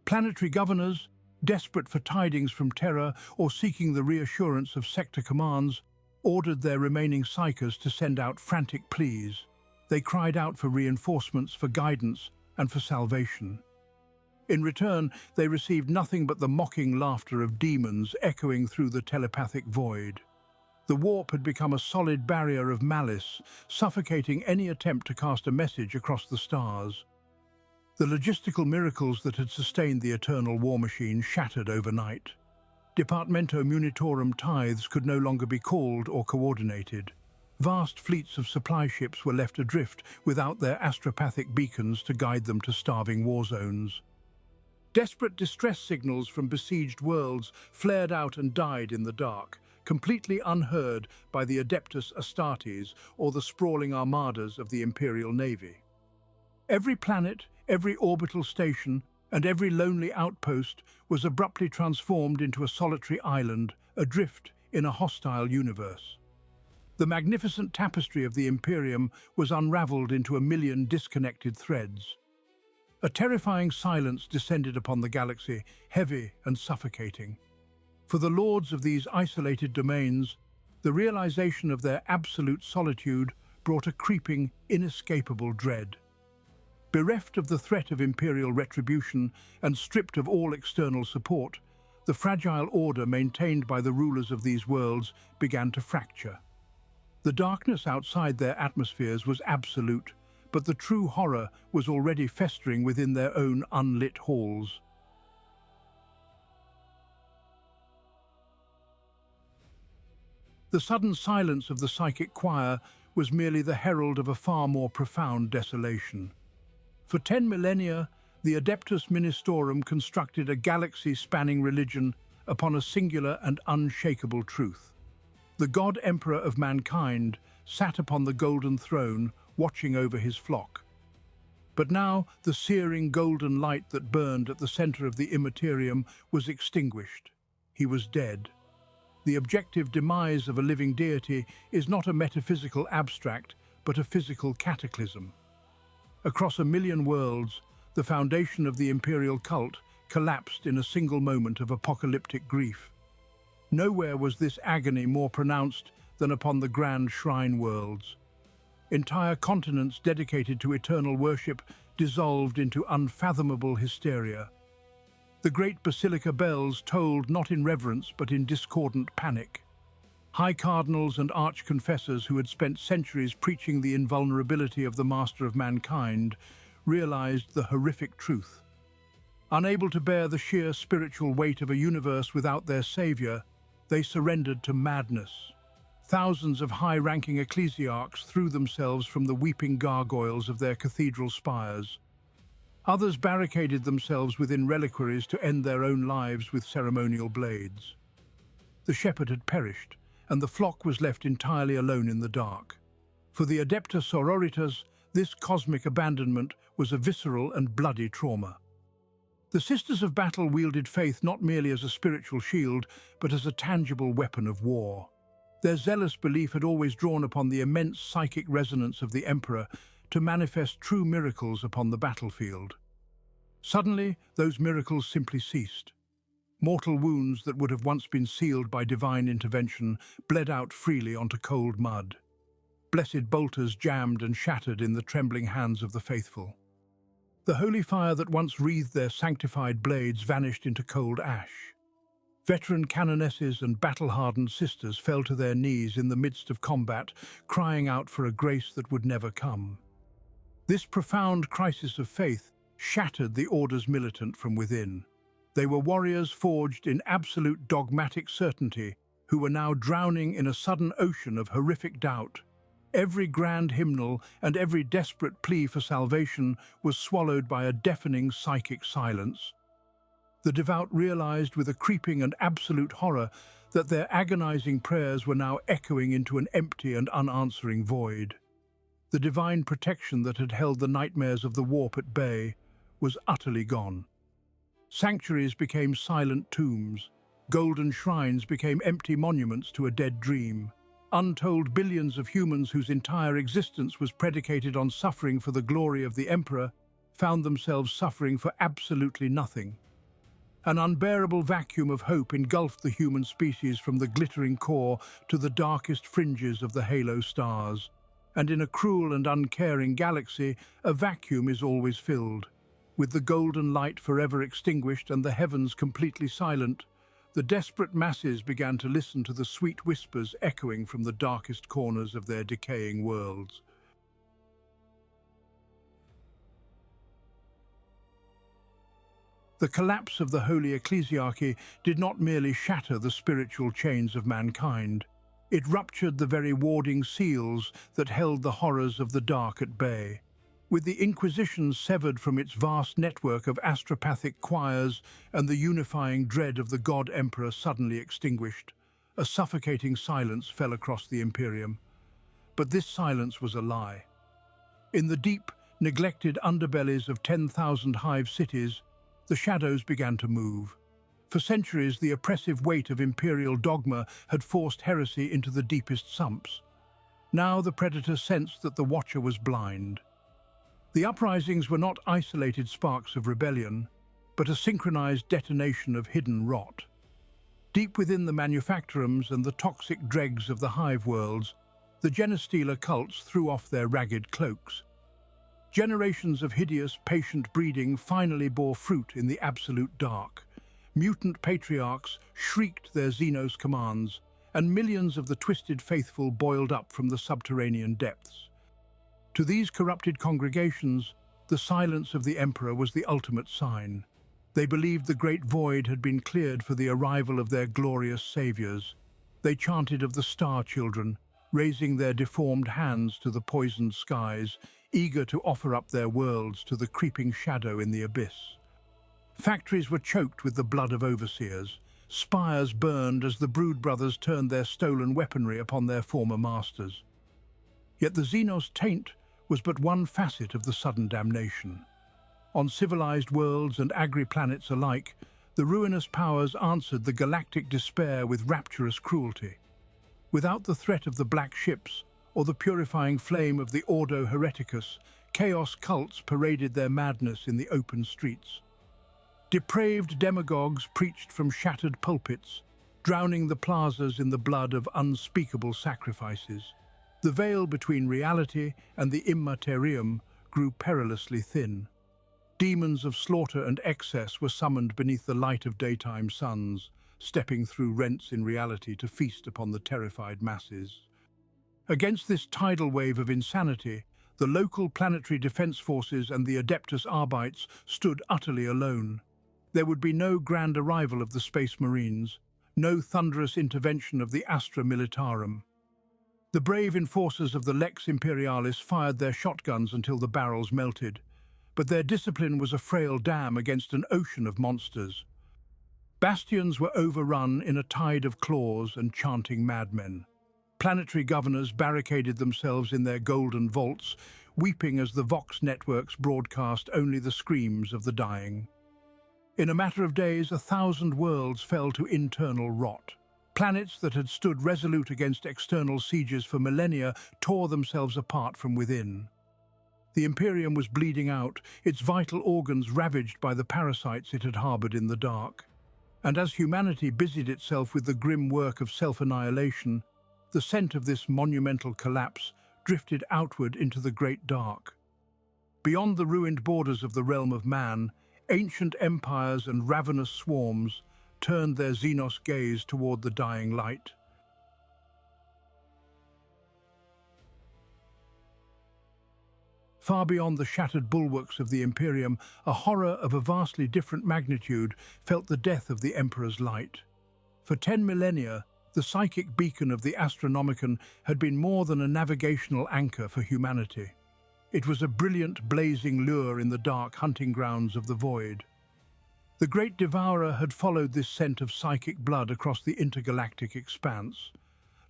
Planetary governors, desperate for tidings from Terra or seeking the reassurance of sector commands, ordered their remaining psychers to send out frantic pleas. They cried out for reinforcements, for guidance, and for salvation. In return, they received nothing but the mocking laughter of demons echoing through the telepathic void. The warp had become a solid barrier of malice, suffocating any attempt to cast a message across the stars. The logistical miracles that had sustained the eternal war machine shattered overnight. Departamento Munitorum tithes could no longer be called or coordinated. Vast fleets of supply ships were left adrift without their astropathic beacons to guide them to starving war zones. Desperate distress signals from besieged worlds flared out and died in the dark, completely unheard by the Adeptus Astartes or the sprawling armadas of the Imperial Navy. Every planet, every orbital station, and every lonely outpost was abruptly transformed into a solitary island, adrift in a hostile universe. The magnificent tapestry of the Imperium was unraveled into a million disconnected threads. A terrifying silence descended upon the galaxy, heavy and suffocating. For the lords of these isolated domains, the realization of their absolute solitude brought a creeping, inescapable dread. Bereft of the threat of imperial retribution and stripped of all external support, the fragile order maintained by the rulers of these worlds began to fracture. The darkness outside their atmospheres was absolute, but the true horror was already festering within their own unlit halls. The sudden silence of the psychic choir was merely the herald of a far more profound desolation. For 10 millennia, the Adeptus Ministorum constructed a galaxy-spanning religion upon a singular and unshakable truth. The God Emperor of mankind sat upon the golden throne, watching over his flock. But now the searing golden light that burned at the center of the Imperium was extinguished. He was dead. The objective demise of a living deity is not a metaphysical abstract, but a physical cataclysm. Across a million worlds, the foundation of the imperial cult collapsed in a single moment of apocalyptic grief. Nowhere was this agony more pronounced than upon the grand shrine worlds. Entire continents dedicated to eternal worship dissolved into unfathomable hysteria. The great basilica bells tolled not in reverence but in discordant panic. High cardinals and arch-confessors who had spent centuries preaching the invulnerability of the master of mankind realized the horrific truth. Unable to bear the sheer spiritual weight of a universe without their savior, they surrendered to madness. Thousands of high-ranking ecclesiarchs threw themselves from the weeping gargoyles of their cathedral spires. Others barricaded themselves within reliquaries to end their own lives with ceremonial blades. The shepherd had perished, and the flock was left entirely alone in the dark. For the Adepta Sororitas, this cosmic abandonment was a visceral and bloody trauma. The Sisters of Battle wielded faith not merely as a spiritual shield, but as a tangible weapon of war. Their zealous belief had always drawn upon the immense psychic resonance of the Emperor to manifest true miracles upon the battlefield. Suddenly, those miracles simply ceased. Mortal wounds that would have once been sealed by divine intervention bled out freely onto cold mud. Blessed bolters jammed and shattered in the trembling hands of the faithful. The holy fire that once wreathed their sanctified blades vanished into cold ash. Veteran canonesses and battle-hardened sisters fell to their knees in the midst of combat, crying out for a grace that would never come. This profound crisis of faith shattered the Order's militant from within. They were warriors forged in absolute dogmatic certainty, who were now drowning in a sudden ocean of horrific doubt. Every grand hymnal and every desperate plea for salvation was swallowed by a deafening psychic silence. The devout realized with a creeping and absolute horror that their agonizing prayers were now echoing into an empty and unanswering void. The divine protection that had held the nightmares of the warp at bay was utterly gone. Sanctuaries became silent tombs. Golden shrines became empty monuments to a dead dream. Untold billions of humans whose entire existence was predicated on suffering for the glory of the Emperor found themselves suffering for absolutely nothing. An unbearable vacuum of hope engulfed the human species from the glittering core to the darkest fringes of the halo stars. And in a cruel and uncaring galaxy, a vacuum is always filled. With the golden light forever extinguished and the heavens completely silent, the desperate masses began to listen to the sweet whispers echoing from the darkest corners of their decaying worlds. The collapse of the Holy Ecclesiarchy did not merely shatter the spiritual chains of mankind. It ruptured the very warding seals that held the horrors of the dark at bay. With the Inquisition severed from its vast network of astropathic choirs and the unifying dread of the God Emperor suddenly extinguished, a suffocating silence fell across the Imperium. But this silence was a lie. In the deep, neglected underbellies of 10,000 Hive cities, the shadows began to move. For centuries, the oppressive weight of imperial dogma had forced heresy into the deepest sumps. Now the Predator sensed that the Watcher was blind. The uprisings were not isolated sparks of rebellion, but a synchronized detonation of hidden rot. Deep within the manufactorums and the toxic dregs of the Hive worlds, the Genestealer cults threw off their ragged cloaks. Generations of hideous, patient breeding finally bore fruit in the absolute dark. Mutant patriarchs shrieked their Xenos commands, and millions of the twisted faithful boiled up from the subterranean depths. To these corrupted congregations, the silence of the Emperor was the ultimate sign. They believed the great void had been cleared for the arrival of their glorious saviors. They chanted of the Star Children, raising their deformed hands to the poisoned skies, eager to offer up their worlds to the creeping shadow in the abyss. Factories were choked with the blood of overseers. Spires burned as the Brood Brothers turned their stolen weaponry upon their former masters. Yet the Xenos taint was but one facet of the sudden damnation. On civilized worlds and agri-planets alike, the ruinous powers answered the galactic despair with rapturous cruelty. Without the threat of the black ships or the purifying flame of the Ordo Hereticus, chaos cults paraded their madness in the open streets. Depraved demagogues preached from shattered pulpits, drowning the plazas in the blood of unspeakable sacrifices. The veil between reality and the immaterium grew perilously thin. Demons of slaughter and excess were summoned beneath the light of daytime suns, stepping through rents in reality to feast upon the terrified masses. Against this tidal wave of insanity, the local planetary defense forces and the Adeptus Arbites stood utterly alone. There would be no grand arrival of the Space Marines, no thunderous intervention of the Astra Militarum. The brave enforcers of the Lex Imperialis fired their shotguns until the barrels melted, but their discipline was a frail dam against an ocean of monsters. Bastions were overrun in a tide of claws and chanting madmen. Planetary governors barricaded themselves in their golden vaults, weeping as the Vox networks broadcast only the screams of the dying. In a matter of days, 1,000 worlds fell to internal rot. Planets that had stood resolute against external sieges for millennia tore themselves apart from within. The Imperium was bleeding out, its vital organs ravaged by the parasites it had harbored in the dark. And as humanity busied itself with the grim work of self-annihilation, the scent of this monumental collapse drifted outward into the great dark. Beyond the ruined borders of the realm of man, ancient empires and ravenous swarms turned their Xenos gaze toward the dying light. Far beyond the shattered bulwarks of the Imperium, a horror of a vastly different magnitude felt the death of the Emperor's light. For 10 millennia, the psychic beacon of the Astronomican had been more than a navigational anchor for humanity. It was a brilliant, blazing lure in the dark hunting grounds of the void. The Great Devourer had followed this scent of psychic blood across the intergalactic expanse.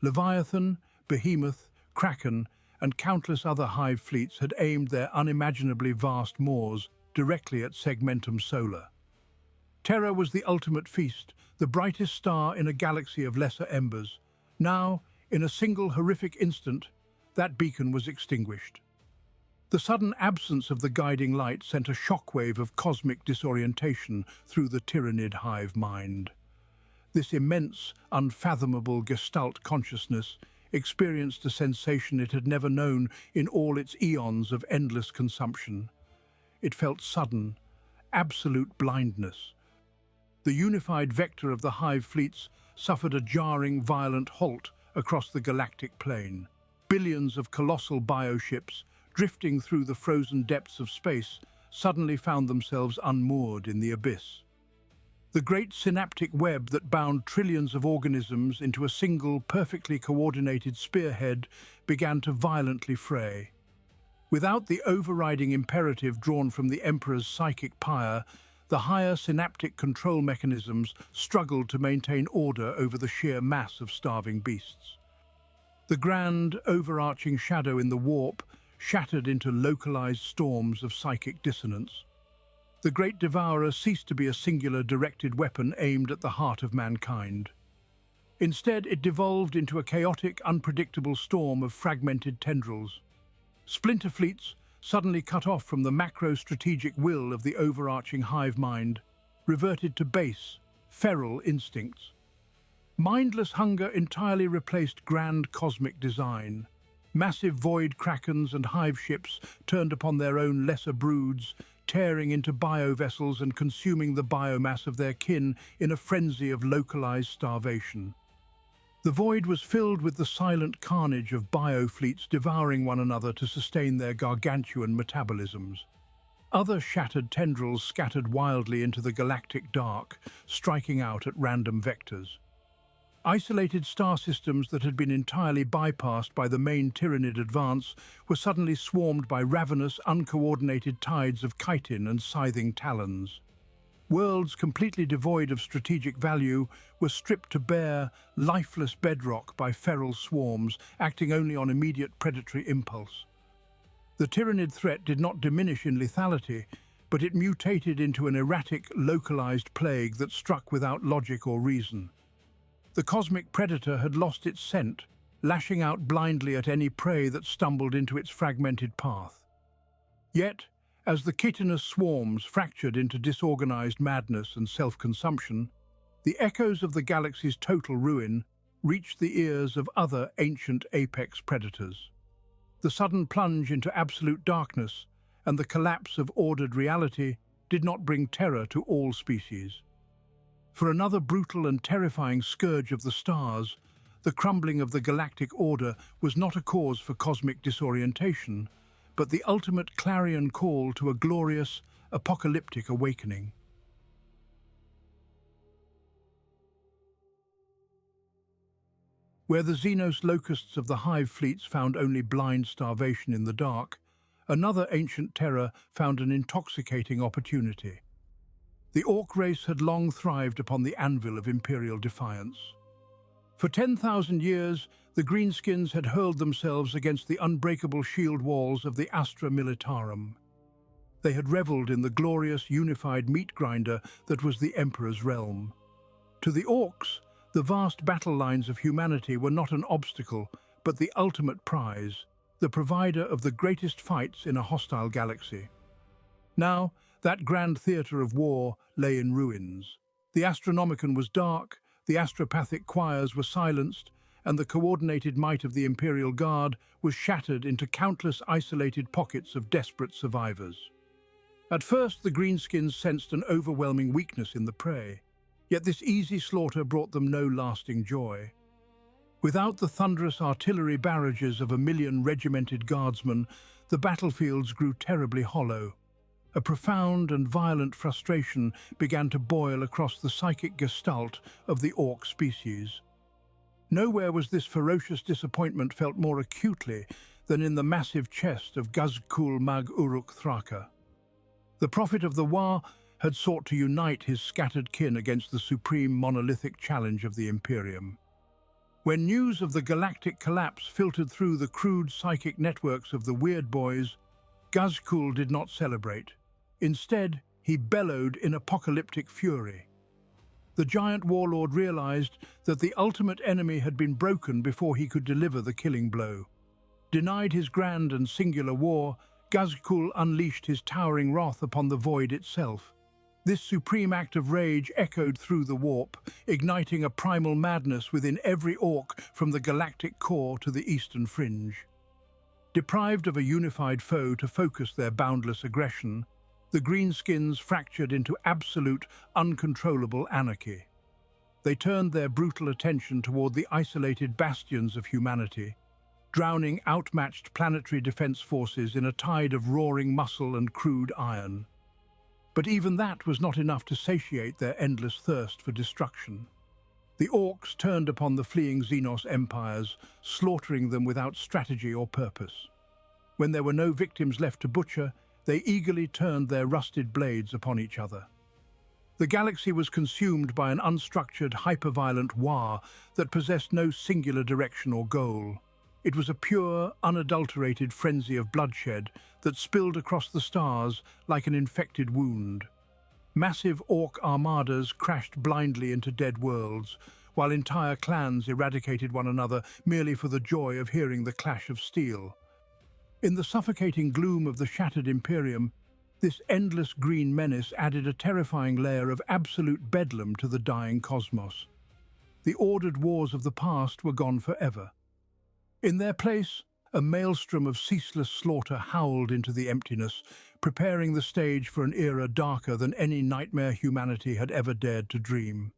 Leviathan, Behemoth, Kraken, and countless other Hive fleets had aimed their unimaginably vast maws directly at Segmentum Solar. Terra was the ultimate feast, the brightest star in a galaxy of lesser embers. Now, in a single horrific instant, that beacon was extinguished. The sudden absence of the guiding light sent a shockwave of cosmic disorientation through the tyrannid Hive mind. This immense, unfathomable Gestalt consciousness experienced a sensation it had never known in all its eons of endless consumption. It felt sudden, absolute blindness. The unified vector of the Hive fleets suffered a jarring, violent halt across the galactic plane. Billions of colossal bioships, drifting through the frozen depths of space, suddenly found themselves unmoored in the abyss. The great synaptic web that bound trillions of organisms into a single, perfectly coordinated spearhead began to violently fray. Without the overriding imperative drawn from the Emperor's psychic pyre, the higher synaptic control mechanisms struggled to maintain order over the sheer mass of starving beasts. The grand, overarching shadow in the warp shattered into localized storms of psychic dissonance. The Great Devourer ceased to be a singular directed weapon aimed at the heart of mankind. Instead, it devolved into a chaotic, unpredictable storm of fragmented tendrils. Splinter fleets, suddenly cut off from the macro-strategic will of the overarching Hive mind, reverted to base, feral instincts. Mindless hunger entirely replaced grand cosmic design. Massive void krakens and hive ships turned upon their own lesser broods, tearing into biovessels and consuming the biomass of their kin in a frenzy of localized starvation. The void was filled with the silent carnage of biofleets devouring one another to sustain their gargantuan metabolisms. Other shattered tendrils scattered wildly into the galactic dark, striking out at random vectors. Isolated star systems that had been entirely bypassed by the main Tyranid advance were suddenly swarmed by ravenous, uncoordinated tides of chitin and scything talons. Worlds completely devoid of strategic value were stripped to bare, lifeless bedrock by feral swarms acting only on immediate predatory impulse. The Tyranid threat did not diminish in lethality, but it mutated into an erratic, localized plague that struck without logic or reason. The cosmic predator had lost its scent, lashing out blindly at any prey that stumbled into its fragmented path. Yet, as the chitinous swarms fractured into disorganized madness and self-consumption, the echoes of the galaxy's total ruin reached the ears of other ancient apex predators. The sudden plunge into absolute darkness and the collapse of ordered reality did not bring terror to all species. For another brutal and terrifying scourge of the stars, the crumbling of the galactic order was not a cause for cosmic disorientation, but the ultimate clarion call to a glorious, apocalyptic awakening. Where the Xenos locusts of the Hive fleets found only blind starvation in the dark, another ancient terror found an intoxicating opportunity. The Orc race had long thrived upon the anvil of imperial defiance. For 10,000 years, the Greenskins had hurled themselves against the unbreakable shield walls of the Astra Militarum. They had reveled in the glorious unified meat grinder that was the Emperor's realm. To the Orcs, the vast battle lines of humanity were not an obstacle, but the ultimate prize, the provider of the greatest fights in a hostile galaxy. Now, that grand theatre of war lay in ruins. The Astronomican was dark, the Astropathic choirs were silenced, and the coordinated might of the Imperial Guard was shattered into countless isolated pockets of desperate survivors. At first, the Greenskins sensed an overwhelming weakness in the prey, yet this easy slaughter brought them no lasting joy. Without the thunderous artillery barrages of 1,000,000 regimented guardsmen, the battlefields grew terribly hollow. A profound and violent frustration began to boil across the psychic gestalt of the Orc species. Nowhere was this ferocious disappointment felt more acutely than in the massive chest of Gazkul Mag Uruk Thraka. The Prophet of the Wa had sought to unite his scattered kin against the supreme monolithic challenge of the Imperium. When news of the galactic collapse filtered through the crude psychic networks of the Weird Boys, Gazkul did not celebrate. Instead, he bellowed in apocalyptic fury. The giant warlord realized that the ultimate enemy had been broken before he could deliver the killing blow. Denied his grand and singular war, Gazkul unleashed his towering wrath upon the void itself. This supreme act of rage echoed through the warp, igniting a primal madness within every Orc from the galactic core to the eastern fringe. Deprived of a unified foe to focus their boundless aggression, the Greenskins fractured into absolute, uncontrollable anarchy. They turned their brutal attention toward the isolated bastions of humanity, drowning outmatched planetary defense forces in a tide of roaring muscle and crude iron. But even that was not enough to satiate their endless thirst for destruction. The Orcs turned upon the fleeing Xenos empires, slaughtering them without strategy or purpose. When there were no victims left to butcher, they eagerly turned their rusted blades upon each other. The galaxy was consumed by an unstructured, hyperviolent war that possessed no singular direction or goal. It was a pure, unadulterated frenzy of bloodshed that spilled across the stars like an infected wound. Massive Orc armadas crashed blindly into dead worlds, while entire clans eradicated one another merely for the joy of hearing the clash of steel. In the suffocating gloom of the shattered Imperium, this endless green menace added a terrifying layer of absolute bedlam to the dying cosmos. The ordered wars of the past were gone forever. In their place, a maelstrom of ceaseless slaughter howled into the emptiness, preparing the stage for an era darker than any nightmare humanity had ever dared to dream.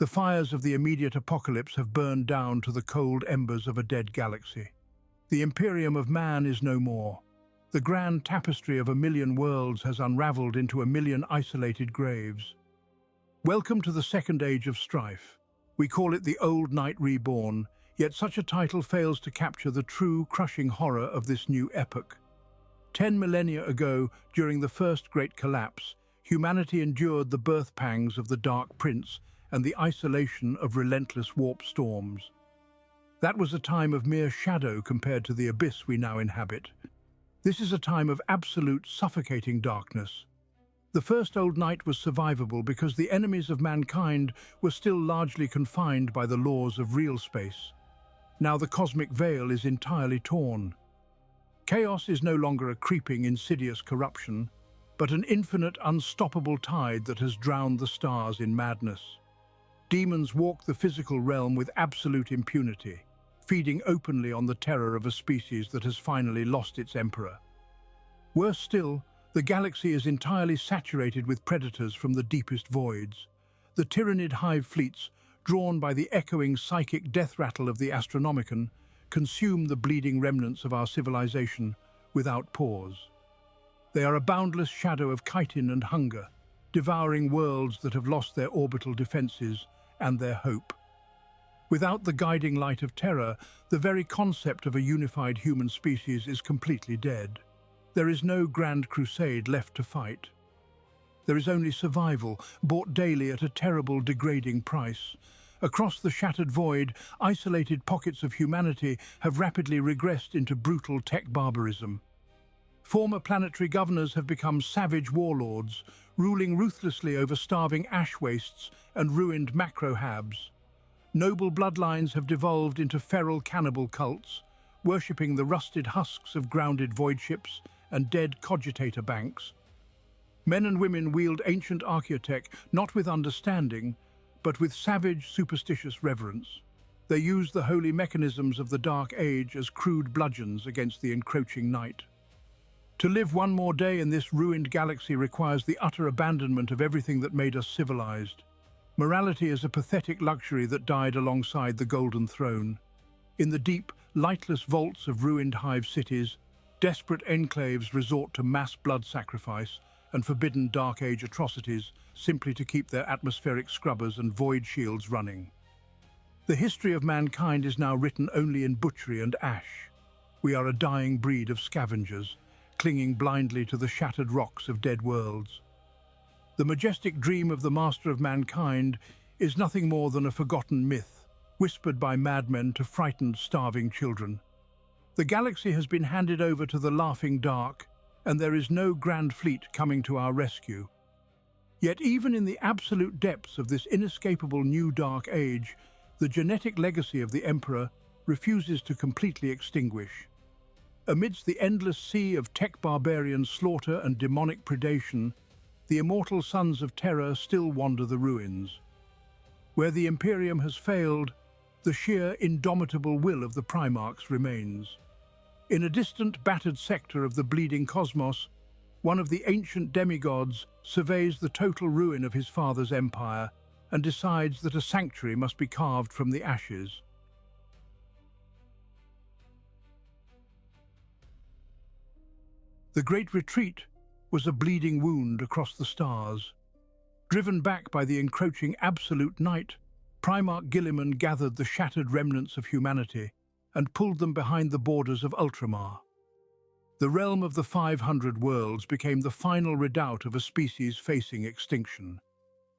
The fires of the immediate apocalypse have burned down to the cold embers of a dead galaxy. The Imperium of man is no more. The grand tapestry of a million worlds has unraveled into a million isolated graves. Welcome to the second age of strife. We call it the Old Night Reborn, yet such a title fails to capture the true, crushing horror of this new epoch. 10 millennia ago, during the first great collapse, humanity endured the birth pangs of the Dark Prince and the isolation of relentless warp storms. That was a time of mere shadow compared to the abyss we now inhabit. This is a time of absolute, suffocating darkness. The first old night was survivable because the enemies of mankind were still largely confined by the laws of real space. Now the cosmic veil is entirely torn. Chaos is no longer a creeping, insidious corruption, but an infinite, unstoppable tide that has drowned the stars in madness. Demons walk the physical realm with absolute impunity, feeding openly on the terror of a species that has finally lost its emperor. Worse still, the galaxy is entirely saturated with predators from the deepest voids. The tyrannid Hive fleets, drawn by the echoing psychic death rattle of the Astronomican, consume the bleeding remnants of our civilization without pause. They are a boundless shadow of chitin and hunger, devouring worlds that have lost their orbital defenses and their hope. Without the guiding light of Terra, the very concept of a unified human species is completely dead. There is no grand crusade left to fight. There is only survival, bought daily at a terrible, degrading price. Across the shattered void, isolated pockets of humanity have rapidly regressed into brutal tech barbarism. Former planetary governors have become savage warlords, ruling ruthlessly over starving ash wastes and ruined macro-habs. Noble bloodlines have devolved into feral cannibal cults, worshipping the rusted husks of grounded void ships and dead cogitator banks. Men and women wield ancient archaeotech not with understanding, but with savage, superstitious reverence. They use the holy mechanisms of the Dark Age as crude bludgeons against the encroaching night. To live one more day in this ruined galaxy requires the utter abandonment of everything that made us civilized. Morality is a pathetic luxury that died alongside the Golden Throne. In the deep, lightless vaults of ruined Hive cities, desperate enclaves resort to mass blood sacrifice and forbidden Dark Age atrocities simply to keep their atmospheric scrubbers and void shields running. The history of mankind is now written only in butchery and ash. We are a dying breed of scavengers, clinging blindly to the shattered rocks of dead worlds. The majestic dream of the master of mankind is nothing more than a forgotten myth, whispered by madmen to frightened, starving children. The galaxy has been handed over to the laughing dark, and there is no grand fleet coming to our rescue. Yet even in the absolute depths of this inescapable new dark age, the genetic legacy of the Emperor refuses to completely extinguish. Amidst the endless sea of tech barbarian slaughter and demonic predation, the immortal sons of Terra still wander the ruins. Where the Imperium has failed, the sheer indomitable will of the Primarchs remains. In a distant, battered sector of the bleeding cosmos, one of the ancient demigods surveys the total ruin of his father's empire and decides that a sanctuary must be carved from the ashes. The Great Retreat was a bleeding wound across the stars. Driven back by the encroaching absolute night, Primarch Guilliman gathered the shattered remnants of humanity and pulled them behind the borders of Ultramar. The realm of the 500 worlds became the final redoubt of a species facing extinction.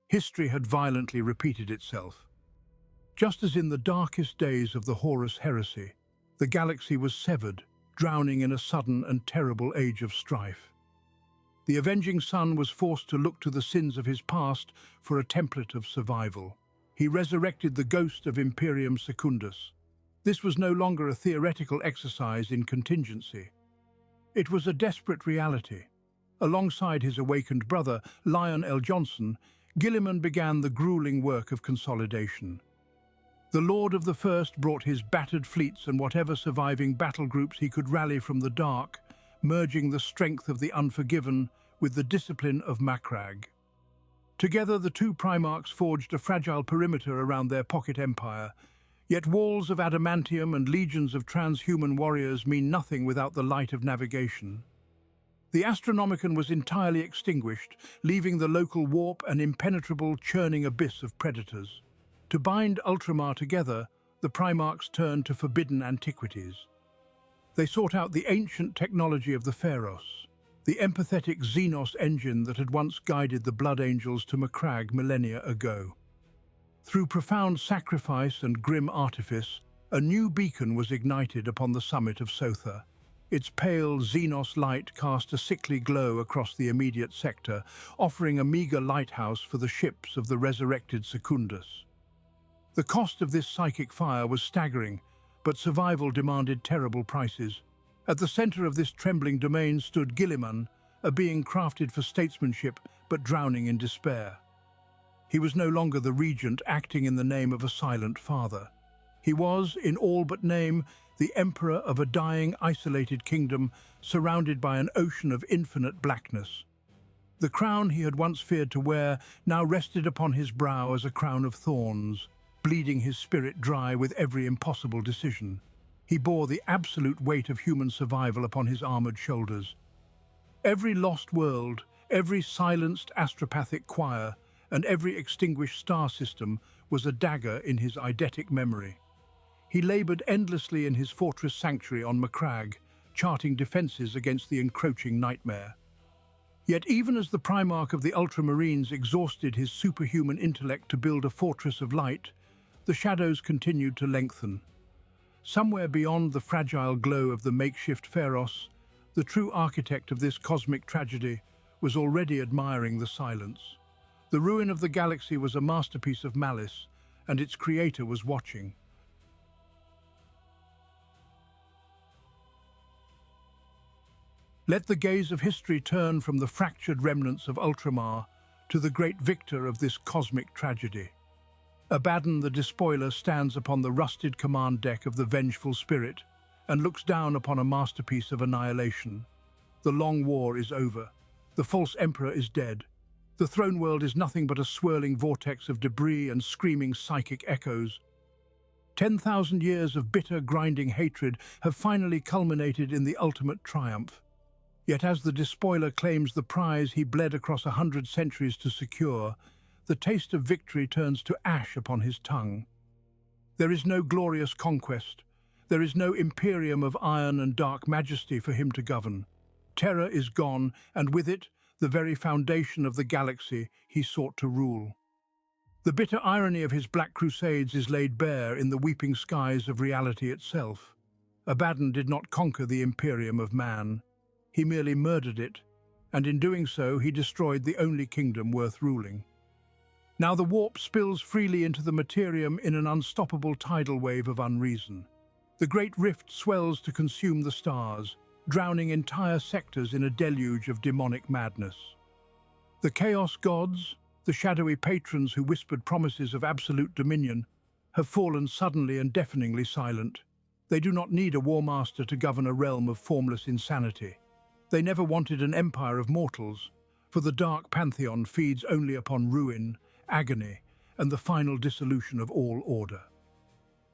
History had violently repeated itself. Just as in the darkest days of the Horus heresy, the galaxy was severed, drowning in a sudden and terrible age of strife. The avenging sun was forced to look to the sins of his past for a template of survival. He resurrected the ghost of Imperium Secundus. This was no longer a theoretical exercise in contingency. It was a desperate reality. Alongside his awakened brother, Lion L. Johnson, Guilliman began the grueling work of consolidation. The Lord of the First brought his battered fleets and whatever surviving battle groups he could rally from the dark, merging the strength of the Unforgiven with the discipline of Macragge. Together, the two Primarchs forged a fragile perimeter around their pocket empire, yet walls of adamantium and legions of transhuman warriors mean nothing without the light of navigation. The Astronomican was entirely extinguished, leaving the local warp an impenetrable, churning abyss of predators. To bind Ultramar together, the Primarchs turned to forbidden antiquities. They sought out the ancient technology of the Pharos, the empathetic Xenos engine that had once guided the Blood Angels to Macragge millennia ago. Through profound sacrifice and grim artifice, a new beacon was ignited upon the summit of Sotha. Its pale Xenos light cast a sickly glow across the immediate sector, offering a meager lighthouse for the ships of the resurrected Secundus. The cost of this psychic fire was staggering, but survival demanded terrible prices. At the center of this trembling domain stood Guilliman, a being crafted for statesmanship but drowning in despair. He was no longer the regent acting in the name of a silent father. He was, in all but name, the emperor of a dying, isolated kingdom surrounded by an ocean of infinite blackness. The crown he had once feared to wear now rested upon his brow as a crown of thorns, bleeding his spirit dry with every impossible decision. He bore the absolute weight of human survival upon his armored shoulders. Every lost world, every silenced astropathic choir, and every extinguished star system was a dagger in his eidetic memory. He labored endlessly in his fortress sanctuary on Macragge, charting defenses against the encroaching nightmare. Yet even as the Primarch of the Ultramarines exhausted his superhuman intellect to build a fortress of light, the shadows continued to lengthen. Somewhere beyond the fragile glow of the makeshift Pharos, the true architect of this cosmic tragedy was already admiring the silence. The ruin of the galaxy was a masterpiece of malice, and its creator was watching. Let the gaze of history turn from the fractured remnants of Ultramar to the great victor of this cosmic tragedy. Abaddon the Despoiler stands upon the rusted command deck of the Vengeful Spirit and looks down upon a masterpiece of annihilation. The long war is over. The false emperor is dead. The throne world is nothing but a swirling vortex of debris and screaming psychic echoes. 10,000 years of bitter, grinding hatred have finally culminated in the ultimate triumph. Yet as the Despoiler claims the prize he bled across 100 centuries to secure, the taste of victory turns to ash upon his tongue. There is no glorious conquest. There is no Imperium of iron and dark majesty for him to govern. Terra is gone, and with it, the very foundation of the galaxy he sought to rule. The bitter irony of his Black Crusades is laid bare in the weeping skies of reality itself. Abaddon did not conquer the Imperium of man. He merely murdered it, and in doing so he destroyed the only kingdom worth ruling. Now the warp spills freely into the materium in an unstoppable tidal wave of unreason. The great rift swells to consume the stars, drowning entire sectors in a deluge of demonic madness. The chaos gods, the shadowy patrons who whispered promises of absolute dominion, have fallen suddenly and deafeningly silent. They do not need a war master to govern a realm of formless insanity. They never wanted an empire of mortals, for the dark pantheon feeds only upon ruin, agony, and the final dissolution of all order.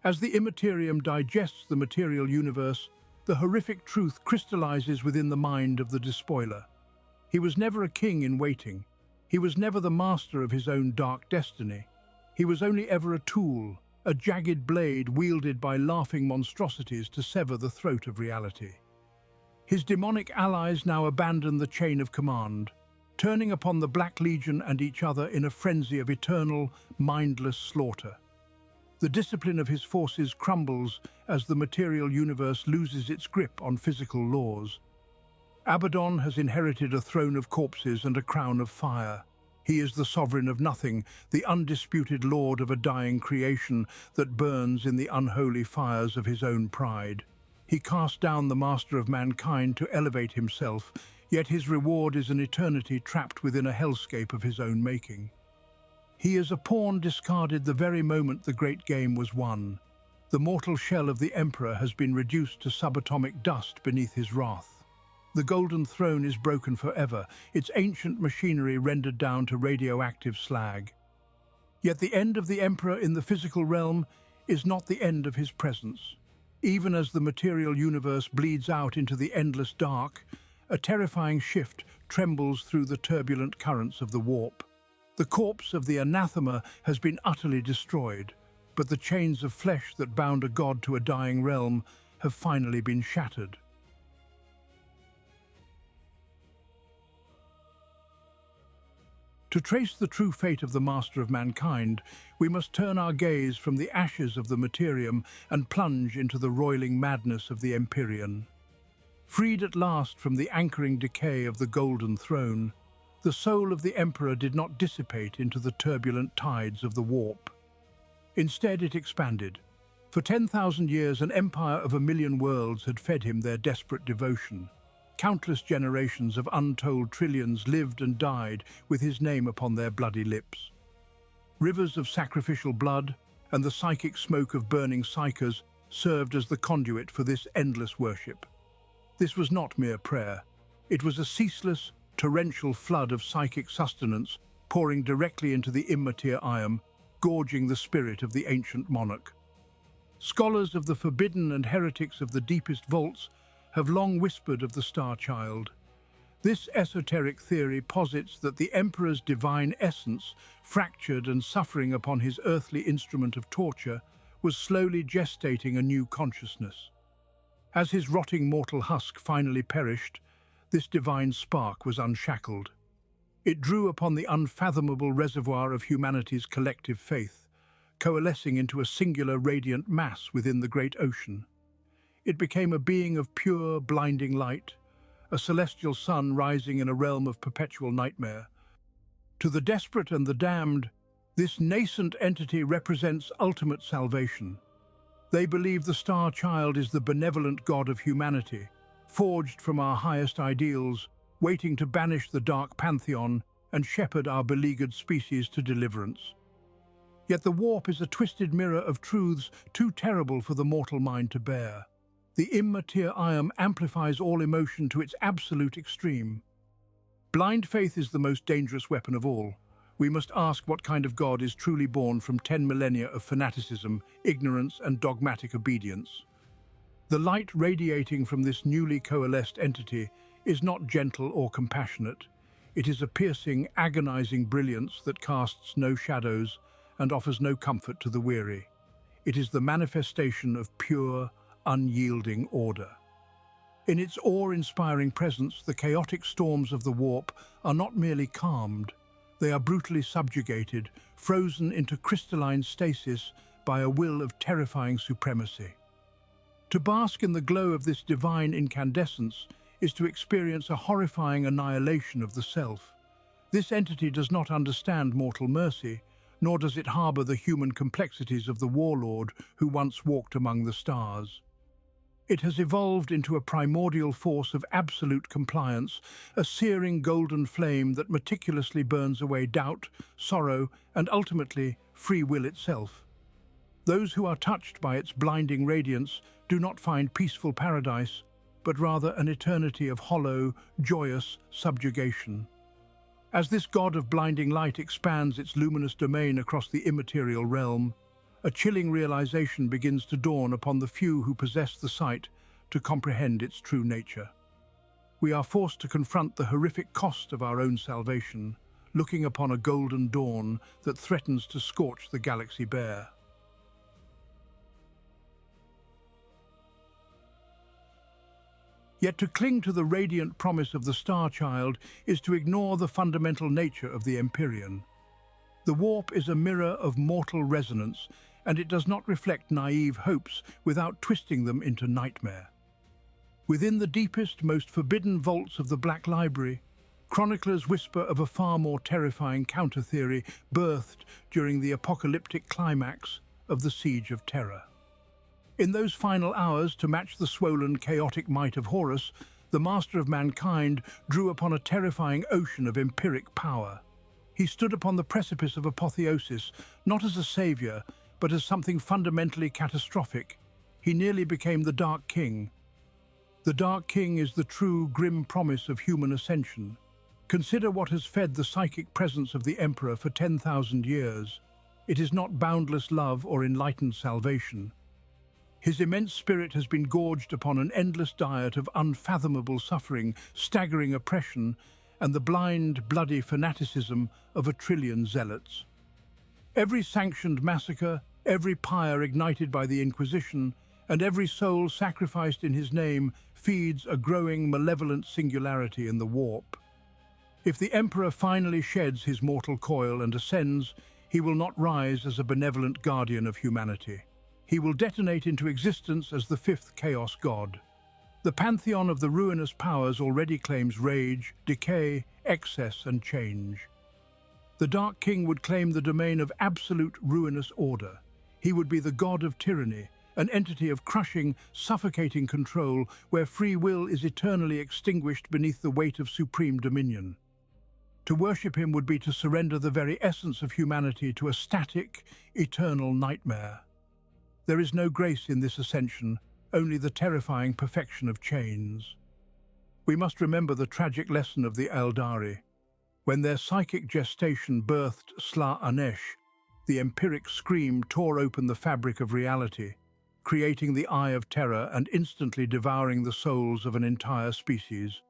As the Immaterium digests the material universe, the horrific truth crystallizes within the mind of the Despoiler. He was never a king in waiting. He was never the master of his own dark destiny. He was only ever a tool, a jagged blade wielded by laughing monstrosities to sever the throat of reality. His demonic allies now abandon the chain of command, turning upon the Black Legion and each other in a frenzy of eternal, mindless slaughter. The discipline of his forces crumbles as the material universe loses its grip on physical laws. Abaddon has inherited a throne of corpses and a crown of fire. He is the sovereign of nothing, the undisputed lord of a dying creation that burns in the unholy fires of his own pride. He cast down the master of mankind to elevate himself, yet his reward is an eternity trapped within a hellscape of his own making. He is a pawn discarded the very moment the great game was won. The mortal shell of the Emperor has been reduced to subatomic dust beneath his wrath. The Golden Throne is broken forever, its ancient machinery rendered down to radioactive slag. Yet the end of the Emperor in the physical realm is not the end of his presence. Even as the material universe bleeds out into the endless dark, a terrifying shift trembles through the turbulent currents of the warp. The corpse of the anathema has been utterly destroyed, but the chains of flesh that bound a god to a dying realm have finally been shattered. To trace the true fate of the master of mankind, we must turn our gaze from the ashes of the Imperium and plunge into the roiling madness of the Empyrean. Freed at last from the anchoring decay of the Golden Throne, the soul of the Emperor did not dissipate into the turbulent tides of the warp. Instead, it expanded. For 10,000 years, an empire of 1,000,000 worlds had fed him their desperate devotion. Countless generations of untold trillions lived and died with his name upon their bloody lips. Rivers of sacrificial blood and the psychic smoke of burning psychers served as the conduit for this endless worship. This was not mere prayer. It was a ceaseless, torrential flood of psychic sustenance pouring directly into the Imperium, gorging the spirit of the ancient monarch. Scholars of the forbidden and heretics of the deepest vaults have long whispered of the Star Child. This esoteric theory posits that the Emperor's divine essence, fractured and suffering upon his earthly instrument of torture, was slowly gestating a new consciousness. As his rotting mortal husk finally perished, this divine spark was unshackled. It drew upon the unfathomable reservoir of humanity's collective faith, coalescing into a singular radiant mass within the great ocean. It became a being of pure, blinding light, a celestial sun rising in a realm of perpetual nightmare. To the desperate and the damned, this nascent entity represents ultimate salvation. They believe the Star Child is the benevolent god of humanity, forged from our highest ideals, waiting to banish the dark pantheon and shepherd our beleaguered species to deliverance. Yet the warp is a twisted mirror of truths too terrible for the mortal mind to bear. The Imperium amplifies all emotion to its absolute extreme. Blind faith is the most dangerous weapon of all. We must ask what kind of God is truly born from 10 millennia of fanaticism, ignorance, and dogmatic obedience. The light radiating from this newly coalesced entity is not gentle or compassionate. It is a piercing, agonizing brilliance that casts no shadows and offers no comfort to the weary. It is the manifestation of pure, unyielding order. In its awe-inspiring presence, the chaotic storms of the warp are not merely calmed, they are brutally subjugated, frozen into crystalline stasis by a will of terrifying supremacy. To bask in the glow of this divine incandescence is to experience a horrifying annihilation of the self. This entity does not understand mortal mercy, nor does it harbor the human complexities of the warlord who once walked among the stars. It has evolved into a primordial force of absolute compliance, a searing golden flame that meticulously burns away doubt, sorrow, and ultimately free will itself. Those who are touched by its blinding radiance do not find peaceful paradise, but rather an eternity of hollow, joyous subjugation. As this god of blinding light expands its luminous domain across the immaterial realm, a chilling realization begins to dawn upon the few who possess the sight to comprehend its true nature. We are forced to confront the horrific cost of our own salvation, looking upon a golden dawn that threatens to scorch the galaxy bare. Yet to cling to the radiant promise of the Star Child is to ignore the fundamental nature of the Empyrean. The warp is a mirror of mortal resonance, and it does not reflect naive hopes without twisting them into nightmare. Within the deepest, most forbidden vaults of the Black Library, chroniclers whisper of a far more terrifying counter-theory birthed during the apocalyptic climax of the Siege of Terra. In those final hours, to match the swollen, chaotic might of Horus, the master of mankind drew upon a terrifying ocean of empiric power. He stood upon the precipice of apotheosis, not as a savior, but as something fundamentally catastrophic. He nearly became the Dark King. The Dark King is the true, grim promise of human ascension. Consider what has fed the psychic presence of the Emperor for 10,000 years. It is not boundless love or enlightened salvation. His immense spirit has been gorged upon an endless diet of unfathomable suffering, staggering oppression, and the blind, bloody fanaticism of a trillion zealots. Every sanctioned massacre, every pyre ignited by the Inquisition, and every soul sacrificed in his name feeds a growing malevolent singularity in the warp. If the Emperor finally sheds his mortal coil and ascends, he will not rise as a benevolent guardian of humanity. He will detonate into existence as the fifth Chaos God. The pantheon of the ruinous powers already claims rage, decay, excess, and change. The Dark King would claim the domain of absolute ruinous order. He would be the god of tyranny, an entity of crushing, suffocating control where free will is eternally extinguished beneath the weight of supreme dominion. To worship him would be to surrender the very essence of humanity to a static, eternal nightmare. There is no grace in this ascension, only the terrifying perfection of chains. We must remember the tragic lesson of the Eldari. When their psychic gestation birthed Sla-Anesh, the empiric scream tore open the fabric of reality, creating the Eye of Terror and instantly devouring the souls of an entire species.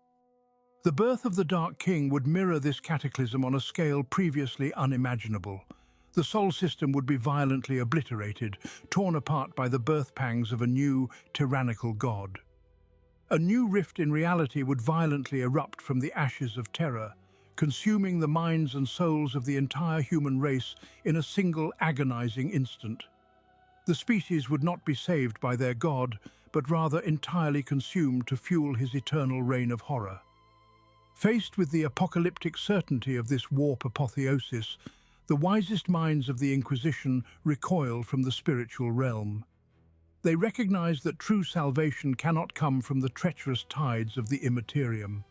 The birth of the Dark King would mirror this cataclysm on a scale previously unimaginable. The Sol system would be violently obliterated, torn apart by the birth pangs of a new, tyrannical god. A new rift in reality would violently erupt from the ashes of Terra, consuming the minds and souls of the entire human race in a single agonizing instant. The species would not be saved by their god, but rather entirely consumed to fuel his eternal reign of horror. Faced with the apocalyptic certainty of this warp apotheosis, the wisest minds of the Inquisition recoil from the spiritual realm. They recognize that true salvation cannot come from the treacherous tides of the Imperium.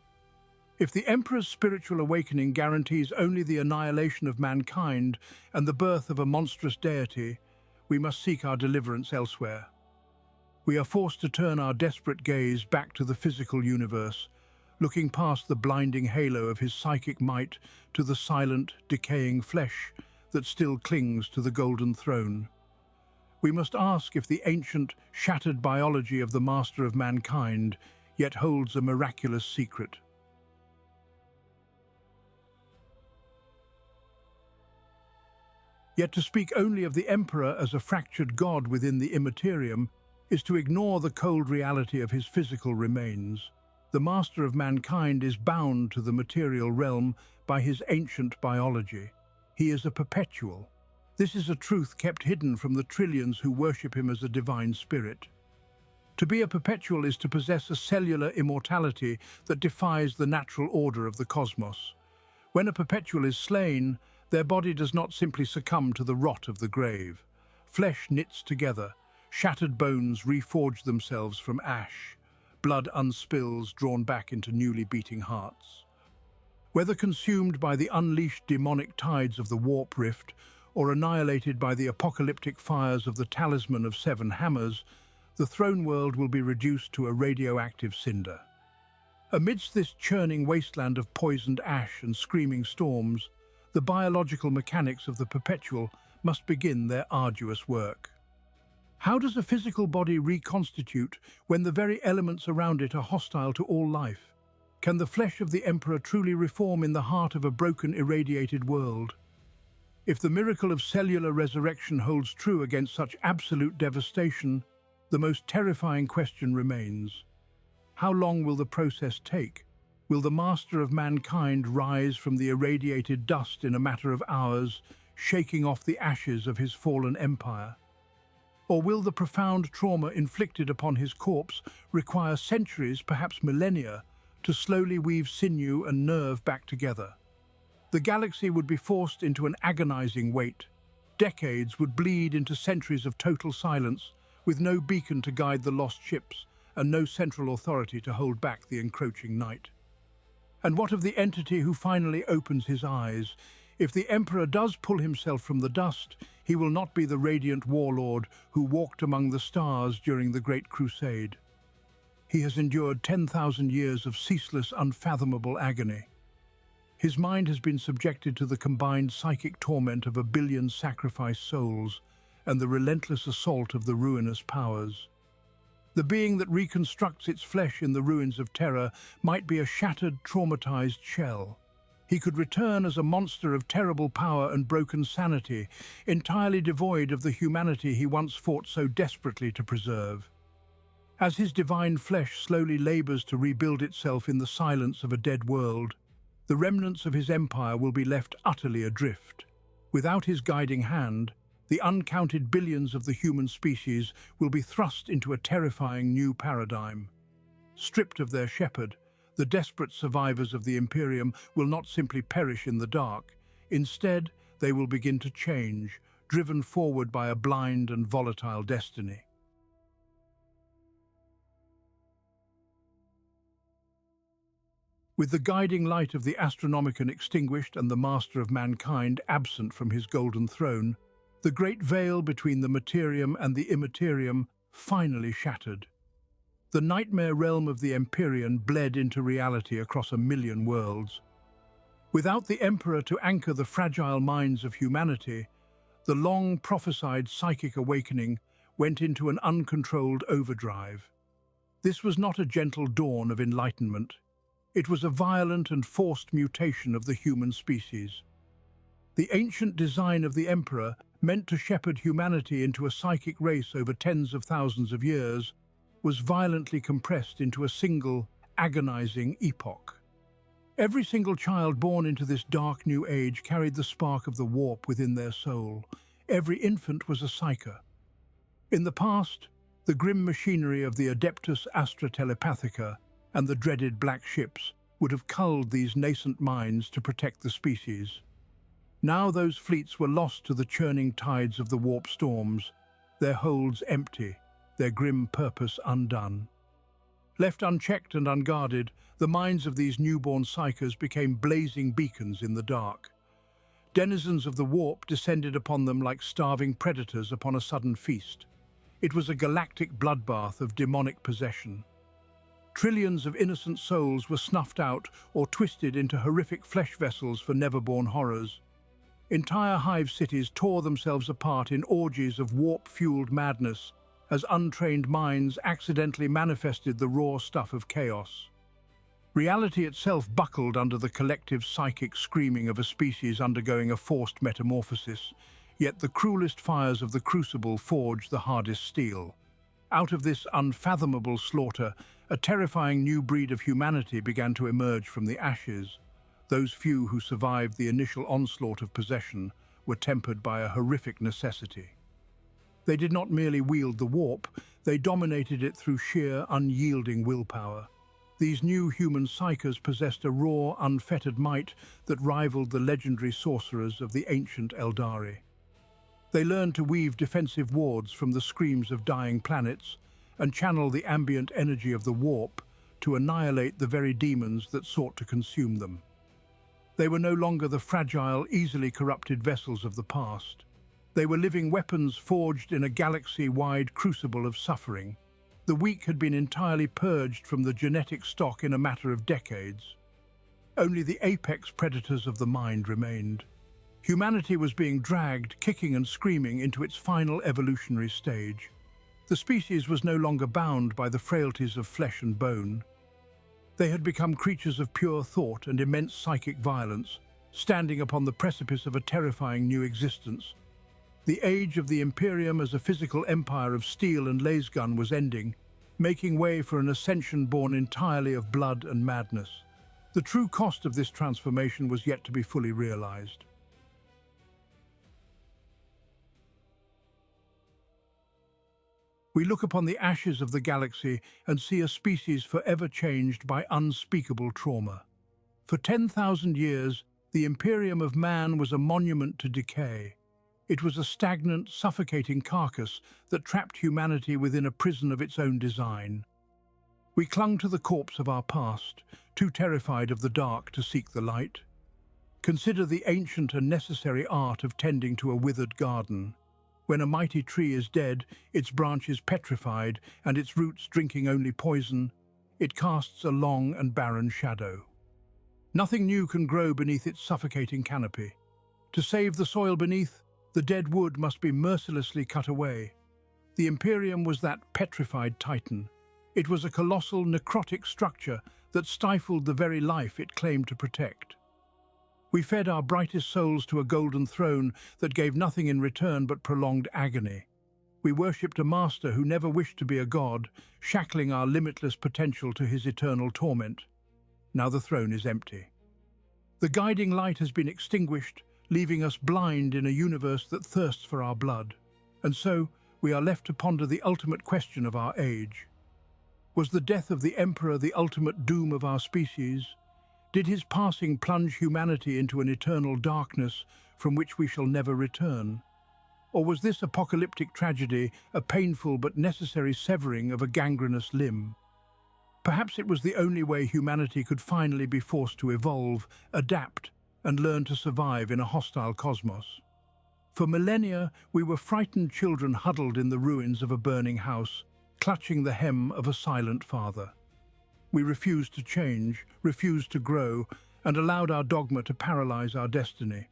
If the Emperor's spiritual awakening guarantees only the annihilation of mankind and the birth of a monstrous deity, we must seek our deliverance elsewhere. We are forced to turn our desperate gaze back to the physical universe, looking past the blinding halo of his psychic might to the silent, decaying flesh that still clings to the golden throne. We must ask if the ancient, shattered biology of the master of mankind yet holds a miraculous secret. Yet to speak only of the Emperor as a fractured god within the Imperium is to ignore the cold reality of his physical remains. The master of mankind is bound to the material realm by his ancient biology. He is a perpetual. This is a truth kept hidden from the trillions who worship him as a divine spirit. To be a perpetual is to possess a cellular immortality that defies the natural order of the cosmos. When a perpetual is slain, their body does not simply succumb to the rot of the grave. Flesh knits together, shattered bones reforge themselves from ash. Blood unspills, drawn back into newly beating hearts. Whether consumed by the unleashed daemonic tides of the warp rift or annihilated by the apocalyptic fires of the Talisman of Seven Hammers, the throne world will be reduced to a radioactive cinder. Amidst this churning wasteland of poisoned ash and screaming storms, the biological mechanics of the Perpetual must begin their arduous work. How does a physical body reconstitute when the very elements around it are hostile to all life? Can the flesh of the Emperor truly reform in the heart of a broken, irradiated world? If the miracle of cellular resurrection holds true against such absolute devastation, the most terrifying question remains. How long will the process take? Will the master of mankind rise from the irradiated dust in a matter of hours, shaking off the ashes of his fallen empire? Or will the profound trauma inflicted upon his corpse require centuries, perhaps millennia, to slowly weave sinew and nerve back together? The galaxy would be forced into an agonizing wait. Decades would bleed into centuries of total silence, with no beacon to guide the lost ships and no central authority to hold back the encroaching night. And what of the entity who finally opens his eyes? If the Emperor does pull himself from the dust, he will not be the radiant warlord who walked among the stars during the Great Crusade. He has endured 10,000 years of ceaseless, unfathomable agony. His mind has been subjected to the combined psychic torment of a billion sacrificed souls, and the relentless assault of the ruinous powers. The being that reconstructs its flesh in the ruins of Terra might be a shattered, traumatized shell. He could return as a monster of terrible power and broken sanity, entirely devoid of the humanity he once fought so desperately to preserve. As his divine flesh slowly labors to rebuild itself in the silence of a dead world, the remnants of his empire will be left utterly adrift. Without his guiding hand, the uncounted billions of the human species will be thrust into a terrifying new paradigm. Stripped of their shepherd, the desperate survivors of the Imperium will not simply perish in the dark. Instead, they will begin to change, driven forward by a blind and volatile destiny. With the guiding light of the Astronomican extinguished and the master of mankind absent from his golden throne, the great veil between the materium and the immaterium finally shattered. The nightmare realm of the Empyrean bled into reality across 1,000,000 worlds. Without the Emperor to anchor the fragile minds of humanity, the long-prophesied psychic awakening went into an uncontrolled overdrive. This was not a gentle dawn of enlightenment. It was a violent and forced mutation of the human species. The ancient design of the Emperor, meant to shepherd humanity into a psychic race over tens of thousands of years, was violently compressed into a single, agonizing epoch. Every single child born into this dark new age carried the spark of the warp within their soul. Every infant was a psyker. In the past, the grim machinery of the Adeptus Astra Telepathica and the dreaded black ships would have culled these nascent minds to protect the species. Now those fleets were lost to the churning tides of the warp storms, their holds empty, their grim purpose undone. Left unchecked and unguarded, the minds of these newborn psychers became blazing beacons in the dark. Denizens of the warp descended upon them like starving predators upon a sudden feast. It was a galactic bloodbath of demonic possession. Trillions of innocent souls were snuffed out or twisted into horrific flesh vessels for never-born horrors. Entire Hive cities tore themselves apart in orgies of warp-fueled madness as untrained minds accidentally manifested the raw stuff of chaos. Reality itself buckled under the collective psychic screaming of a species undergoing a forced metamorphosis, yet the cruelest fires of the crucible forged the hardest steel. Out of this unfathomable slaughter, a terrifying new breed of humanity began to emerge from the ashes. Those few who survived the initial onslaught of possession were tempered by a horrific necessity. They did not merely wield the warp, they dominated it through sheer, unyielding willpower. These new human psychers possessed a raw, unfettered might that rivaled the legendary sorcerers of the ancient Eldari. They learned to weave defensive wards from the screams of dying planets and channel the ambient energy of the warp to annihilate the very demons that sought to consume them. They were no longer the fragile, easily corrupted vessels of the past. They were living weapons forged in a galaxy-wide crucible of suffering. The weak had been entirely purged from the genetic stock in a matter of decades. Only the apex predators of the mind remained. Humanity was being dragged, kicking and screaming, into its final evolutionary stage. The species was no longer bound by the frailties of flesh and bone. They had become creatures of pure thought and immense psychic violence, standing upon the precipice of a terrifying new existence. The age of the Imperium as a physical empire of steel and lasgun was ending, making way for an ascension born entirely of blood and madness. The true cost of this transformation was yet to be fully realized. We look upon the ashes of the galaxy and see a species forever changed by unspeakable trauma. For 10,000 years, the Imperium of man was a monument to decay. It was a stagnant, suffocating carcass that trapped humanity within a prison of its own design. We clung to the corpse of our past, too terrified of the dark to seek the light. Consider the ancient and necessary art of tending to a withered garden. When a mighty tree is dead, its branches petrified, and its roots drinking only poison, it casts a long and barren shadow. Nothing new can grow beneath its suffocating canopy. To save the soil beneath, The dead wood must be mercilessly cut away. The Imperium was that petrified titan. It was a colossal necrotic structure that stifled the very life it claimed to protect. We fed our brightest souls to a golden throne that gave nothing in return but prolonged agony. We worshipped a master who never wished to be a god, shackling our limitless potential to his eternal torment. Now the throne is empty. The guiding light has been extinguished, leaving us blind in a universe that thirsts for our blood. And so, we are left to ponder the ultimate question of our age. Was the death of the Emperor the ultimate doom of our species? Did his passing plunge humanity into an eternal darkness from which we shall never return? Or was this apocalyptic tragedy a painful but necessary severing of a gangrenous limb? Perhaps it was the only way humanity could finally be forced to evolve, adapt, and learn to survive in a hostile cosmos. For millennia, we were frightened children huddled in the ruins of a burning house, clutching the hem of a silent father. We refused to change, refused to grow, and allowed our dogma to paralyze our destiny.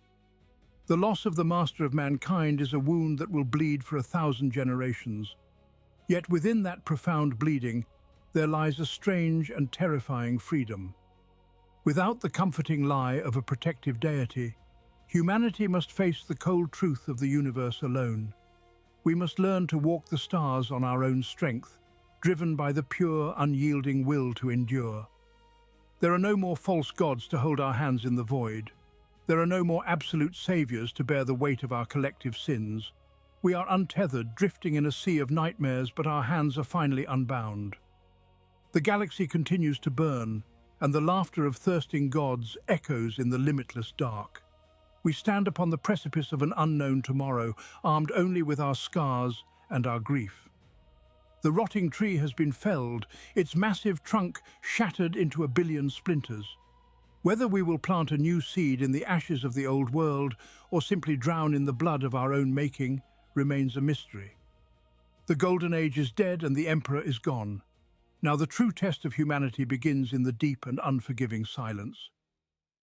The loss of the master of mankind is a wound that will bleed for 1,000 generations. Yet within that profound bleeding, there lies a strange and terrifying freedom. Without the comforting lie of a protective deity, humanity must face the cold truth of the universe alone. We must learn to walk the stars on our own strength, driven by the pure, unyielding will to endure. There are no more false gods to hold our hands in the void. There are no more absolute saviors to bear the weight of our collective sins. We are untethered, drifting in a sea of nightmares, but our hands are finally unbound. The galaxy continues to burn, and the laughter of thirsting gods echoes in the limitless dark. We stand upon the precipice of an unknown tomorrow, armed only with our scars and our grief. The rotting tree has been felled, its massive trunk shattered into 1 billion splinters. Whether we will plant a new seed in the ashes of the old world or simply drown in the blood of our own making remains a mystery. The Golden Age is dead and the Emperor is gone. Now the true test of humanity begins in the deep and unforgiving silence.